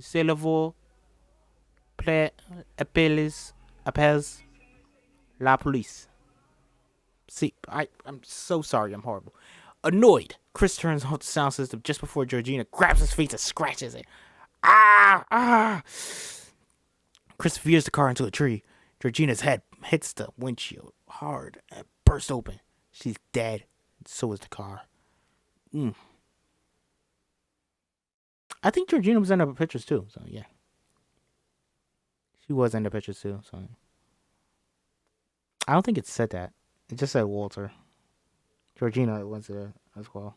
c'est le vous plaît, appelles la police. See, I'm so sorry. I'm horrible. Annoyed, Chris turns off the sound system just before Georgina grabs his face and scratches it. Ah! Chris veers the car into a tree. Georgina's head hits the windshield hard and bursts open. She's dead. And so is the car. I think Georgina was in the pictures too. So yeah, she was in the pictures too. So I don't think it said that. It just said Walter. Georgina was there as well.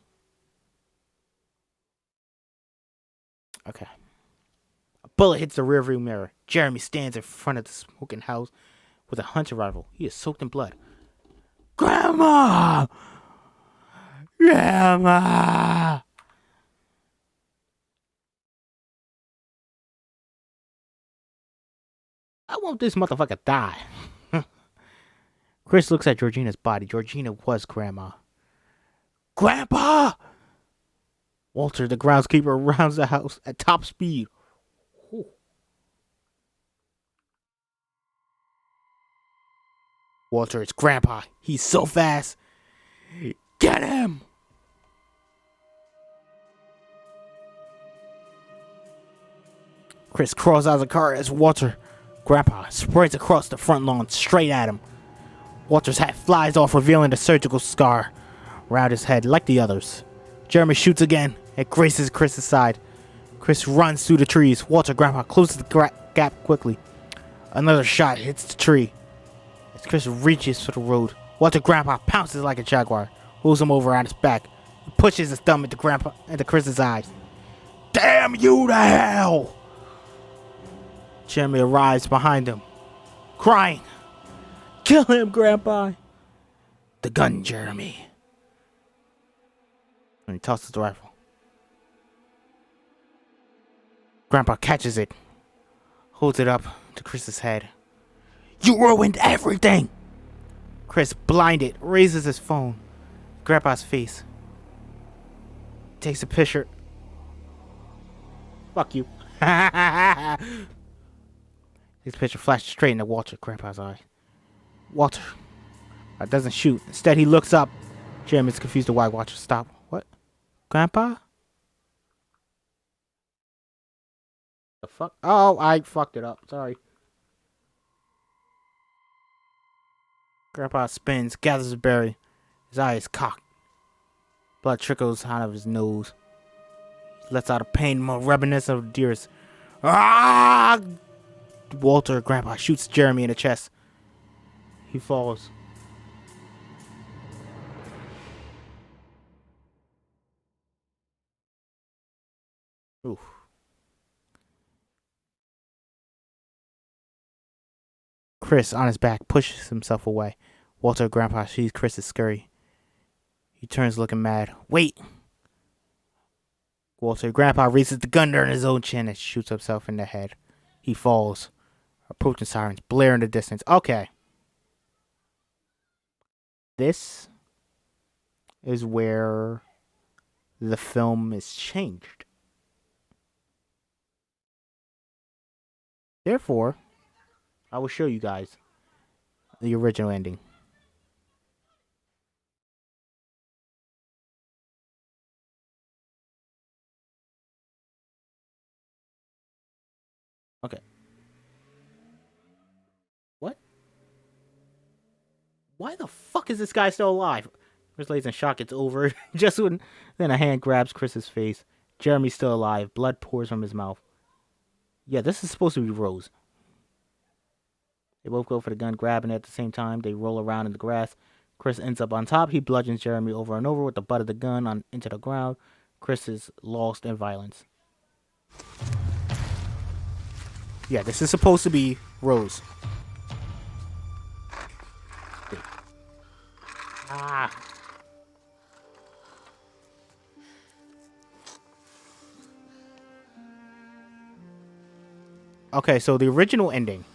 Okay. A bullet hits the rearview mirror. Jeremy stands in front of the smoking house with a hunting rifle. He is soaked in blood. Grandma! Grandma! I want this motherfucker to die. Chris looks at Georgina's body. Georgina was Grandma. Grandpa! Walter, the groundskeeper, rounds the house at top speed. Ooh. Walter, it's Grandpa. He's so fast. Get him! Chris crawls out of the car as Walter, Grandpa, sprints across the front lawn straight at him. Walter's hat flies off, revealing the surgical scar around his head like the others. Jeremy shoots again. It grazes Chris's side. Chris runs through the trees. Walter, Grandpa, closes the gap quickly. Another shot hits the tree. As Chris reaches for the road, Walter, Grandpa, pounces like a jaguar, rolls him over on his back, and pushes his thumb into Chris's eyes. Damn you to hell! Jeremy arrives behind him, crying. Kill him, Grandpa! The gun, Jeremy. And he tosses the rifle. Grandpa catches it, holds it up to Chris's head. You ruined everything! Chris, blinded, raises his phone. Grandpa's face. Takes a picture. Fuck you. His picture flashes straight into Walter, Grandpa's eye. Walter doesn't shoot. Instead, he looks up. Jeremy's confused to why Walter stopped. What? Grandpa? The fuck? Oh, I fucked it up. Sorry. Grandpa spins, gathers a berry. His eye is cocked. Blood trickles out of his nose. He lets out a pain reminiscent of the deer's. Ah! Walter, Grandpa, shoots Jeremy in the chest. He falls. Oof. Chris, on his back, pushes himself away. Walter, Grandpa, sees Chris's scurry. He turns looking mad. Wait! Walter, Grandpa raises the gun under his own chin and shoots himself in the head. He falls. Approaching sirens blare in the distance. Okay. This is where the film is changed. Therefore, I will show you guys the original ending. Okay. What? Why the fuck is this guy still alive? Chris lays in shock. It's over. Just when then a hand grabs Chris's face. Jeremy's still alive. Blood pours from his mouth. Yeah, this is supposed to be Rose. They both go for the gun, grabbing it at the same time. They roll around in the grass. Chris ends up on top. He bludgeons Jeremy over and over with the butt of the gun into the ground. Chris is lost in violence. Yeah, this is supposed to be Rose. Ah. Okay, so the original ending.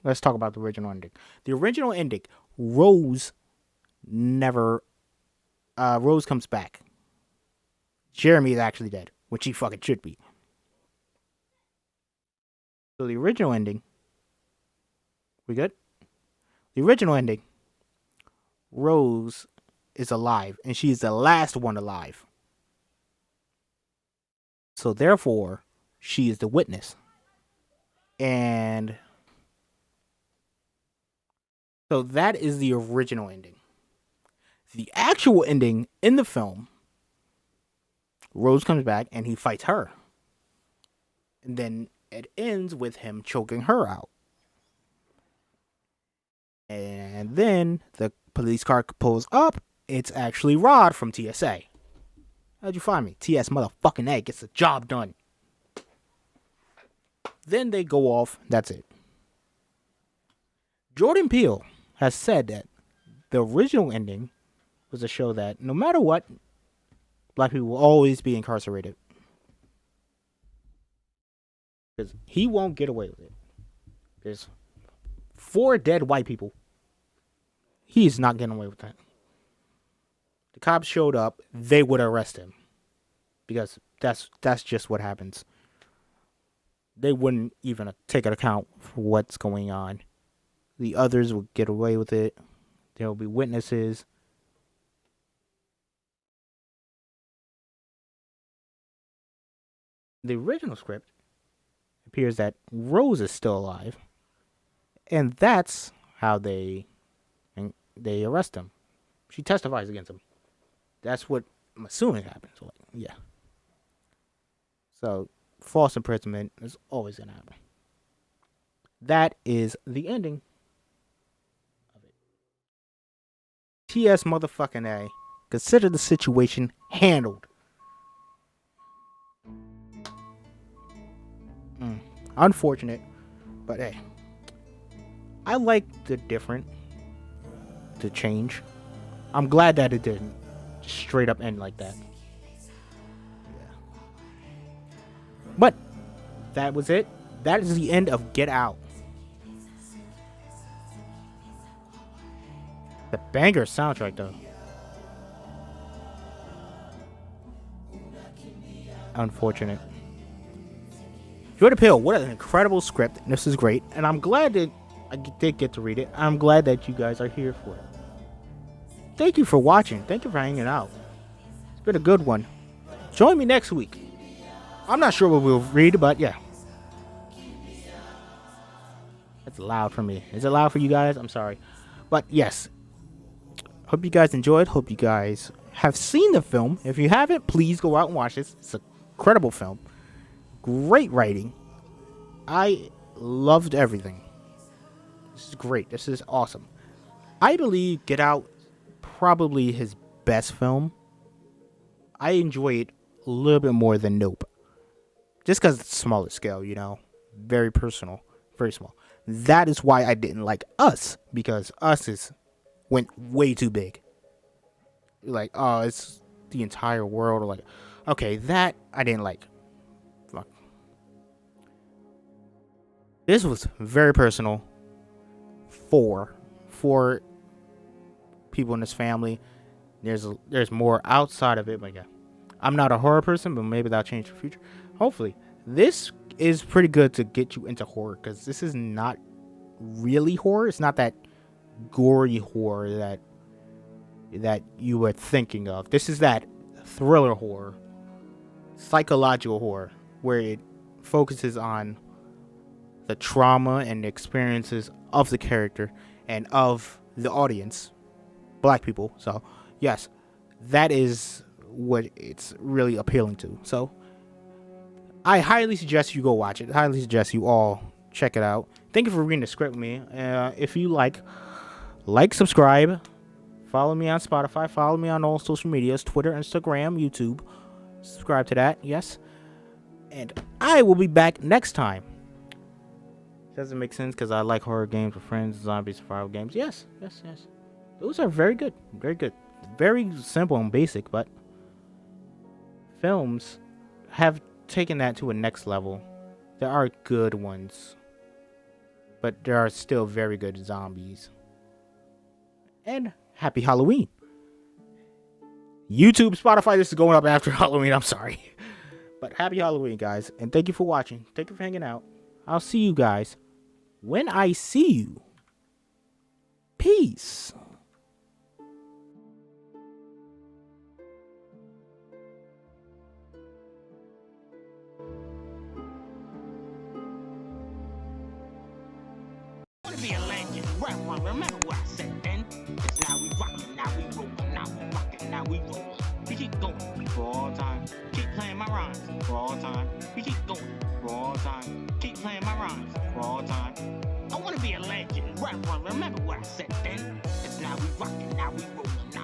Let's talk about the original ending. The original ending, Rose comes back. Jeremy is actually dead, which he fucking should be. So the original ending, we good? The original ending, Rose is alive, and she's the last one alive. So therefore, she is the witness. And so that is the original ending. The actual ending in the film, Rose comes back and he fights her. And then it ends with him choking her out. And then the police car pulls up. It's actually Rod from TSA. How'd you find me? TS motherfucking A gets the job done. Then they go off. That's it. Jordan Peele has said that the original ending was to show that no matter what, black people will always be incarcerated. Because he won't get away with it. There's 4 dead white people. He's not getting away with that. The cops showed up, they would arrest him. Because that's just what happens. They wouldn't even take an account for what's going on. The others will get away with it. There will be witnesses. The original script appears that Rose is still alive. And that's how they arrest him. She testifies against him. That's what I'm assuming happens. So, yeah. So, false imprisonment is always going to happen. That is the ending of it. TS motherfucking A. Consider the situation handled. Unfortunate, but hey. I like the change. I'm glad that it didn't just straight up end like that. Yeah. But that was it. That is the end of Get Out. The banger soundtrack though. Unfortunate. Jordan Peele, what an incredible script. This is great. And I'm glad that I did get to read it. I'm glad that you guys are here for it. Thank you for watching. Thank you for hanging out. It's been a good one. Join me next week. I'm not sure what we'll read, but yeah. That's loud for me. Is it loud for you guys? I'm sorry. But yes. Hope you guys enjoyed. Hope you guys have seen the film. If you haven't, please go out and watch this. It's an incredible film. Great writing. I loved everything. This is great. This is awesome. I believe Get Out probably his best film. I enjoy it a little bit more than Nope. Just because it's smaller scale, you know. Very personal. Very small. That is why I didn't like Us. Because Us went way too big. like, oh, it's the entire world, or like, okay, that I didn't like. Fuck. This was very personal for people in this family. There's more outside of it, but yeah, I'm not a horror person, but maybe that'll change in the future. Hopefully, this is pretty good to get you into horror, because this is not really horror. It's not that gory horror that you were thinking of. This is that thriller horror, psychological horror, where it focuses on the trauma and the experiences of the character and of the audience, black people. So yes, that is what it's really appealing to. So I highly suggest you go watch it. Highly suggest you all check it out. Thank you for reading the script with me. If you like, subscribe, follow me on Spotify, follow me on all social medias, Twitter, Instagram, YouTube. Subscribe to that, yes. And I will be back next time. Doesn't make sense because I like horror games with friends, zombie survival games. Yes. Those are very good. Very good. Very simple and basic, but films have taken that to a next level. There are good ones, but there are still very good zombies. And happy Halloween. YouTube, Spotify, this is going up after Halloween. I'm sorry. But happy Halloween, guys. And thank you for watching. Thank you for hanging out. I'll see you guys when I see you. Peace. Wanna be a legend, remember what I said then? It's now we rockin', now we rollin', now we rockin', now we rollin'. We keep going for all time, keep playing my rhymes for all time. We keep going for all time, keep playing my rhymes for all time. I wanna be a legend, remember what I said then? It's now we rockin', now we rollin', now